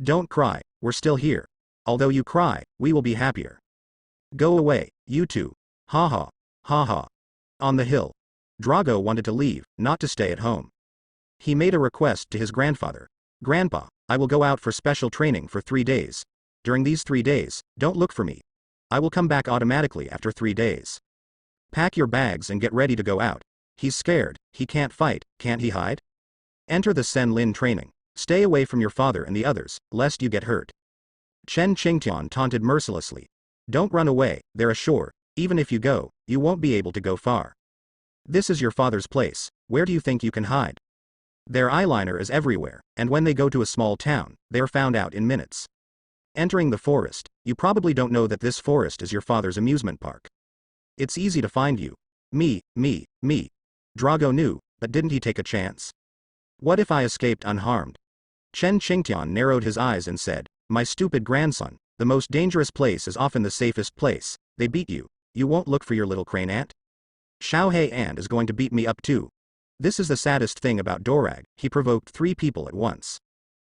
[SPEAKER 1] Don't cry, we're still here. Although you cry, we will be happier. Go away, you two. Ha ha. Ha ha. On the hill. Drago wanted to leave, not to stay at home. He made a request to his grandfather. Grandpa, I will go out for special training for 3 days. During these 3 days, don't look for me. I will come back automatically after 3 days. Pack your bags and get ready to go out. He's scared, he can't fight, can't he hide? Enter the Sen Lin training. Stay away from your father and the others, lest you get hurt. Chen Qingtian taunted mercilessly. Don't run away, they're ashore, even if you go, you won't be able to go far. This is your father's place, where do you think you can hide? Their eyeliner is everywhere, and when they go to a small town, they are found out in minutes. Entering the forest, you probably don't know that this forest is your father's amusement park. It's easy to find you. Me. Drago knew, but didn't he take a chance? What if I escaped unharmed? Chen Qingtian narrowed his eyes and said, my stupid grandson, the most dangerous place is often the safest place. They beat you. You won't look for your little crane aunt? Xiaohei aunt is going to beat me up too. This is the saddest thing about Dorag, he provoked 3 people at once.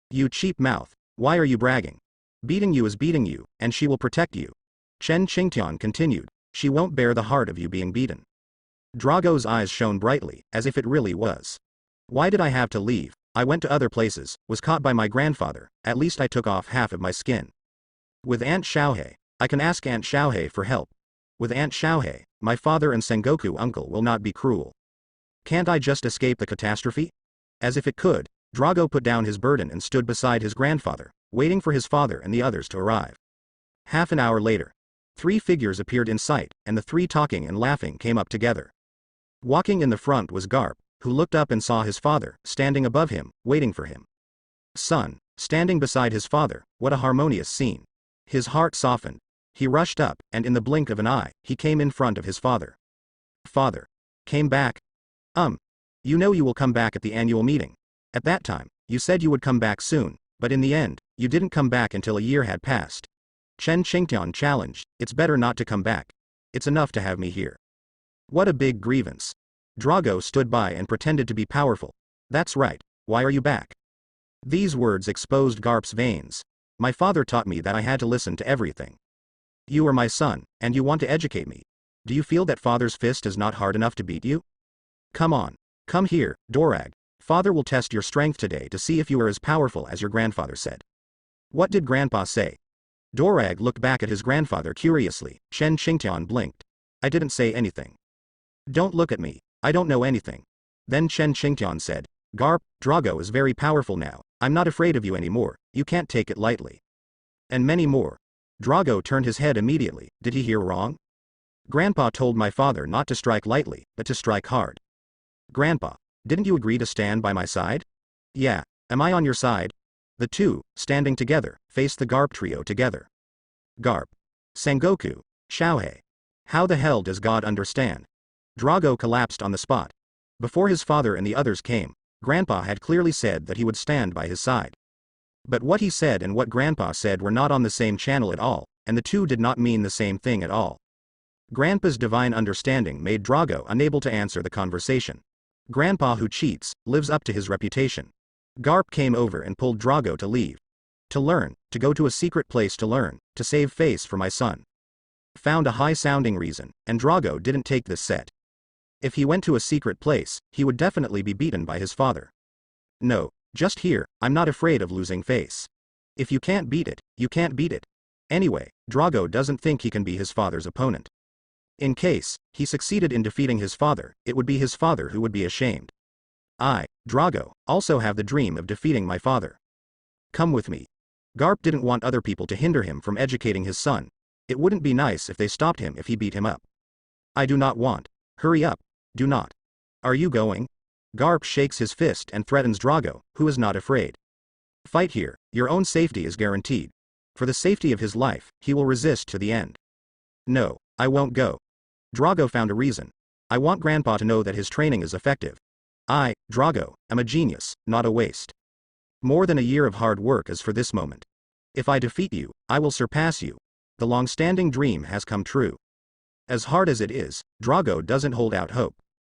[SPEAKER 1] You cheap mouth, why are you bragging? Beating you is beating you, and she will protect you. Chen Qingtian continued, she won't bear the heart of you being beaten. Drago's eyes shone brightly, as if it really was. Why did I have to leave? I went to other places, was caught by my grandfather, at least I took off half of my skin. With Aunt Xiaohei, I can ask Aunt Xiaohei for help. With Aunt Xiaohei, my father and Sengoku uncle will not be cruel. Can't I just escape the catastrophe? As if it could, Drago put down his burden and stood beside his grandfather, waiting for his father and the others to arrive. Half an hour later, 3 figures appeared in sight, and the 3 talking and laughing came up together. Walking in the front was Garp, who looked up and saw his father, standing above him, waiting for him. Son, standing beside his father, what a harmonious scene. His heart softened. He rushed up, and in the blink of an eye, he came in front of his father. Father. Came back? You know you will come back at the annual meeting. At that time, you said you would come back soon, but in the end, you didn't come back until a year had passed. Chen Qingtian challenged, it's better not to come back. It's enough to have me here. What a big grievance. Drago stood by and pretended to be powerful. That's right, why are you back? These words exposed Garp's veins. My father taught me that I had to listen to everything. You are my son, and you want to educate me. Do you feel that father's fist is not hard enough to beat you? Come on. Come here, Dorag. Father will test your strength today to see if you are as powerful as your grandfather said. What did Grandpa say? Dorag looked back at his grandfather curiously. Chen Qingtian blinked. I didn't say anything. Don't look at me. I don't know anything. Then Chen Qingtian said, Garp, Drago is very powerful now. I'm not afraid of you anymore. You can't take it lightly. And many more. Drago turned his head immediately. Did he hear wrong? Grandpa told my father not to strike lightly, but to strike hard. Grandpa, didn't you agree to stand by my side? Yeah, am I on your side? The two, standing together, faced the Garp trio together. Garp. Sengoku. Xiaohei. How the hell does God understand? Drago collapsed on the spot. Before his father and the others came, Grandpa had clearly said that he would stand by his side. But what he said and what Grandpa said were not on the same channel at all, and the two did not mean the same thing at all. Grandpa's divine understanding made Drago unable to answer the conversation. Grandpa who cheats, lives up to his reputation. Garp came over and pulled Drago to leave. To learn, to go to a secret place to learn, to save face for my son. Found a high-sounding reason, and Drago didn't take this set. If he went to a secret place, he would definitely be beaten by his father. No, just here, I'm not afraid of losing face. If you can't beat it, you can't beat it. Anyway, Drago doesn't think he can be his father's opponent. In case he succeeded in defeating his father, it would be his father who would be ashamed. I, Drago, also have the dream of defeating my father. Come with me. Garp didn't want other people to hinder him from educating his son. It wouldn't be nice if they stopped him if he beat him up. I do not want. Hurry up. Do not. Are you going? Garp shakes his fist and threatens Drago, who is not afraid. Fight here, your own safety is guaranteed. For the safety of his life, he will resist to the end. No, I won't go. Drago found a reason. I want Grandpa to know that his training is effective. I, Drago, am a genius, not a waste. More than a year of hard work is for this moment. If I defeat you, I will surpass you. The long-standing dream has come true. As hard as it is, Drago doesn't hold out hope.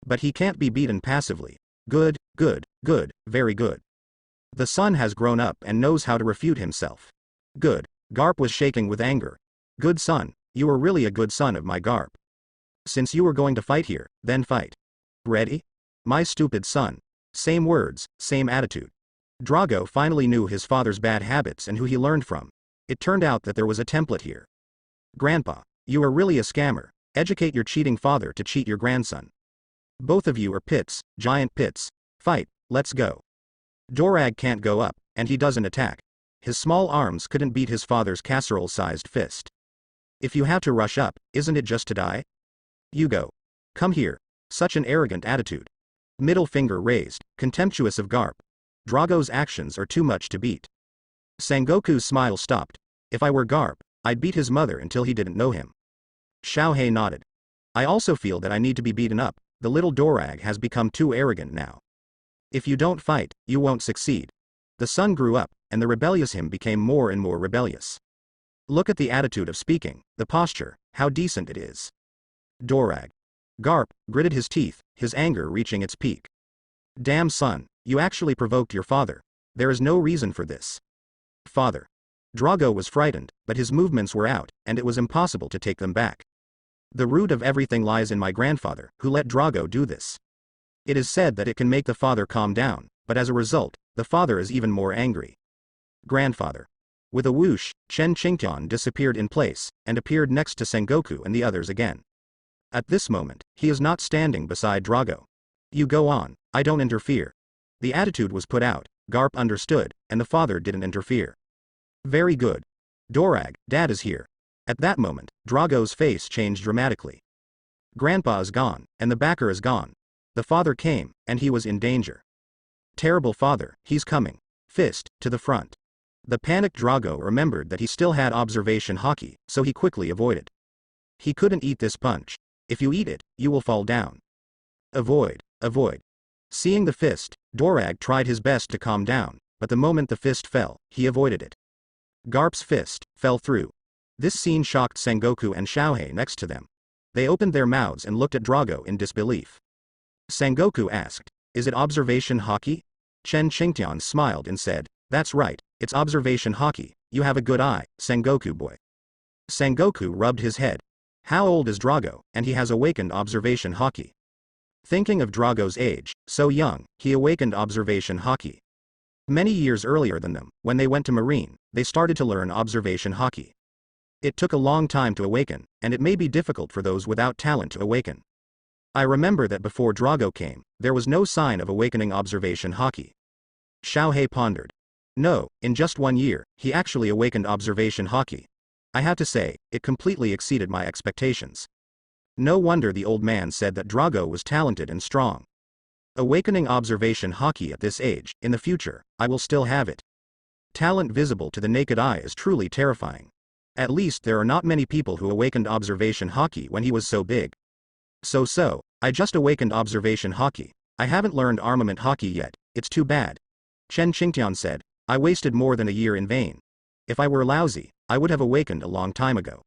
[SPEAKER 1] But he can't be beaten passively. Good, good, good, very good. The son has grown up and knows how to refute himself. Good. Garp was shaking with anger. Good son, you are really a good son of my Garp. Since you are going to fight here, then fight. Ready? My stupid son. Same words, same attitude. Drago finally knew his father's bad habits and who he learned from. It turned out that there was a template here. Grandpa, you are really a scammer. Educate your cheating father to cheat your grandson. Both of you are pits, giant pits. Fight, let's go. Dorag can't go up, and he doesn't attack. His small arms couldn't beat his father's casserole-sized fist. If you have to rush up, isn't it just to die? You go. Come here. Such an arrogant attitude. Middle finger raised, contemptuous of Garp. Drago's actions are too much to beat. Sengoku's smile stopped. If I were Garp, I'd beat his mother until he didn't know him. Xiaohei nodded. I also feel that I need to be beaten up. The little Dorag has become too arrogant now. If you don't fight, you won't succeed. The son grew up, and the rebellious him became more and more rebellious. Look at the attitude of speaking, the posture, how decent it is. Dorag. Garp gritted his teeth, his anger reaching its peak. Damn son, you actually provoked your father. There is no reason for this. Father. Drago was frightened, but his movements were out, and it was impossible to take them back. The root of everything lies in my grandfather, who let Drago do this. It is said that it can make the father calm down, but as a result, the father is even more angry. Grandfather. With a whoosh, Chen Qingtian disappeared in place, and appeared next to Sengoku and the others again. At this moment, he is not standing beside Drago. You go on, I don't interfere. The attitude was put out, Garp understood, and the father didn't interfere. Very good. Dorag, Dad is here. At that moment, Drago's face changed dramatically. Grandpa is gone, and the backer is gone. The father came, and he was in danger. Terrible father, he's coming. Fist, to the front. The panicked Drago remembered that he still had observation haki, so he quickly avoided. He couldn't eat this punch. If you eat it, you will fall down. Avoid, avoid. Seeing the fist, Dorag tried his best to calm down, but the moment the fist fell, he avoided it. Garp's fist fell through. This scene shocked Sengoku and Xiaohei next to them. They opened their mouths and looked at Drago in disbelief. Sengoku asked, "Is it observation haki?" Chen Qingtian smiled and said, "That's right, it's observation haki, you have a good eye, Sengoku boy." Sengoku rubbed his head. How old is Drago, and he has awakened observation haki? Thinking of Drago's age, so young, he awakened observation haki. Many years earlier than them, when they went to Marine, they started to learn observation haki. It took a long time to awaken, and it may be difficult for those without talent to awaken. I remember that before Drago came, there was no sign of awakening observation haki. Xiaohei pondered. No, in just 1 year, he actually awakened observation haki. I have to say, it completely exceeded my expectations. No wonder the old man said that Drago was talented and strong. Awakening observation haki at this age, in the future, I will still have it. Talent visible to the naked eye is truly terrifying. At least there are not many people who awakened observation haki when he was so big. So, I just awakened observation haki. I haven't learned armament haki yet, it's too bad. Chen Qingtian said, I wasted more than a year in vain. If I were lousy, I would have awakened a long time ago.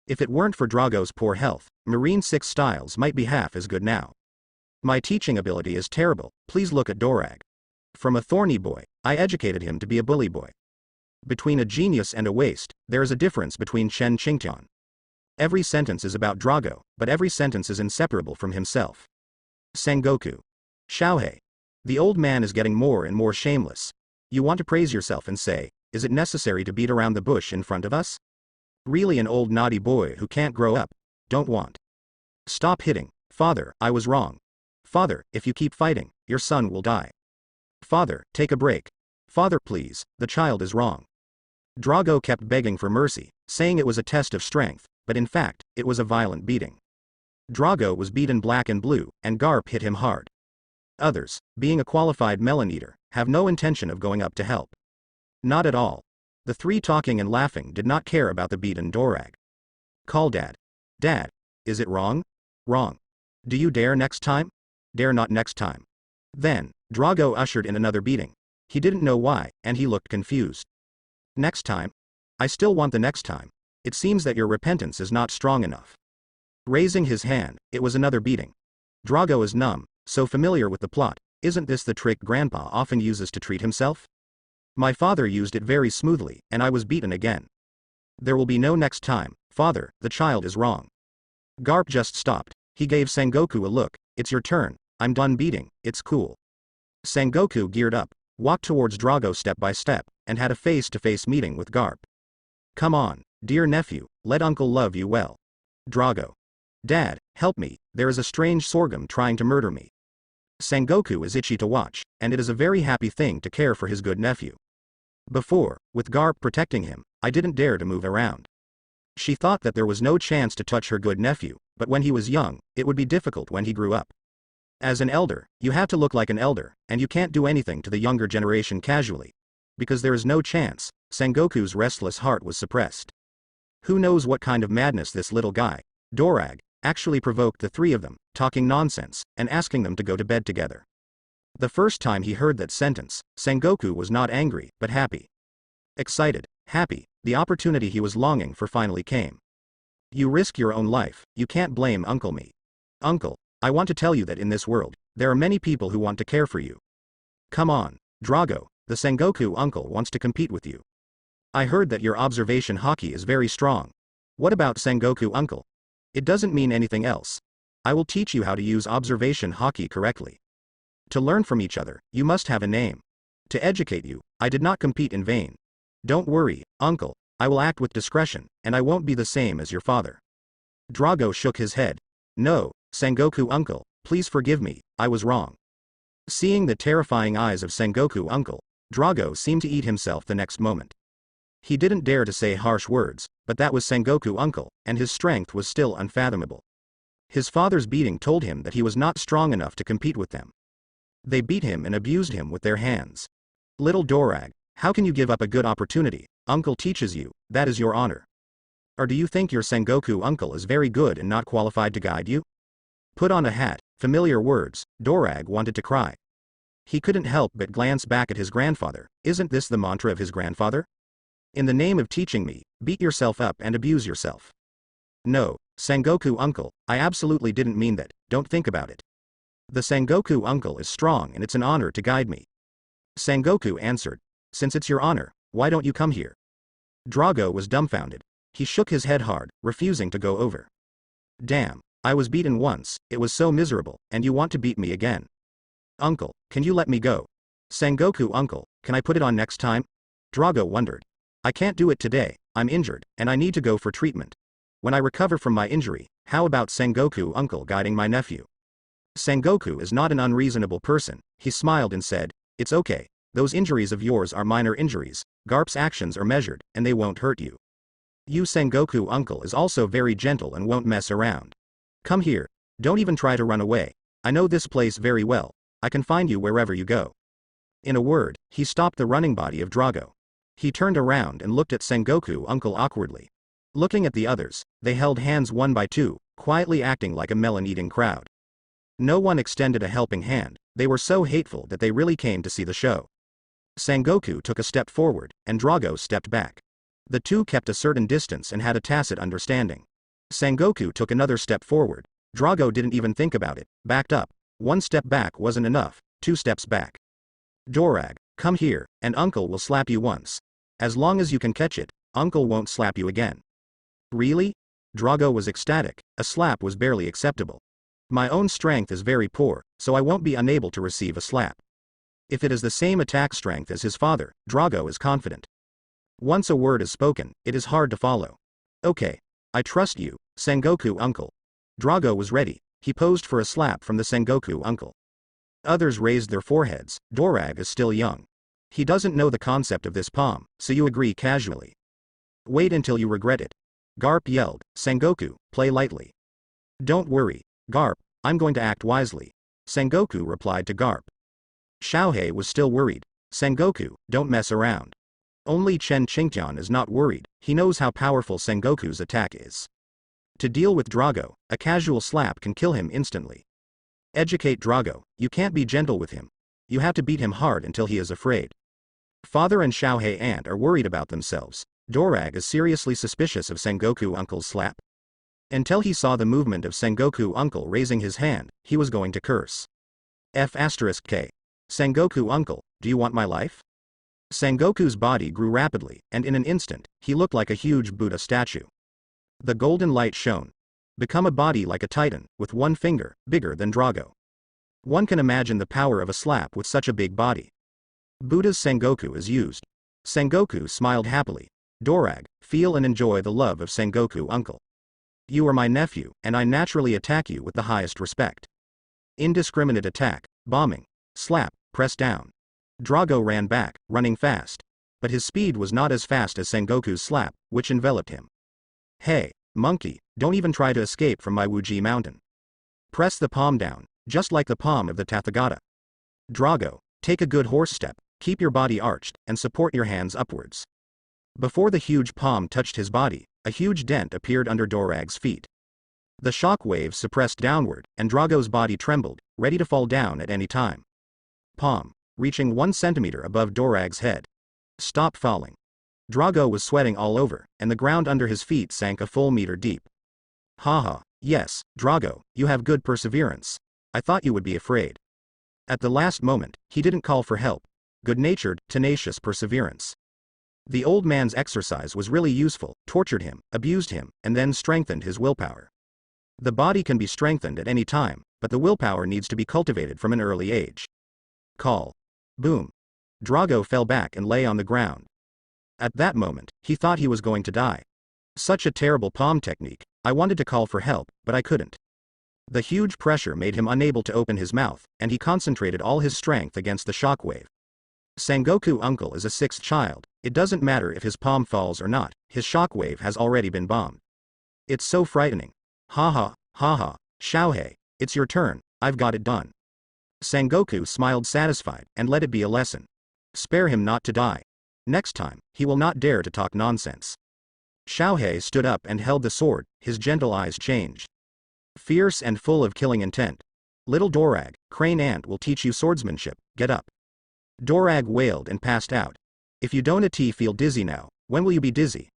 [SPEAKER 1] If it weren't for Drago's poor health, Marine 6 styles might be half as good now. My teaching ability is terrible, please look at Dorag. From a thorny boy, I educated him to be a bully boy. Between a genius and a waste, there is a difference between Chen Qingtian. Every sentence is about Drago, but every sentence is inseparable from himself. Sengoku. Xiaohei. The old man is getting more and more shameless. You want to praise yourself and say, is it necessary to beat around the bush in front of us? Really an old naughty boy who can't grow up. Don't want. Stop hitting. Father, I was wrong. Father, if you keep fighting, your son will die. Father, take a break. Father, please, the child is wrong. Drago kept begging for mercy, saying it was a test of strength, but in fact, it was a violent beating. Drago was beaten black and blue, and Garp hit him hard. Others, being a qualified melon eater, have no intention of going up to help. Not at all. The three talking and laughing did not care about the beaten Dorag. Call Dad. Dad. Is it wrong? Wrong. Do you dare next time? Dare not next time. Then, Drago ushered in another beating. He didn't know why, and he looked confused. Next time? I still want the next time. It seems that your repentance is not strong enough. Raising his hand, it was another beating. Drago is numb, so familiar with the plot. Isn't this the trick Grandpa often uses to treat himself? My father used it very smoothly, and I was beaten again. There will be no next time, Father, the child is wrong. Garp just stopped. He gave Sengoku a look. It's your turn, I'm done beating, it's cool. Sengoku geared up, walked towards Drago step by step, and had a face-to-face meeting with Garp. Come on, dear nephew, let uncle love you well. Drago. Dad, help me, there is a strange sorghum trying to murder me. Sengoku is itchy to watch, and it is a very happy thing to care for his good nephew. Before, with Garp protecting him, I didn't dare to move around. She thought that there was no chance to touch her good nephew, but when he was young, it would be difficult when he grew up. As an elder, you have to look like an elder, and you can't do anything to the younger generation casually. Because there is no chance, Sengoku's restless heart was suppressed. Who knows what kind of madness this little guy, Dorag, actually provoked the three of them, talking nonsense, and asking them to go to bed together. The first time he heard that sentence, Sengoku was not angry, but happy. Excited, happy, the opportunity he was longing for finally came. You risk your own life, you can't blame Uncle me. Uncle, I want to tell you that in this world, there are many people who want to care for you. Come on, Drago, the Sengoku uncle wants to compete with you. I heard that your observation haki is very strong. What about Sengoku uncle? It doesn't mean anything else. I will teach you how to use observation hockey correctly. To learn from each other, you must have a name. To educate you, I did not compete in vain. Don't worry, uncle, I will act with discretion, and I won't be the same as your father. Drago shook his head. No, Sengoku uncle, please forgive me, I was wrong. Seeing the terrifying eyes of Sengoku uncle, Drago seemed to eat himself the next moment. He didn't dare to say harsh words, but that was Sengoku uncle, and his strength was still unfathomable. His father's beating told him that he was not strong enough to compete with them. They beat him and abused him with their hands. Little Dorag, how can you give up a good opportunity? Uncle teaches you, that is your honor. Or do you think your Sengoku uncle is very good and not qualified to guide you? Put on a hat, familiar words, Dorag wanted to cry. He couldn't help but glance back at his grandfather. Isn't this the mantra of his grandfather? In the name of teaching me, beat yourself up and abuse yourself. No, Sengoku uncle, I absolutely didn't mean that, don't think about it. The Sengoku uncle is strong and it's an honor to guide me. Sengoku answered, since it's your honor, why don't you come here? Drago was dumbfounded. He shook his head hard, refusing to go over. Damn, I was beaten once, it was so miserable, and you want to beat me again. Uncle, can you let me go? Sengoku uncle, can I put it on next time? Drago wondered. I can't do it today, I'm injured, and I need to go for treatment. When I recover from my injury, how about Sengoku uncle guiding my nephew? Sengoku is not an unreasonable person, he smiled and said, it's okay, those injuries of yours are minor injuries, Garp's actions are measured, and they won't hurt you. You Sengoku uncle is also very gentle and won't mess around. Come here, don't even try to run away, I know this place very well, I can find you wherever you go. In a word, he stopped the running body of Drago. He turned around and looked at Sengoku uncle awkwardly. Looking at the others, they held hands one by two, quietly acting like a melon-eating crowd. No one extended a helping hand, they were so hateful that they really came to see the show. Sengoku took a step forward, and Drago stepped back. The two kept a certain distance and had a tacit understanding. Sengoku took another step forward. Drago didn't even think about it, backed up. One step back wasn't enough, 2 steps back. Dorag, come here, and uncle will slap you once. As long as you can catch it, uncle won't slap you again. Really? Drago was ecstatic, a slap was barely acceptable. My own strength is very poor, so I won't be unable to receive a slap. If it is the same attack strength as his father, Drago is confident. Once a word is spoken, it is hard to follow. Okay. I trust you, Sengoku uncle. Drago was ready, he posed for a slap from the Sengoku uncle. Others raised their foreheads, Dorag is still young. He doesn't know the concept of this palm, so you agree casually. Wait until you regret it. Garp yelled, Sengoku, play lightly. Don't worry, Garp, I'm going to act wisely. Sengoku replied to Garp. Xiaohei was still worried. Sengoku, don't mess around. Only Chen Qingtian is not worried, he knows how powerful Sengoku's attack is. To deal with Drago, a casual slap can kill him instantly. Educate Drago, you can't be gentle with him. You have to beat him hard until he is afraid. Father and Xiaohei aunt are worried about themselves. Dorag is seriously suspicious of Sengoku uncle's slap. Until he saw the movement of Sengoku uncle raising his hand, he was going to curse. F***K. Sengoku uncle, do you want my life? Sengoku's body grew rapidly, and in an instant, he looked like a huge Buddha statue. The golden light shone. Become a body like a titan, with one finger, bigger than Drago. One can imagine the power of a slap with such a big body. Buddha's Sengoku is used. Sengoku smiled happily. Dorag, feel and enjoy the love of Sengoku uncle. You are my nephew, and I naturally attack you with the highest respect. Indiscriminate attack, bombing, slap, press down. Drago ran back, running fast. But his speed was not as fast as Sengoku's slap, which enveloped him. Hey, monkey, don't even try to escape from my Wuji mountain. Press the palm down, just like the palm of the Tathagata. Drago, take a good horse step, keep your body arched, and support your hands upwards. Before the huge palm touched his body, a huge dent appeared under Dorag's feet. The shock waves suppressed downward, and Drago's body trembled, ready to fall down at any time. Palm, reaching 1 centimeter above Dorag's head. Stop falling. Drago was sweating all over, and the ground under his feet sank a full meter deep. Haha, yes, Drago, you have good perseverance. I thought you would be afraid. At the last moment, he didn't call for help. Good-natured, tenacious perseverance. The old man's exercise was really useful, tortured him, abused him, and then strengthened his willpower. The body can be strengthened at any time, but the willpower needs to be cultivated from an early age. Call. Boom. Drago fell back and lay on the ground. At that moment, he thought he was going to die. Such a terrible palm technique. I wanted to call for help, but I couldn't. The huge pressure made him unable to open his mouth, and he concentrated all his strength against the shockwave. Sengoku uncle is a sixth child. It doesn't matter if his palm falls or not, his shockwave has already been bombed. It's so frightening. Ha ha, Xiaohei, it's your turn, I've got it done. Sengoku smiled satisfied, and let it be a lesson. Spare him not to die. Next time, he will not dare to talk nonsense. Xiaohei stood up and held the sword, his gentle eyes changed. Fierce and full of killing intent. Little Dorag, Crane Ant will teach you swordsmanship, get up. Dorag wailed and passed out. If you don't feel dizzy now, when will you be dizzy?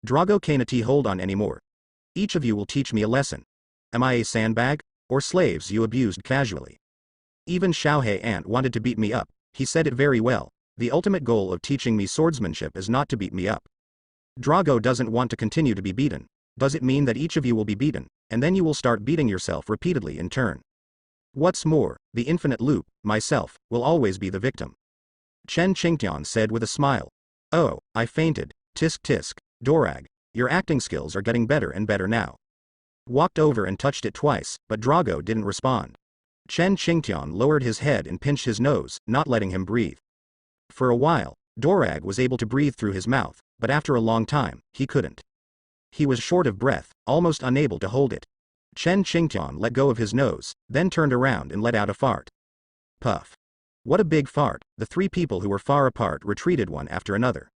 [SPEAKER 1] Drago can't hold on anymore. Each of you will teach me a lesson. Am I a sandbag? Or slaves you abused casually? Even Xiaohei Ant wanted to beat me up, he said it very well. The ultimate goal of teaching me swordsmanship is not to beat me up. Drago doesn't want to continue to be beaten. Does it mean that each of you will be beaten, and then you will start beating yourself repeatedly in turn? What's more, the infinite loop, myself, will always be the victim. Chen Qingtian said with a smile. Oh, I fainted. Tisk tisk, Dorag, your acting skills are getting better and better now. Walked over and touched it twice, but Drago didn't respond. Chen Qingtian lowered his head and pinched his nose, not letting him breathe. For a while, Dorag was able to breathe through his mouth, but after a long time, he couldn't. He was short of breath, almost unable to hold it. Chen Qingtian let go of his nose, then turned around and let out a fart. Puff. What a big fart. The three people who were far apart retreated one after another.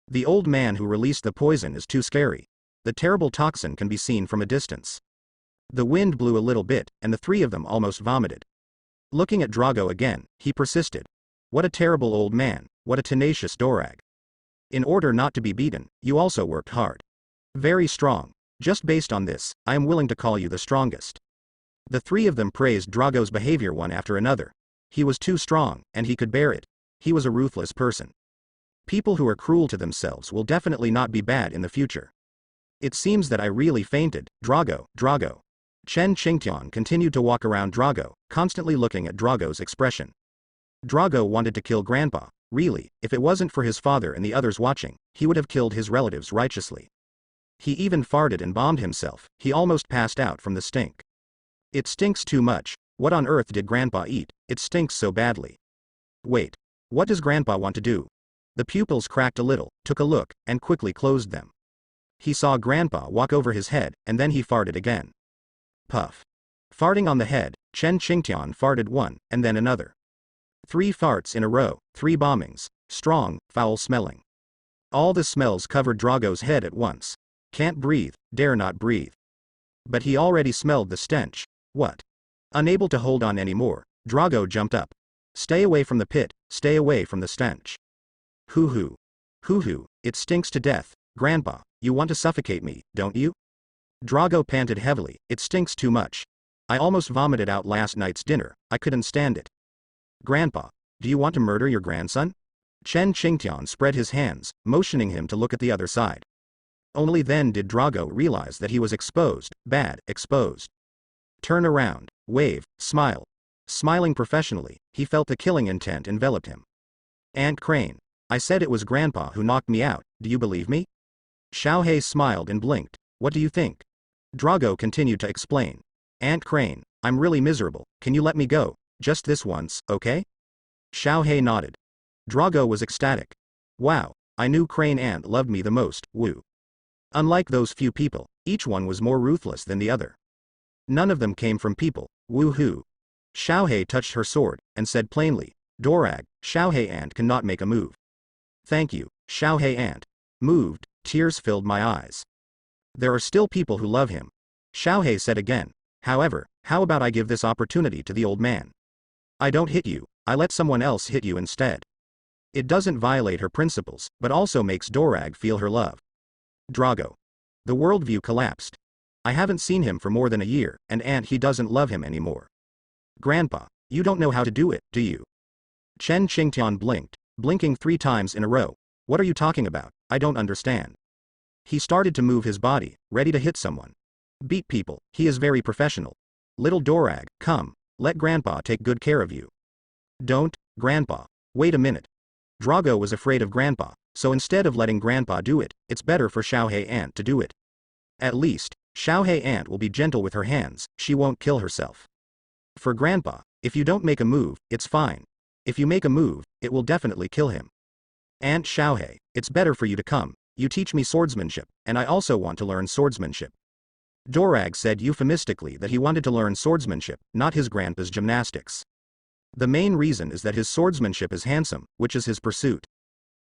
[SPEAKER 1] The old man who released the poison is too scary. The terrible toxin can be seen from a distance. The wind blew a little bit, and the three of them almost vomited. Looking at Drago again, he persisted. What a terrible old man, what a tenacious Dorag. In order not to be beaten, you also worked hard. Very strong. Just based on this, I am willing to call you the strongest. The three of them praised Drago's behavior one after another. He was too strong, and he could bear it. He was a ruthless person. People who are cruel to themselves will definitely not be bad in the future. It seems that I really fainted, Drago. Chen Qingtian continued to walk around Drago, constantly looking at Drago's expression. Drago wanted to kill Grandpa. Really, if it wasn't for his father and the others watching, he would have killed his relatives righteously. He even farted and bombed himself. He almost passed out from the stink. It stinks too much. What on earth did Grandpa eat? It stinks so badly. Wait. What does Grandpa want to do? The pupils cracked a little, took a look, and quickly closed them. He saw Grandpa walk over his head, and then he farted again. Puff. Farting on the head, Chen Qingtian farted one, and then another. 3 farts in a row, 3 bombings, strong, foul-smelling. All the smells covered Drago's head at once. Can't breathe, dare not breathe. But he already smelled the stench. What? Unable to hold on anymore, Drago jumped up. Stay away from the pit, stay away from the stench. Hoo hoo, it stinks to death. Grandpa, you want to suffocate me, don't you? Drago panted heavily. It stinks too much. I almost vomited out last night's dinner, I couldn't stand it. Grandpa, do you want to murder your grandson? Chen Qingtian spread his hands, motioning him to look at the other side. Only then did Drago realize that he was exposed, exposed. Turn around, wave, smile. Smiling professionally, he felt the killing intent enveloped him. Aunt Crane, I said it was Grandpa who knocked me out, do you believe me? Xiaohei smiled and blinked. What do you think? Drago continued to explain. Aunt Crane, I'm really miserable, can you let me go? Just this once, okay? Xiaohei nodded. Drago was ecstatic. Wow, I knew Crane Ant loved me the most, woo. Unlike those few people, each one was more ruthless than the other. None of them came from people, woo-hoo. Xiaohei touched her sword, and said plainly, Dorag, Xiaohei Ant cannot make a move. Thank you, Xiaohei Ant. Moved, tears filled my eyes. There are still people who love him. Xiaohei said again. However, how about I give this opportunity to the old man? I don't hit you, I let someone else hit you instead. It doesn't violate her principles, but also makes Dorag feel her love. Drago. The worldview collapsed. I haven't seen him for more than a year, and he doesn't love him anymore. Grandpa, you don't know how to do it, do you? Chen Qingtian blinked, blinking 3 times in a row. What are you talking about? I don't understand. He started to move his body, ready to hit someone. Beat people, he is very professional. Little Dorag, come, let Grandpa take good care of you. Don't, Grandpa. Wait a minute. Drago was afraid of Grandpa, so instead of letting Grandpa do it, it's better for Xiaohei Aunt to do it. At least, Xiaohei Aunt will be gentle with her hands, she won't kill herself. For Grandpa, if you don't make a move, it's fine. If you make a move, it will definitely kill him. Aunt Xiaohei, it's better for you to come, you teach me swordsmanship, and I also want to learn swordsmanship. Dorag said euphemistically that he wanted to learn swordsmanship, not his grandpa's gymnastics. The main reason is that his swordsmanship is handsome, which is his pursuit.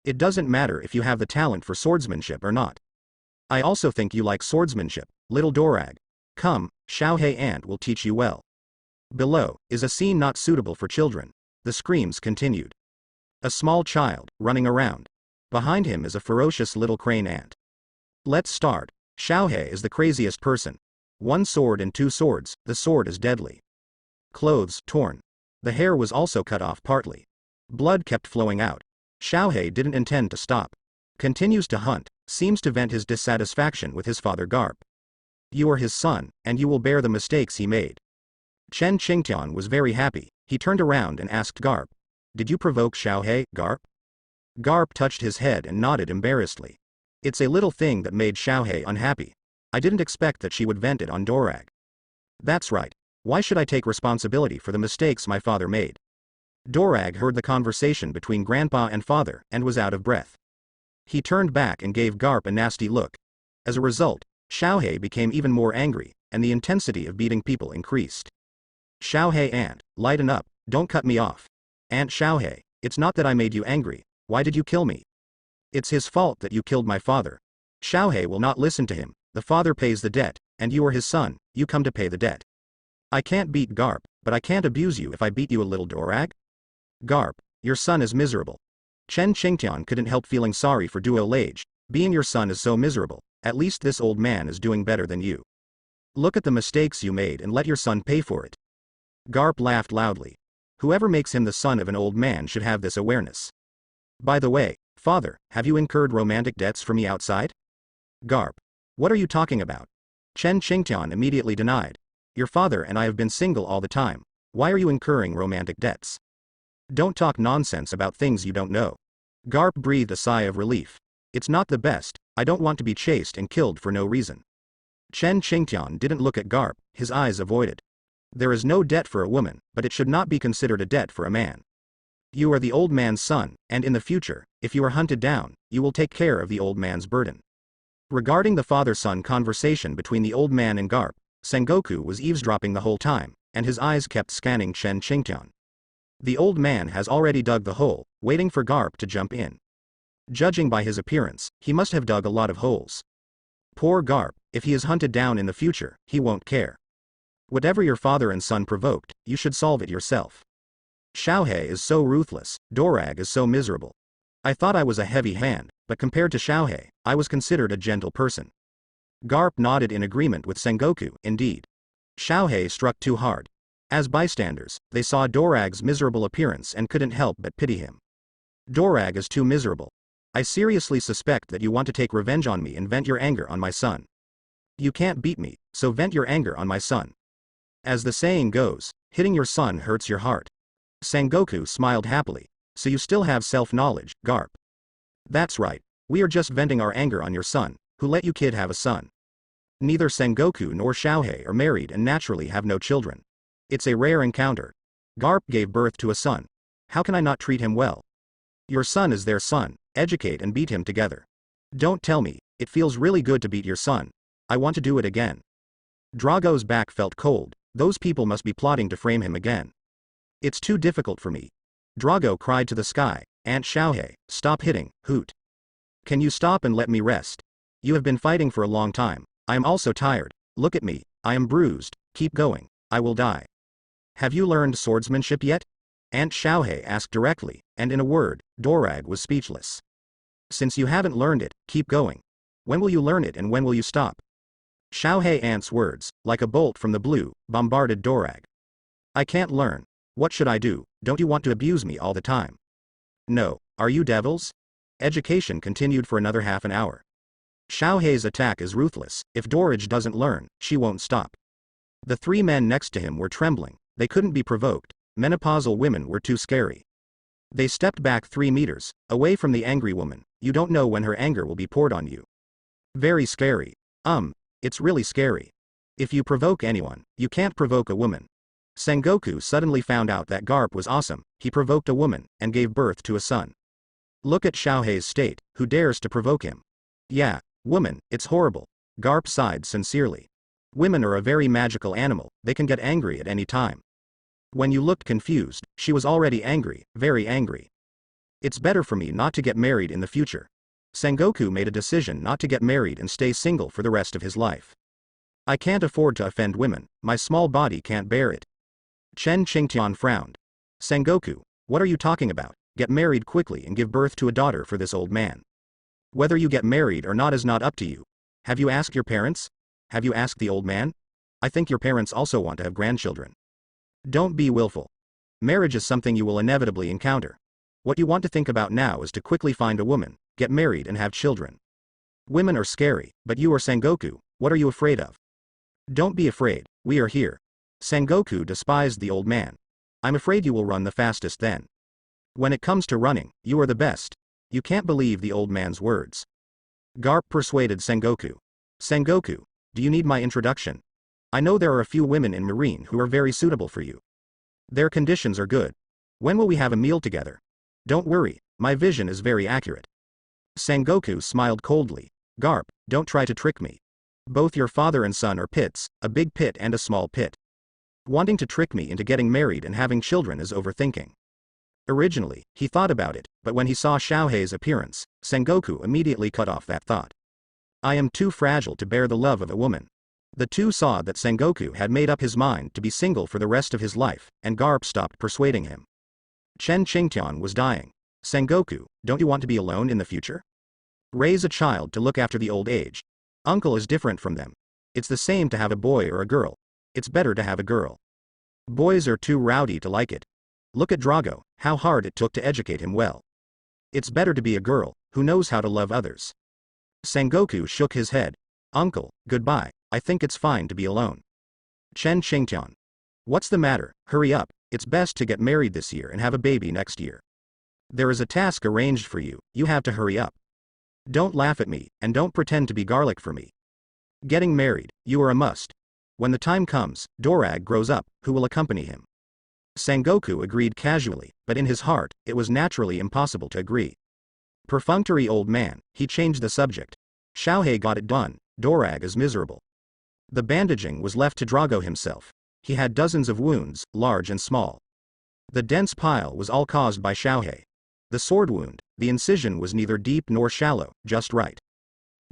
[SPEAKER 1] It doesn't matter if you have the talent for swordsmanship or not. I also think you like swordsmanship, little Dorag. Come, Xiaohei Aunt will teach you well. Below is a scene not suitable for children. The screams continued. A small child, running around. Behind him is a ferocious little crane ant. Let's start. Xiaohei is the craziest person. 1 sword and 2 swords, the sword is deadly. Clothes torn. The hair was also cut off partly. Blood kept flowing out. Xiaohei didn't intend to stop. Continues to hunt, seems to vent his dissatisfaction with his father Garp. You are his son, and you will bear the mistakes he made. Chen Qingtian was very happy, he turned around and asked Garp. Did you provoke Xiaohei, Garp? Garp touched his head and nodded embarrassedly. It's a little thing that made Xiaohei unhappy. I didn't expect that she would vent it on Dorag. That's right. Why should I take responsibility for the mistakes my father made? Dorag heard the conversation between grandpa and father and was out of breath. He turned back and gave Garp a nasty look. As a result, Xiaohei became even more angry, and the intensity of beating people increased. Xiaohei Aunt, lighten up, don't cut me off. Aunt Xiaohei, it's not that I made you angry, why did you kill me? It's his fault that you killed my father. Xiaohei will not listen to him, the father pays the debt, and you are his son, you come to pay the debt. I can't beat Garp, but I can't abuse you if I beat you a little Dorag. Garp, your son is miserable. Chen Qingtian couldn't help feeling sorry for Duo Lage, being your son is so miserable, at least this old man is doing better than you. Look at the mistakes you made and let your son pay for it. Garp laughed loudly. Whoever makes him the son of an old man should have this awareness. By the way, father, have you incurred romantic debts for me outside? Garp. What are you talking about? Chen Qingtian immediately denied. Your father and I have been single all the time, why are you incurring romantic debts? Don't talk nonsense about things you don't know. Garp breathed a sigh of relief. It's not the best, I don't want to be chased and killed for no reason. Chen Qingtian didn't look at Garp, his eyes avoided. There is no debt for a woman, but it should not be considered a debt for a man. You are the old man's son, and in the future, if you are hunted down, you will take care of the old man's burden. Regarding the father-son conversation between the old man and Garp, Sengoku was eavesdropping the whole time, and his eyes kept scanning Chen Qingtian. The old man has already dug the hole, waiting for Garp to jump in. Judging by his appearance, he must have dug a lot of holes. Poor Garp, if he is hunted down in the future, he won't care. Whatever your father and son provoked, you should solve it yourself. Xiaohei is so ruthless, Dorag is so miserable. I thought I was a heavy hand, but compared to Xiaohei, I was considered a gentle person. Garp nodded in agreement with Sengoku, indeed. Xiaohei struck too hard. As bystanders, they saw Dorag's miserable appearance and couldn't help but pity him. Dorag is too miserable. I seriously suspect that you want to take revenge on me and vent your anger on my son. You can't beat me, so vent your anger on my son. As the saying goes, hitting your son hurts your heart. Sengoku smiled happily. So you still have self-knowledge, Garp. That's right, we are just venting our anger on your son, who let you kid have a son. Neither Sengoku nor Xiaohei are married and naturally have no children. It's a rare encounter. Garp gave birth to a son. How can I not treat him well? Your son is their son, educate and beat him together. Don't tell me, it feels really good to beat your son. I want to do it again. Drago's back felt cold, those people must be plotting to frame him again. It's too difficult for me. Drago cried to the sky, Aunt Xiaohei, stop hitting, hoot. Can you stop and let me rest? You have been fighting for a long time, I am also tired, look at me, I am bruised, keep going, I will die. Have you learned swordsmanship yet? Aunt Xiaohei asked directly, and in a word, Dorag was speechless. Since you haven't learned it, keep going. When will you learn it and when will you stop? Xiaohei Aunt's words, like a bolt from the blue, bombarded Dorag. I can't learn. What should I do? Don't you want to abuse me all the time? No, are you devils? Education continued for another half an hour. Xiaohei's attack is ruthless. If Dorage doesn't learn, she won't stop. The three men next to him were trembling. They couldn't be provoked. Menopausal women were too scary. They stepped back 3 meters, away from the angry woman. You don't know when her anger will be poured on you. Very scary. It's really scary. If you provoke anyone, you can't provoke a woman. Sengoku suddenly found out that Garp was awesome. He provoked a woman, and gave birth to a son. Look at Xiaohei's state. Who dares to provoke him? Yeah, woman, it's horrible. Garp sighed sincerely. Women are a very magical animal. They can get angry at any time. When you looked confused, she was already angry, very angry. It's better for me not to get married in the future. Sengoku made a decision not to get married and stay single for the rest of his life. I can't afford to offend women. My small body can't bear it. Chen Qingtian frowned. Sengoku, what are you talking about? Get married quickly and give birth to a daughter for this old man. Whether you get married or not is not up to you. Have you asked your parents? Have you asked the old man? I think your parents also want to have grandchildren. Don't be willful. Marriage is something you will inevitably encounter. What you want to think about now is to quickly find a woman, get married and have children. Women are scary, but you are Sengoku. What are you afraid of? Don't be afraid, we are here. Sengoku despised the old man. I'm afraid you will run the fastest then. When it comes to running, you are the best. You can't believe the old man's words. Garp persuaded Sengoku. Sengoku, do you need my introduction? I know there are a few women in Marine who are very suitable for you. Their conditions are good. When will we have a meal together? Don't worry, my vision is very accurate. Sengoku smiled coldly. Garp, don't try to trick me. Both your father and son are pits, a big pit and a small pit. Wanting to trick me into getting married and having children is overthinking. Originally, he thought about it, but when he saw Xiaohei's appearance, Sengoku immediately cut off that thought. I am too fragile to bear the love of a woman. The two saw that Sengoku had made up his mind to be single for the rest of his life, and Garp stopped persuading him. Chen Qingtian was dying. Sengoku, don't you want to be alone in the future? Raise a child to look after the old age. Uncle is different from them. It's the same to have a boy or a girl. It's better to have a girl. Boys are too rowdy to like it. Look at Drago, how hard it took to educate him well. It's better to be a girl, who knows how to love others. Sengoku shook his head. Uncle, goodbye, I think it's fine to be alone. Chen Qingtian. What's the matter? Hurry up, it's best to get married this year and have a baby next year. There is a task arranged for you, you have to hurry up. Don't laugh at me, and don't pretend to be garlic for me. Getting married, you are a must. When the time comes, Dorag grows up, who will accompany him? Sengoku agreed casually, but in his heart, it was naturally impossible to agree. Perfunctory old man, he changed the subject. Xiaohei got it done, Dorag is miserable. The bandaging was left to Drago himself. He had dozens of wounds, large and small. The dense pile was all caused by Xiaohei. The sword wound, the incision was neither deep nor shallow, just right.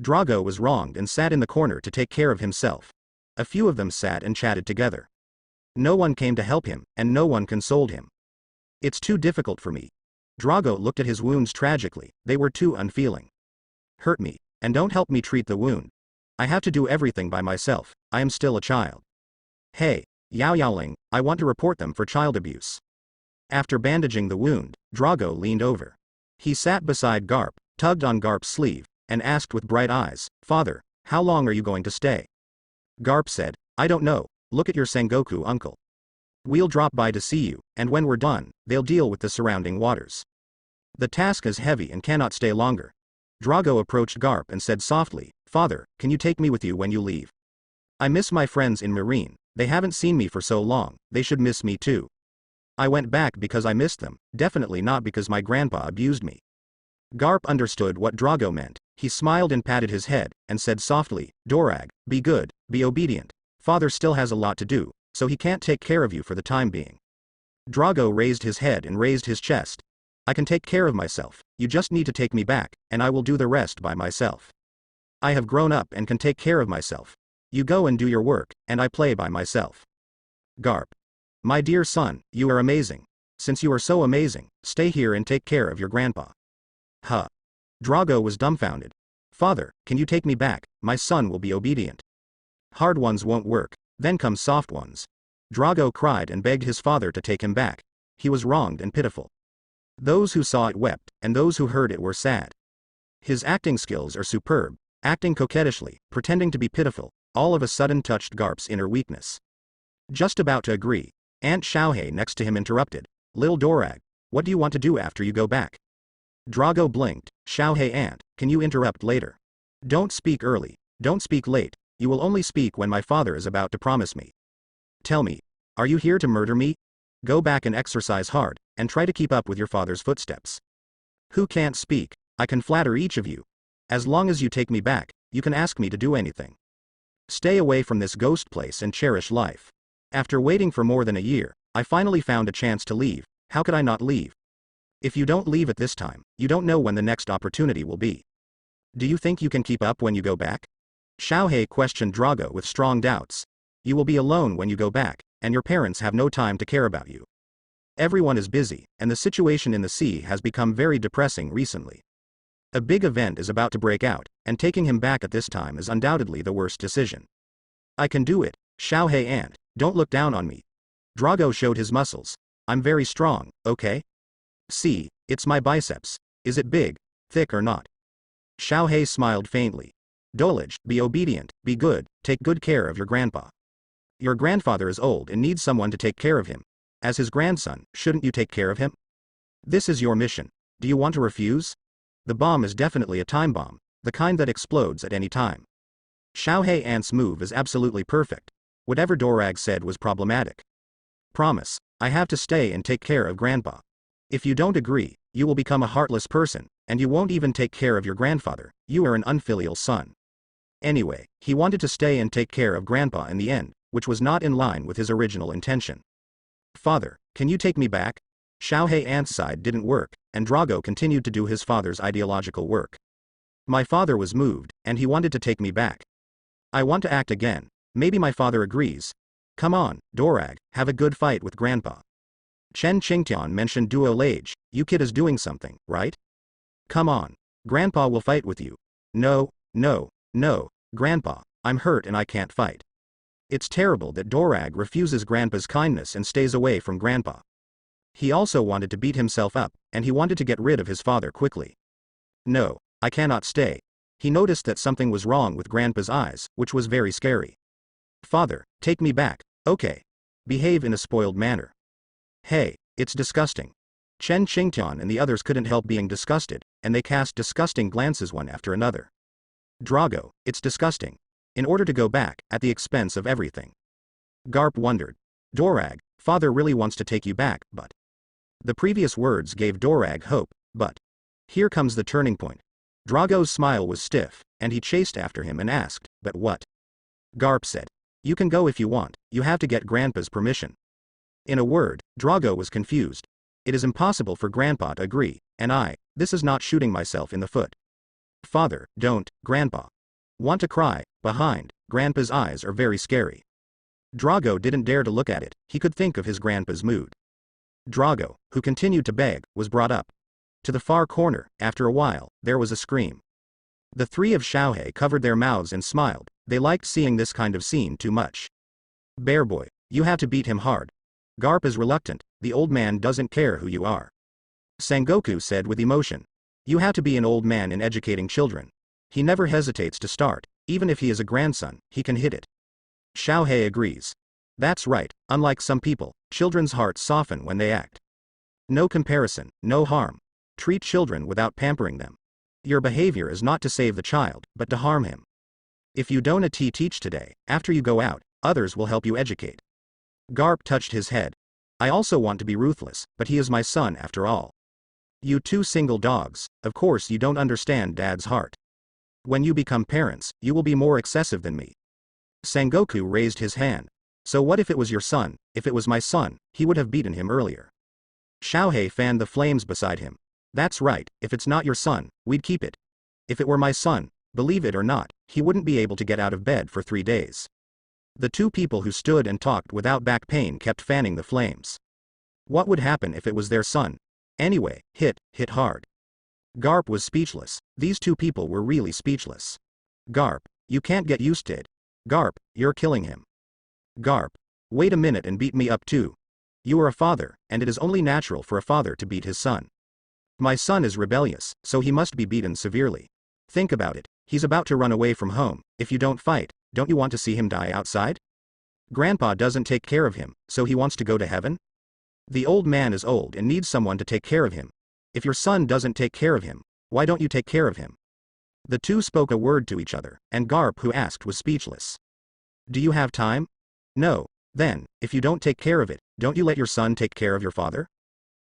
[SPEAKER 1] Drago was wronged and sat in the corner to take care of himself. A few of them sat and chatted together. No one came to help him, and no one consoled him. It's too difficult for me. Drago looked at his wounds tragically, they were too unfeeling. Hurt me, and don't help me treat the wound. I have to do everything by myself, I am still a child. Hey, Yao Yaoling, I want to report them for child abuse. After bandaging the wound, Drago leaned over. He sat beside Garp, tugged on Garp's sleeve, and asked with bright eyes, Father, how long are you going to stay? Garp said, I don't know, look at your Sengoku uncle. We'll drop by to see you, and when we're done, they'll deal with the surrounding waters. The task is heavy and cannot stay longer. Drago approached Garp and said softly, Father, can you take me with you when you leave? I miss my friends in Marine, they haven't seen me for so long, they should miss me too. I went back because I missed them, definitely not because my grandpa abused me. Garp understood what Drago meant, he smiled and patted his head, and said softly, Dorag, be good, be obedient. Father still has a lot to do, so he can't take care of you for the time being. Drago raised his head and raised his chest. I can take care of myself, you just need to take me back, and I will do the rest by myself. I have grown up and can take care of myself. You go and do your work, and I play by myself. Garp. My dear son, you are amazing. Since you are so amazing, stay here and take care of your grandpa. Huh. Drago was dumbfounded. Father, can you take me back? My son will be obedient. Hard ones won't work, then come soft ones. Drago cried and begged his father to take him back. He was wronged and pitiful. Those who saw it wept, and those who heard it were sad. His acting skills are superb, acting coquettishly, pretending to be pitiful, all of a sudden touched Garp's inner weakness. Just about to agree, Aunt Xiaohei next to him interrupted. Lil Dorag, what do you want to do after you go back? Drago blinked. Xiaohei aunt, can you interrupt later? Don't speak early, don't speak late, you will only speak when my father is about to promise me. Tell me, are you here to murder me? Go back and exercise hard, and try to keep up with your father's footsteps. Who can't speak? I can flatter each of you. As long as you take me back, you can ask me to do anything. Stay away from this ghost place and cherish life. After waiting for more than a year, I finally found a chance to leave. How could I not leave? If you don't leave at this time, you don't know when the next opportunity will be. Do you think you can keep up when you go back? Xiaohei questioned Drago with strong doubts. You will be alone when you go back, and your parents have no time to care about you. Everyone is busy, and the situation in the sea has become very depressing recently. A big event is about to break out, and taking him back at this time is undoubtedly the worst decision. I can do it, Xiaohei aunt, don't look down on me. Drago showed his muscles. I'm very strong, okay? See, it's my biceps. Is it big, thick or not? Xiaohei smiled faintly. Dolage, be obedient, be good, take good care of your grandpa. Your grandfather is old and needs someone to take care of him. As his grandson, shouldn't you take care of him? This is your mission. Do you want to refuse? The bomb is definitely a time bomb, the kind that explodes at any time. Xiaohei aunt's move is absolutely perfect. Whatever Dorag said was problematic. Promise, I have to stay and take care of grandpa. If you don't agree, you will become a heartless person, and you won't even take care of your grandfather. You are an unfilial son. Anyway, he wanted to stay and take care of grandpa in the end, which was not in line with his original intention. Father, can you take me back? Xiaohei aunt's side didn't work, and Drago continued to do his father's ideological work. My father was moved, and he wanted to take me back. I want to act again. Maybe my father agrees. Come on, Dorag, have a good fight with grandpa. Chen Qingtian mentioned Duo Lage, you kid is doing something, right? Come on. Grandpa will fight with you. No, Grandpa, I'm hurt and I can't fight. It's terrible that Dorag refuses grandpa's kindness and stays away from grandpa. He also wanted to beat himself up, and he wanted to get rid of his father quickly. No, I cannot stay. He noticed that something was wrong with grandpa's eyes, which was very scary. Father, take me back, okay? Behave in a spoiled manner. Hey, it's disgusting. Chen Qingtian and the others couldn't help being disgusted, and they cast disgusting glances one after another. Drago, it's disgusting. In order to go back, at the expense of everything. Garp wondered. Dorag, father really wants to take you back, but. The previous words gave Dorag hope, but. Here comes the turning point. Drago's smile was stiff, and he chased after him and asked, but what? Garp said. You can go if you want, you have to get grandpa's permission. In a word, Drago was confused. It is impossible for grandpa to agree, and this is not shooting myself in the foot. Father, don't, grandpa. Want to cry, behind, grandpa's eyes are very scary. Drago didn't dare to look at it, he could think of his grandpa's mood. Drago, who continued to beg, was brought up. To the far corner, after a while, there was a scream. The three of Xiaohei covered their mouths and smiled, they liked seeing this kind of scene too much. Bear boy, you have to beat him hard. Garp is reluctant, the old man doesn't care who you are. Sangoku said with emotion. You have to be an old man in educating children. He never hesitates to start, even if he is a grandson, he can hit it. Xiaohei agrees. That's right, unlike some people, children's hearts soften when they act. No comparison, no harm. Treat children without pampering them. Your behavior is not to save the child, but to harm him. If you don't teach today, after you go out, others will help you educate. Garp touched his head. I also want to be ruthless, but he is my son after all. You two single dogs, of course you don't understand dad's heart. When you become parents, you will be more excessive than me. Sangoku raised his hand. So what if it was your son? If it was my son, he would have beaten him earlier. Xiaohei fanned the flames beside him. That's right, if it's not your son, we'd keep it. If it were my son, believe it or not, he wouldn't be able to get out of bed for 3 days. The two people who stood and talked without back pain kept fanning the flames. What would happen if it was their son? Anyway, hit hard. Garp was speechless, these two people were really speechless. Garp, you can't get used to it. Garp, you're killing him. Garp, wait a minute and beat me up too. You are a father, and it is only natural for a father to beat his son. My son is rebellious, so he must be beaten severely. Think about it, He's about to run away from home. If you don't fight, don't you want to see him die outside? Grandpa doesn't take care of him, so he wants to go to heaven? The old man is old and needs someone to take care of him. If your son doesn't take care of him, why don't you take care of him? The two spoke a word to each other, and Garp, who asked, was speechless. Do you have time? No. Then, if you don't take care of it, don't you let your son take care of your father?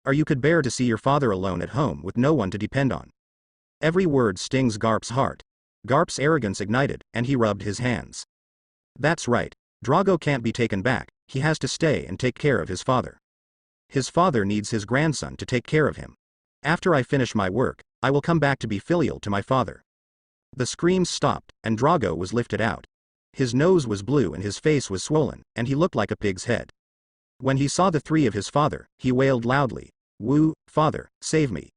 [SPEAKER 1] Or you could bear to see your father alone at home with no one to depend on. Every word stings Garp's heart. Garp's arrogance ignited, and he rubbed his hands. That's right. Drago can't be taken back, he has to stay and take care of his father. His father needs his grandson to take care of him. After I finish my work, I will come back to be filial to my father. The screams stopped, and Drago was lifted out. His nose was blue and his face was swollen, and he looked like a pig's head. When he saw the three of his father, he wailed loudly, "Woo, father, save me.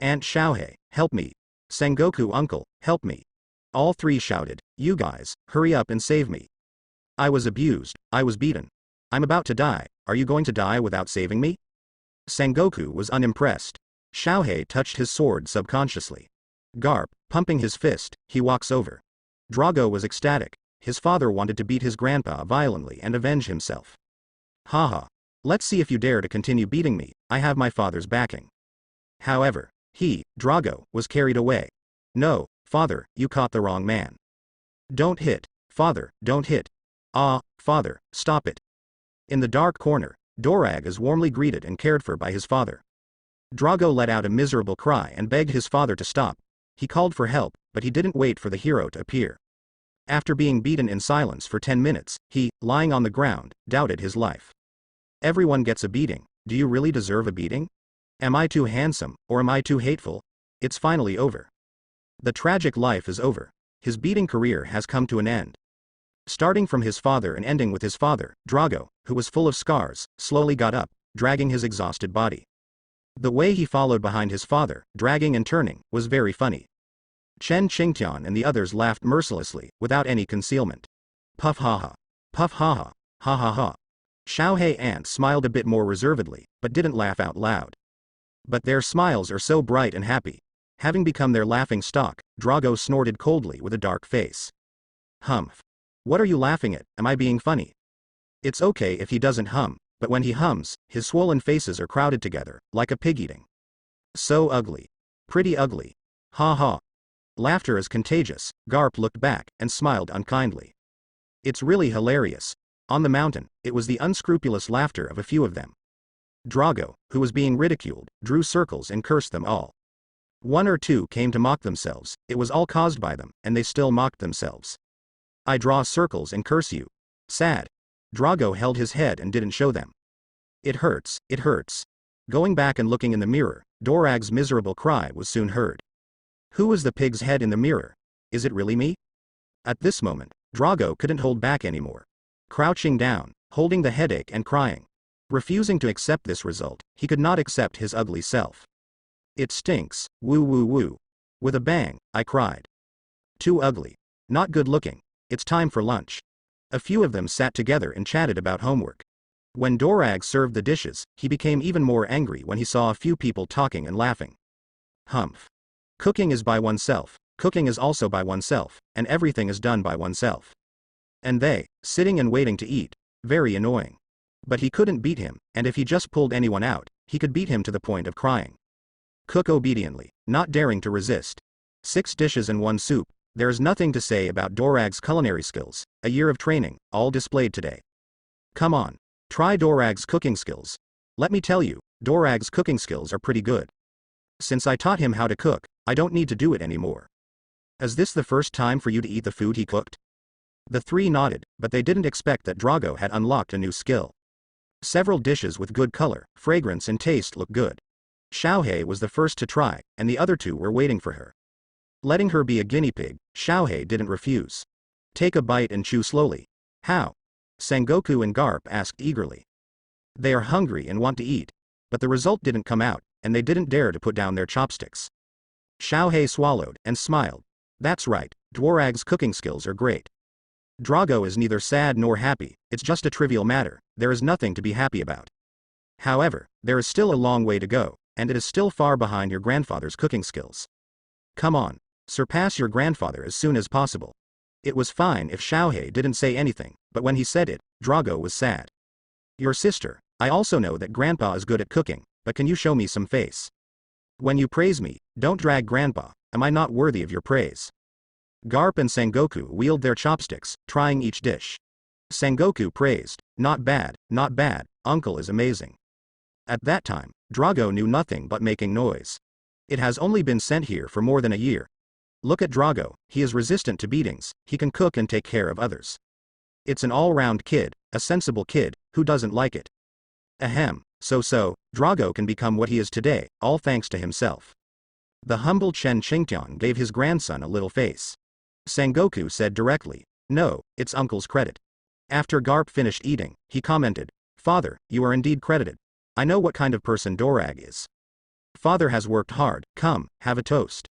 [SPEAKER 1] Aunt Xiaohei, help me. Sengoku uncle, help me." All three shouted, "You guys, hurry up and save me. I was abused, I was beaten. I'm about to die, are you going to die without saving me?" Sengoku was unimpressed. Xiaohei touched his sword subconsciously. Garp, pumping his fist, he walks over. Drago was ecstatic. His father wanted to beat his grandpa violently and avenge himself. Haha. Let's see if you dare to continue beating me, I have my father's backing. However, he, Drago, was carried away. No, father, you caught the wrong man. Don't hit, father, don't hit. Ah, father, stop it. In the dark corner, Dorag is warmly greeted and cared for by his father. Drago let out a miserable cry and begged his father to stop. He called for help, but he didn't wait for the hero to appear. After being beaten in silence for 10 minutes, he, lying on the ground, doubted his life. Everyone gets a beating. Do you really deserve a beating? Am I too handsome, or am I too hateful? It's finally over. The tragic life is over. His beating career has come to an end. Starting from his father and ending with his father, Drago, who was full of scars, slowly got up, dragging his exhausted body. The way he followed behind his father, dragging and turning, was very funny. Chen Qingtian and the others laughed mercilessly, without any concealment. Puff haha. Puff haha. Ha ha ha. Xiaohei Ant smiled a bit more reservedly, but didn't laugh out loud. But their smiles are so bright and happy. Having become their laughing stock, Drago snorted coldly with a dark face. Humph. What are you laughing at, am I being funny? It's okay if he doesn't hum, but when he hums, his swollen faces are crowded together, like a pig eating. So ugly. Pretty ugly. Ha ha. Laughter is contagious. Garp looked back, and smiled unkindly. It's really hilarious. On the mountain, it was the unscrupulous laughter of a few of them. Drago, who was being ridiculed, drew circles and cursed them all. One or two came to mock themselves, it was all caused by them, and they still mocked themselves. I draw circles and curse you. Sad. Drago held his head and didn't show them. It hurts, it hurts. Going back and looking in the mirror, Dorag's miserable cry was soon heard. Who is the pig's head in the mirror? Is it really me? At this moment, Drago couldn't hold back anymore. Crouching down, holding the headache and crying. Refusing to accept this result, he could not accept his ugly self. It stinks, woo woo woo. With a bang, I cried. Too ugly. Not good looking. It's time for lunch. A few of them sat together and chatted about homework. When Dorag served the dishes, he became even more angry when he saw a few people talking and laughing. Humph. Cooking is by oneself, cooking is also by oneself, and everything is done by oneself. And they, sitting and waiting to eat, very annoying. But he couldn't beat him, and if he just pulled anyone out, he could beat him to the point of crying. Cook obediently, not daring to resist. 6 dishes and 1 soup. There is nothing to say about Dorag's culinary skills, a year of training, all displayed today. Come on. Try Dorag's cooking skills. Let me tell you, Dorag's cooking skills are pretty good. Since I taught him how to cook, I don't need to do it anymore. Is this the first time for you to eat the food he cooked? The 3 nodded, but they didn't expect that Drago had unlocked a new skill. Several dishes with good color, fragrance and taste looked good. Xiaohei was the first to try, and the other 2 were waiting for her. Letting her be a guinea pig, Xiaohei didn't refuse. Take a bite and chew slowly. How? Sengoku and Garp asked eagerly. They are hungry and want to eat. But the result didn't come out, and they didn't dare to put down their chopsticks. Xiaohei swallowed and smiled. That's right, Dorag's cooking skills are great. Drago is neither sad nor happy, it's just a trivial matter, there is nothing to be happy about. However, there is still a long way to go, and it is still far behind your grandfather's cooking skills. Come on. Surpass your grandfather as soon as possible. It was fine if Xiaohei didn't say anything, but when he said it, Drago was sad. Your sister. I also know that Grandpa is good at cooking, but can you show me some face? When you praise me, don't drag Grandpa. Am I not worthy of your praise? Garp and Sengoku wielded their chopsticks, trying each dish. Sengoku praised, not bad, uncle is amazing. At that time, Drago knew nothing but making noise. It has only been sent here for more than a year. Look at Drago, he is resistant to beatings, he can cook and take care of others. It's an all-round kid, a sensible kid, who doesn't like it? Ahem, so, Drago can become what he is today, all thanks to himself. The humble Chen Qingtian gave his grandson a little face. Sengoku said directly, no, it's uncle's credit. After Garp finished eating, he commented, Father, you are indeed credited. I know what kind of person Dorag is. Father has worked hard, come, have a toast.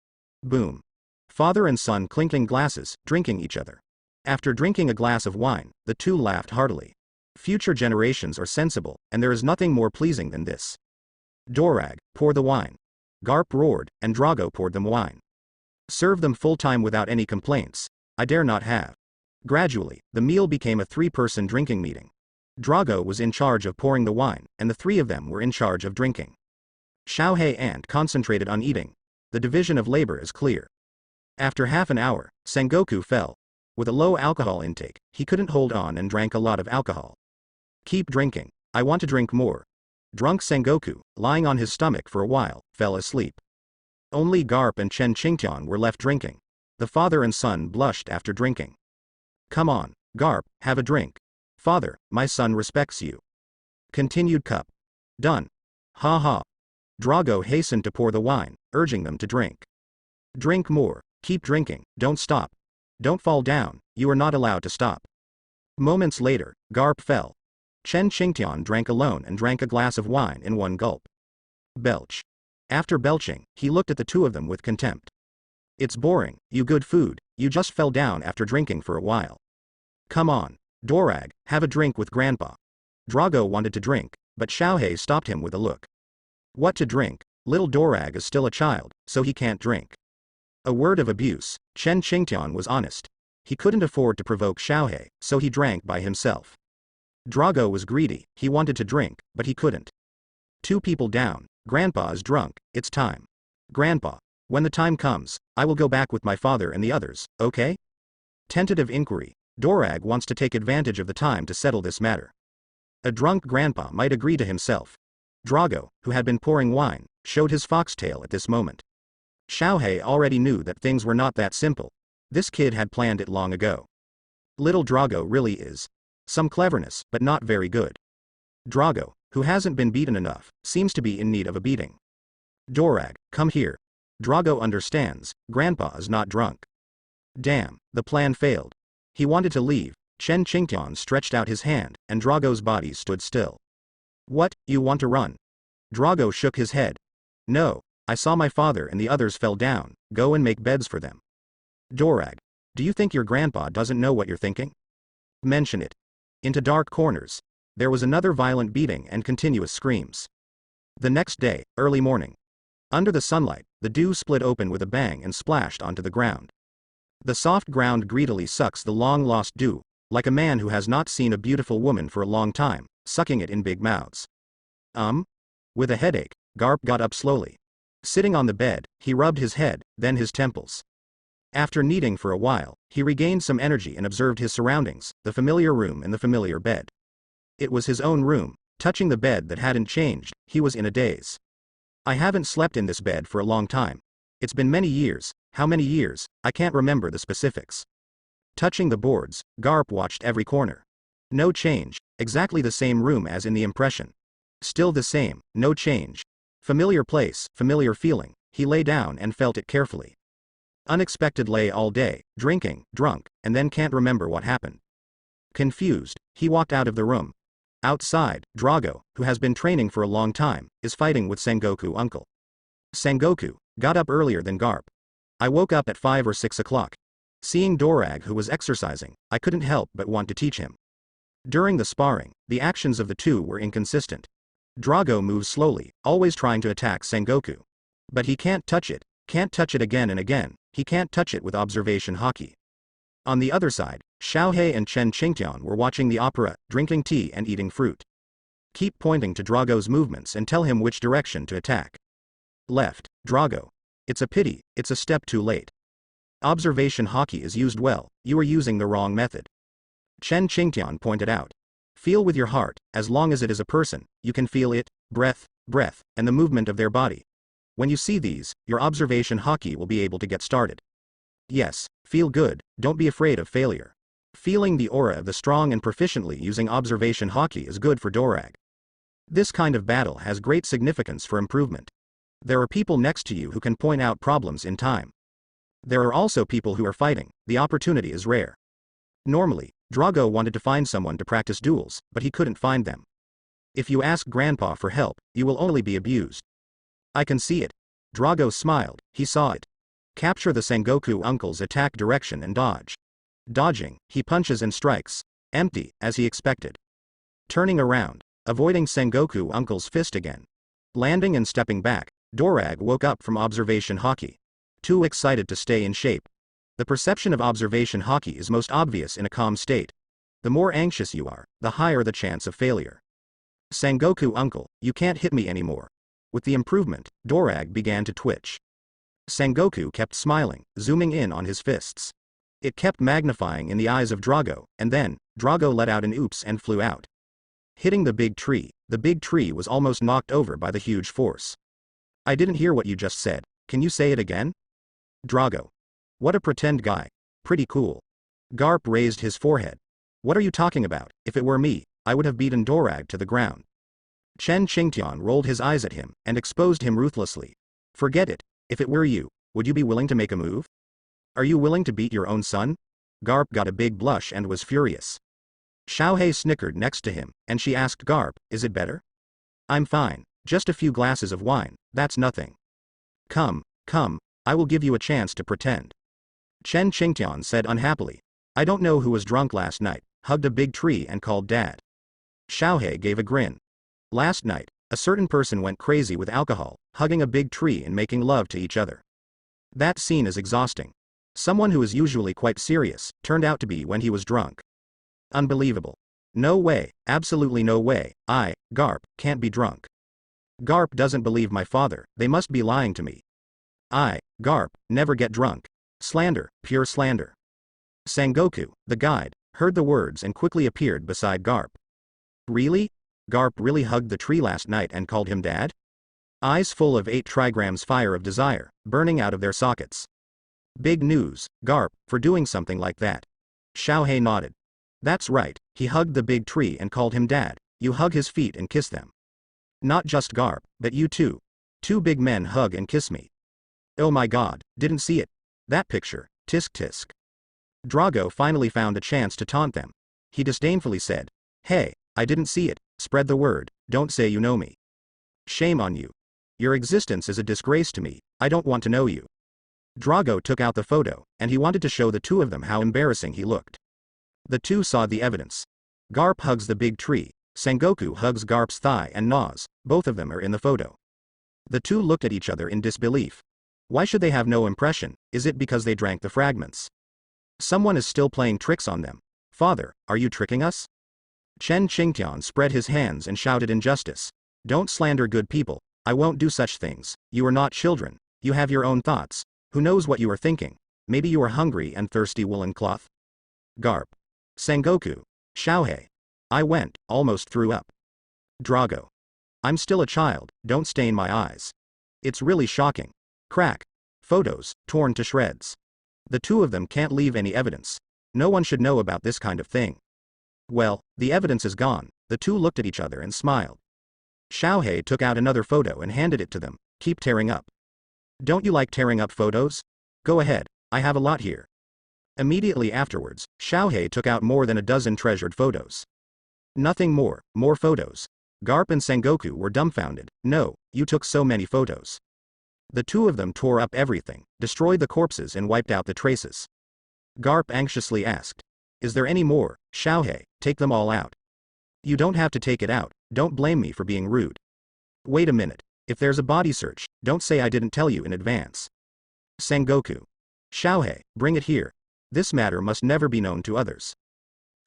[SPEAKER 1] Boom. Father and son clinking glasses, drinking each other. After drinking a glass of wine, the two laughed heartily. Future generations are sensible, and there is nothing more pleasing than this. Dorag, pour the wine. Garp roared, and Drago poured them wine. Serve them full time without any complaints. I dare not have. Gradually, the meal became a three-person drinking meeting. Drago was in charge of pouring the wine, and the three of them were in charge of drinking. Xiaohei and concentrated on eating. The division of labor is clear. After half an hour, Sengoku fell. With a low alcohol intake, he couldn't hold on and drank a lot of alcohol. Keep drinking. I want to drink more. Drunk Sengoku, lying on his stomach for a while, fell asleep. Only Garp and Chen Qingtian were left drinking. The father and son blushed after drinking. Come on, Garp, have a drink. Father, my son respects you. Continued cup. Done. Ha ha. Drago hastened to pour the wine, urging them to drink. Drink more, keep drinking, don't stop. Don't fall down, you are not allowed to stop. Moments later, Garp fell. Chen Qingtian drank alone and drank a glass of wine in one gulp. Belch. After belching, he looked at the two of them with contempt. It's boring, you good food, you just fell down after drinking for a while. Come on, Dorag, have a drink with Grandpa. Drago wanted to drink, but Xiaohei stopped him with a look. What to drink? Little Dorag is still a child, so he can't drink. A word of abuse, Chen Qingtian was honest. He couldn't afford to provoke Xiaohei, so he drank by himself. Drago was greedy, he wanted to drink, but he couldn't. Two people down, Grandpa is drunk, it's time. Grandpa, when the time comes, I will go back with my father and the others, okay? Tentative inquiry, Dorag wants to take advantage of the time to settle this matter. A drunk grandpa might agree to himself. Drago, who had been pouring wine, showed his foxtail at this moment. Xiaohei already knew that things were not that simple. This kid had planned it long ago. Little Drago really is. Some cleverness, but not very good. Drago, who hasn't been beaten enough, seems to be in need of a beating. Dorag, come here. Drago understands, Grandpa is not drunk. Damn, the plan failed. He wanted to leave. Chen Qingtian stretched out his hand, and Drago's body stood still. What, you want to run? Drago shook his head. No, I saw my father and the others fell down, go and make beds for them. Dorag, do you think your grandpa doesn't know what you're thinking? Mention it. Into dark corners. There was another violent beating and continuous screams. The next day, early morning. Under the sunlight, the dew split open with a bang and splashed onto the ground. The soft ground greedily sucks the long-lost dew, like a man who has not seen a beautiful woman for a long time, sucking it in big mouths. With a headache, Garp got up slowly. Sitting on the bed, he rubbed his head, then his temples. After kneading for a while, he regained some energy and observed his surroundings, the familiar room and the familiar bed. It was his own room. Touching the bed that hadn't changed, he was in a daze. I haven't slept in this bed for a long time. It's been many years. How many years? I can't remember the specifics. Touching the boards, Garp watched every corner. No change, exactly the same room as in the impression. Still the same, no change. Familiar place, familiar feeling. He lay down and felt it carefully. Unexpected lay all day, drinking, drunk, and then can't remember what happened. Confused, he walked out of the room. Outside, Drago, who has been training for a long time, is fighting with Sengoku uncle. Sengoku got up earlier than Garp. I woke up at 5 or 6 o'clock. Seeing Dorag who was exercising, I couldn't help but want to teach him. During the sparring, the actions of the two were inconsistent. Drago moves slowly, always trying to attack Sengoku. But he can't touch it again and again, he can't touch it with observation haki. On the other side, Xiaohe and Chen Qingtian were watching the opera, drinking tea and eating fruit. Keep pointing to Drago's movements and tell him which direction to attack. Left, Drago. It's a pity, it's a step too late. Observation haki is used well, you are using the wrong method. Chen Qingtian pointed out. Feel with your heart, as long as it is a person, you can feel it, breath, and the movement of their body. When you see these, your observation haki will be able to get started. Yes, feel good, don't be afraid of failure. Feeling the aura of the strong and proficiently using observation haki is good for Dorag. This kind of battle has great significance for improvement. There are people next to you who can point out problems in time. There are also people who are fighting, the opportunity is rare. Normally, Drago wanted to find someone to practice duels, but he couldn't find them. If you ask Grandpa for help, you will only be abused. I can see it. Drago smiled, he saw it. Capture the Sengoku uncle's attack direction and dodge. Dodging, he punches and strikes. Empty, as he expected. Turning around, avoiding Sengoku uncle's fist again. Landing and stepping back, Dorag woke up from observation haki. Too excited to stay in shape. The perception of observation haki is most obvious in a calm state. The more anxious you are, the higher the chance of failure. Sengoku uncle, you can't hit me anymore. With the improvement, Dorag began to twitch. Sengoku kept smiling, zooming in on his fists. It kept magnifying in the eyes of Drago, and then, Drago let out an oops and flew out. Hitting the big tree was almost knocked over by the huge force. I didn't hear what you just said, can you say it again? Drago. What a pretend guy. Pretty cool. Garp raised his forehead. What are you talking about? If it were me, I would have beaten Dorag to the ground. Chen Qingtian rolled his eyes at him, and exposed him ruthlessly. Forget it, if it were you, would you be willing to make a move? Are you willing to beat your own son? Garp got a big blush and was furious. Xiaohe snickered next to him, and she asked Garp, is it better? I'm fine, just a few glasses of wine, that's nothing. Come, I will give you a chance to pretend. Chen Qingtian said unhappily. I don't know who was drunk last night, hugged a big tree and called dad. Xiaohe gave a grin. Last night, a certain person went crazy with alcohol, hugging a big tree and making love to each other. That scene is exhausting. Someone who is usually quite serious, turned out to be when he was drunk. Unbelievable. No way, absolutely no way, I, Garp, can't be drunk. Garp doesn't believe my father, they must be lying to me. I, Garp, never get drunk. Slander, pure slander. Sengoku, the guide, heard the words and quickly appeared beside Garp. Really? Garp really hugged the tree last night and called him dad? Eyes full of 8 trigrams fire of desire, burning out of their sockets. Big news, Garp, for doing something like that. Xiaohe nodded. That's right, he hugged the big tree and called him dad, you hug his feet and kiss them. Not just Garp, but you too. 2 big men hug and kiss me. Oh my god, didn't see it. That picture, tisk tisk. Drago finally found a chance to taunt them. He disdainfully said, hey, I didn't see it, spread the word, don't say you know me. Shame on you. Your existence is a disgrace to me, I don't want to know you. Drago took out the photo, and he wanted to show the 2 of them how embarrassing he looked. The 2 saw the evidence. Garp hugs the big tree, Sengoku hugs Garp's thigh and gnaws, both of them are in the photo. The 2 looked at each other in disbelief. Why should they have no impression, is it because they drank the fragments? Someone is still playing tricks on them. Father, are you tricking us? Chen Qingtian spread his hands and shouted injustice. Don't slander good people, I won't do such things, you are not children, you have your own thoughts, who knows what you are thinking, maybe you are hungry and thirsty woolen cloth? Garp. Sengoku. Xiaohe. I went, almost threw up. Drago. I'm still a child, don't stain my eyes. It's really shocking. Crack. Photos, torn to shreds. The 2 of them can't leave any evidence. No one should know about this kind of thing. Well, the evidence is gone, the 2 looked at each other and smiled. Xiaohe took out another photo and handed it to them, keep tearing up. Don't you like tearing up photos? Go ahead, I have a lot here. Immediately afterwards, Xiaohe took out more than a dozen treasured photos. Nothing more photos. Garp and Sengoku were dumbfounded. No, you took so many photos. The 2 of them tore up everything, destroyed the corpses and wiped out the traces. Garp anxiously asked. Is there any more? Xiaohe, take them all out. You don't have to take it out, don't blame me for being rude. Wait a minute, if there's a body search, don't say I didn't tell you in advance. Sengoku. Xiaohei, bring it here. This matter must never be known to others.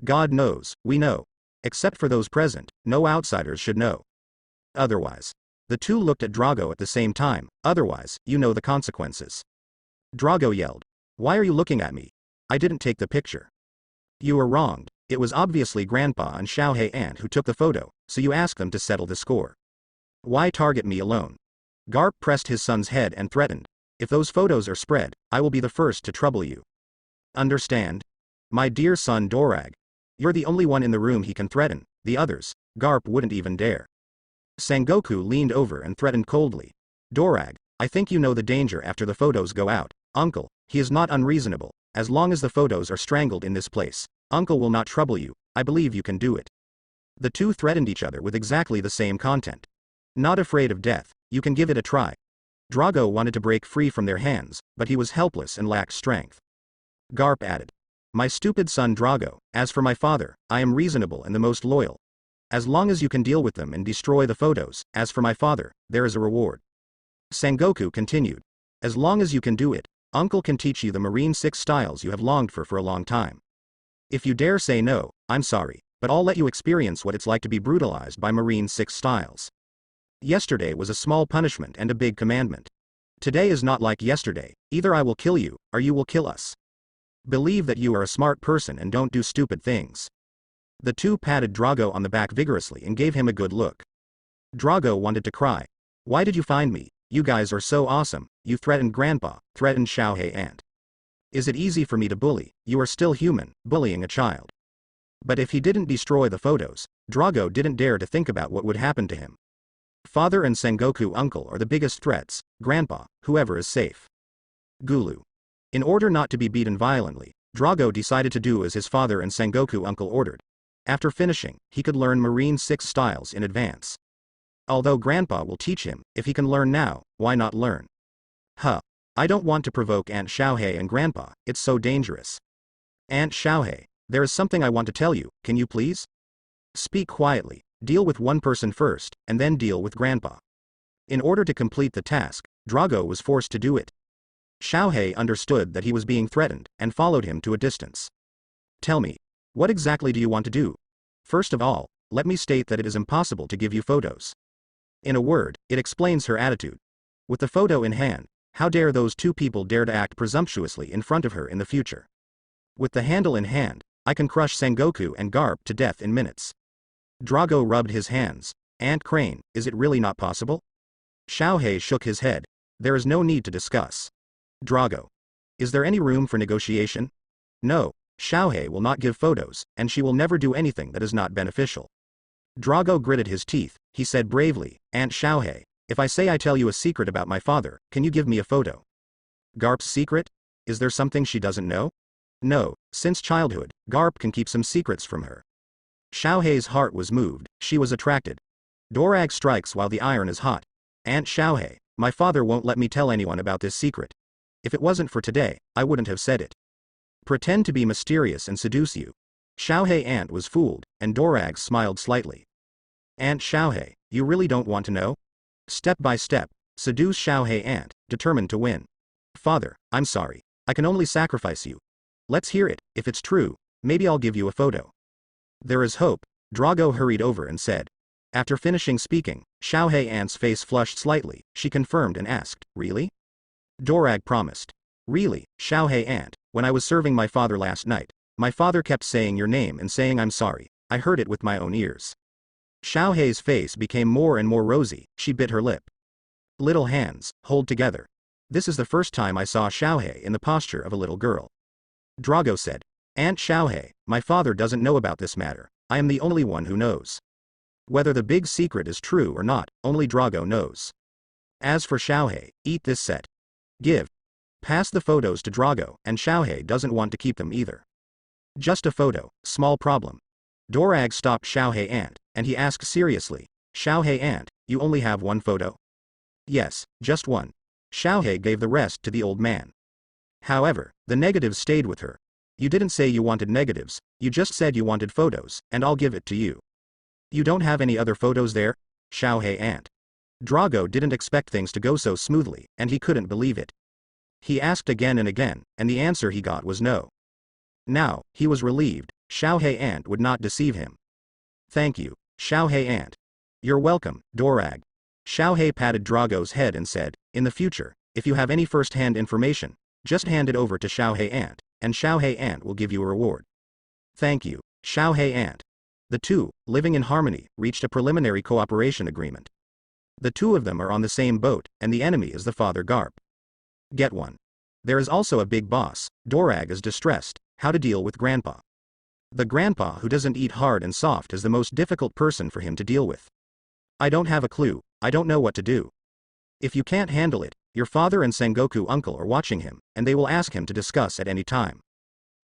[SPEAKER 1] God knows, we know. Except for those present, no outsiders should know. Otherwise. The two looked at Drago at the same time, otherwise, you know the consequences. Drago yelled. Why are you looking at me? I didn't take the picture. You were wronged. It was obviously Grandpa and Xiaohei Aunt who took the photo, so you asked them to settle the score. Why target me alone? Garp pressed his son's head and threatened. If those photos are spread, I will be the first to trouble you. Understand? My dear son Dorag. You're the only one in the room he can threaten, the others, Garp wouldn't even dare. Sengoku leaned over and threatened coldly. Dorag, I think you know the danger after the photos go out. Uncle, he is not unreasonable. As long as the photos are strangled in this place, Uncle will not trouble you. I believe you can do it. The two threatened each other with exactly the same content. Not afraid of death, you can give it a try. Drago wanted to break free from their hands, but he was helpless and lacked strength. Garp added. My stupid son Drago, as for my father, I am reasonable and the most loyal. As long as you can deal with them and destroy the photos, as for my father, there is a reward. Sengoku continued. As long as you can do it, Uncle can teach you the Marine 6 styles you have longed for a long time. If you dare say no, I'm sorry, but I'll let you experience what it's like to be brutalized by Marine 6 styles. Yesterday was a small punishment and a big commandment. Today is not like yesterday, either I will kill you, or you will kill us. Believe that you are a smart person and don't do stupid things. The two patted Drago on the back vigorously and gave him a good look. Drago wanted to cry. Why did you find me? You guys are so awesome. You threatened Grandpa, threatened Xiaohei Aunt. Is it easy for me to bully? You are still human, bullying a child. But if he didn't destroy the photos, Drago didn't dare to think about what would happen to him. Father and Sengoku uncle are the biggest threats, Grandpa, whoever is safe. Gulu. In order not to be beaten violently, Drago decided to do as his father and Sengoku uncle ordered. After finishing, he could learn Marine 6 styles in advance. Although Grandpa will teach him, if he can learn now, why not learn? I don't want to provoke Aunt Xiaohei and Grandpa, it's so dangerous. Aunt Xiaohei, there is something I want to tell you, can you please? Speak quietly, deal with one person first, and then deal with Grandpa. In order to complete the task, Drago was forced to do it. Xiaohei understood that he was being threatened, and followed him to a distance. Tell me, what exactly do you want to do? First of all, let me state that it is impossible to give you photos. In a word, it explains her attitude. With the photo in hand, how dare those two people dare to act presumptuously in front of her in the future? With the handle in hand, I can crush Sengoku and Garp to death in minutes. Drago rubbed his hands. Aunt Crane, is it really not possible? Xiaohei shook his head. There is no need to discuss. Drago. Is there any room for negotiation? No, Xiaohei will not give photos, and she will never do anything that is not beneficial. Drago gritted his teeth. He said bravely, Aunt Xiaohei, if I say I tell you a secret about my father, can you give me a photo? Garp's secret? Is there something she doesn't know? No, since childhood, Garp can keep some secrets from her. Xiaohei's heart was moved, she was attracted. Dorag strikes while the iron is hot. Aunt Xiaohei, my father won't let me tell anyone about this secret. If it wasn't for today, I wouldn't have said it. Pretend to be mysterious and seduce you. Xiaohei Aunt was fooled, and Dorag smiled slightly. Aunt Xiaohei, you really don't want to know? Step by step, seduce Xiaohei Aunt, determined to win. Father, I'm sorry. I can only sacrifice you. Let's hear it, if it's true, maybe I'll give you a photo. There is hope, Drago hurried over and said. After finishing speaking, Xiaohei Aunt's face flushed slightly, she confirmed and asked, really? Dorag promised. Really, Xiaohei Aunt, when I was serving my father last night, my father kept saying your name and saying I'm sorry, I heard it with my own ears. Xiaohei's face became more and more rosy, she bit her lip. Little hands, hold together. This is the first time I saw Xiaohei in the posture of a little girl. Drago said, Aunt Xiaohei, my father doesn't know about this matter, I am the only one who knows. Whether the big secret is true or not, only Drago knows. As for Xiaohei, eat this set. Give. Pass the photos to Drago, and Xiaohei doesn't want to keep them either. Just a photo, small problem. Dorag stopped Xiaohei Aunt, and he asked seriously, Xiaohei Aunt, you only have one photo? Yes, just one. Xiaohei gave the rest to the old man. However, the negatives stayed with her. You didn't say you wanted negatives, you just said you wanted photos, and I'll give it to you. You don't have any other photos there? Xiaohei Aunt. Drago didn't expect things to go so smoothly, and he couldn't believe it. He asked again and again, and the answer he got was no. Now, he was relieved. Xiaohei Ant would not deceive him. Thank you, Xiaohei Ant. You're welcome, Dorag. Xiaohei patted Drago's head and said, in the future, if you have any first-hand information, just hand it over to Xiaohei Ant, and Xiaohei Ant will give you a reward. Thank you, Xiaohei Ant. The two, living in harmony, reached a preliminary cooperation agreement. The two of them are on the same boat, and the enemy is the father Garp. Get one. There is also a big boss. Dorag is distressed. How to deal with Grandpa. The grandpa who doesn't eat hard and soft is the most difficult person for him to deal with. I don't have a clue, I don't know what to do. If you can't handle it, your father and Sengoku uncle are watching him, and they will ask him to discuss at any time.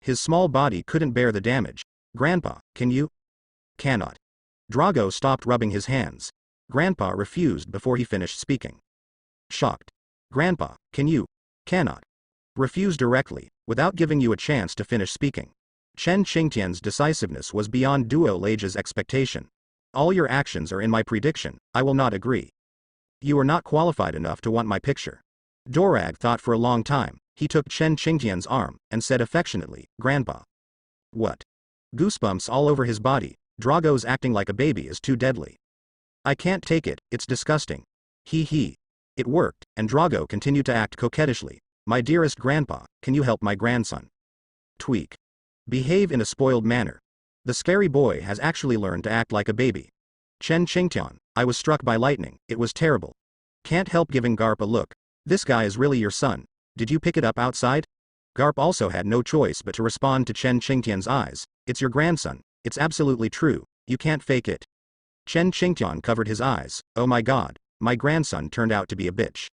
[SPEAKER 1] His small body couldn't bear the damage. Grandpa, can you? Cannot. Drago stopped rubbing his hands. Grandpa refused before he finished speaking. Shocked. Grandpa, can you? Cannot. Refuse directly, without giving you a chance to finish speaking. Chen Qingtian's decisiveness was beyond Duo Lage's expectation. All your actions are in my prediction, I will not agree. You are not qualified enough to want my picture. Dorag thought for a long time. He took Chen Qingtian's arm, and said affectionately, Grandpa. What? Goosebumps all over his body. Drago's acting like a baby is too deadly. I can't take it, it's disgusting. He. It worked, and Drago continued to act coquettishly. My dearest grandpa, can you help my grandson? Tweak. Behave in a spoiled manner. The scary boy has actually learned to act like a baby. Chen Qingtian, I was struck by lightning, it was terrible. Can't help giving Garp a look. This guy is really your son. Did you pick it up outside? Garp also had no choice but to respond to Chen Qingtian's eyes. It's your grandson, it's absolutely true, you can't fake it. Chen Qingtian covered his eyes. Oh my god, my grandson turned out to be a bitch.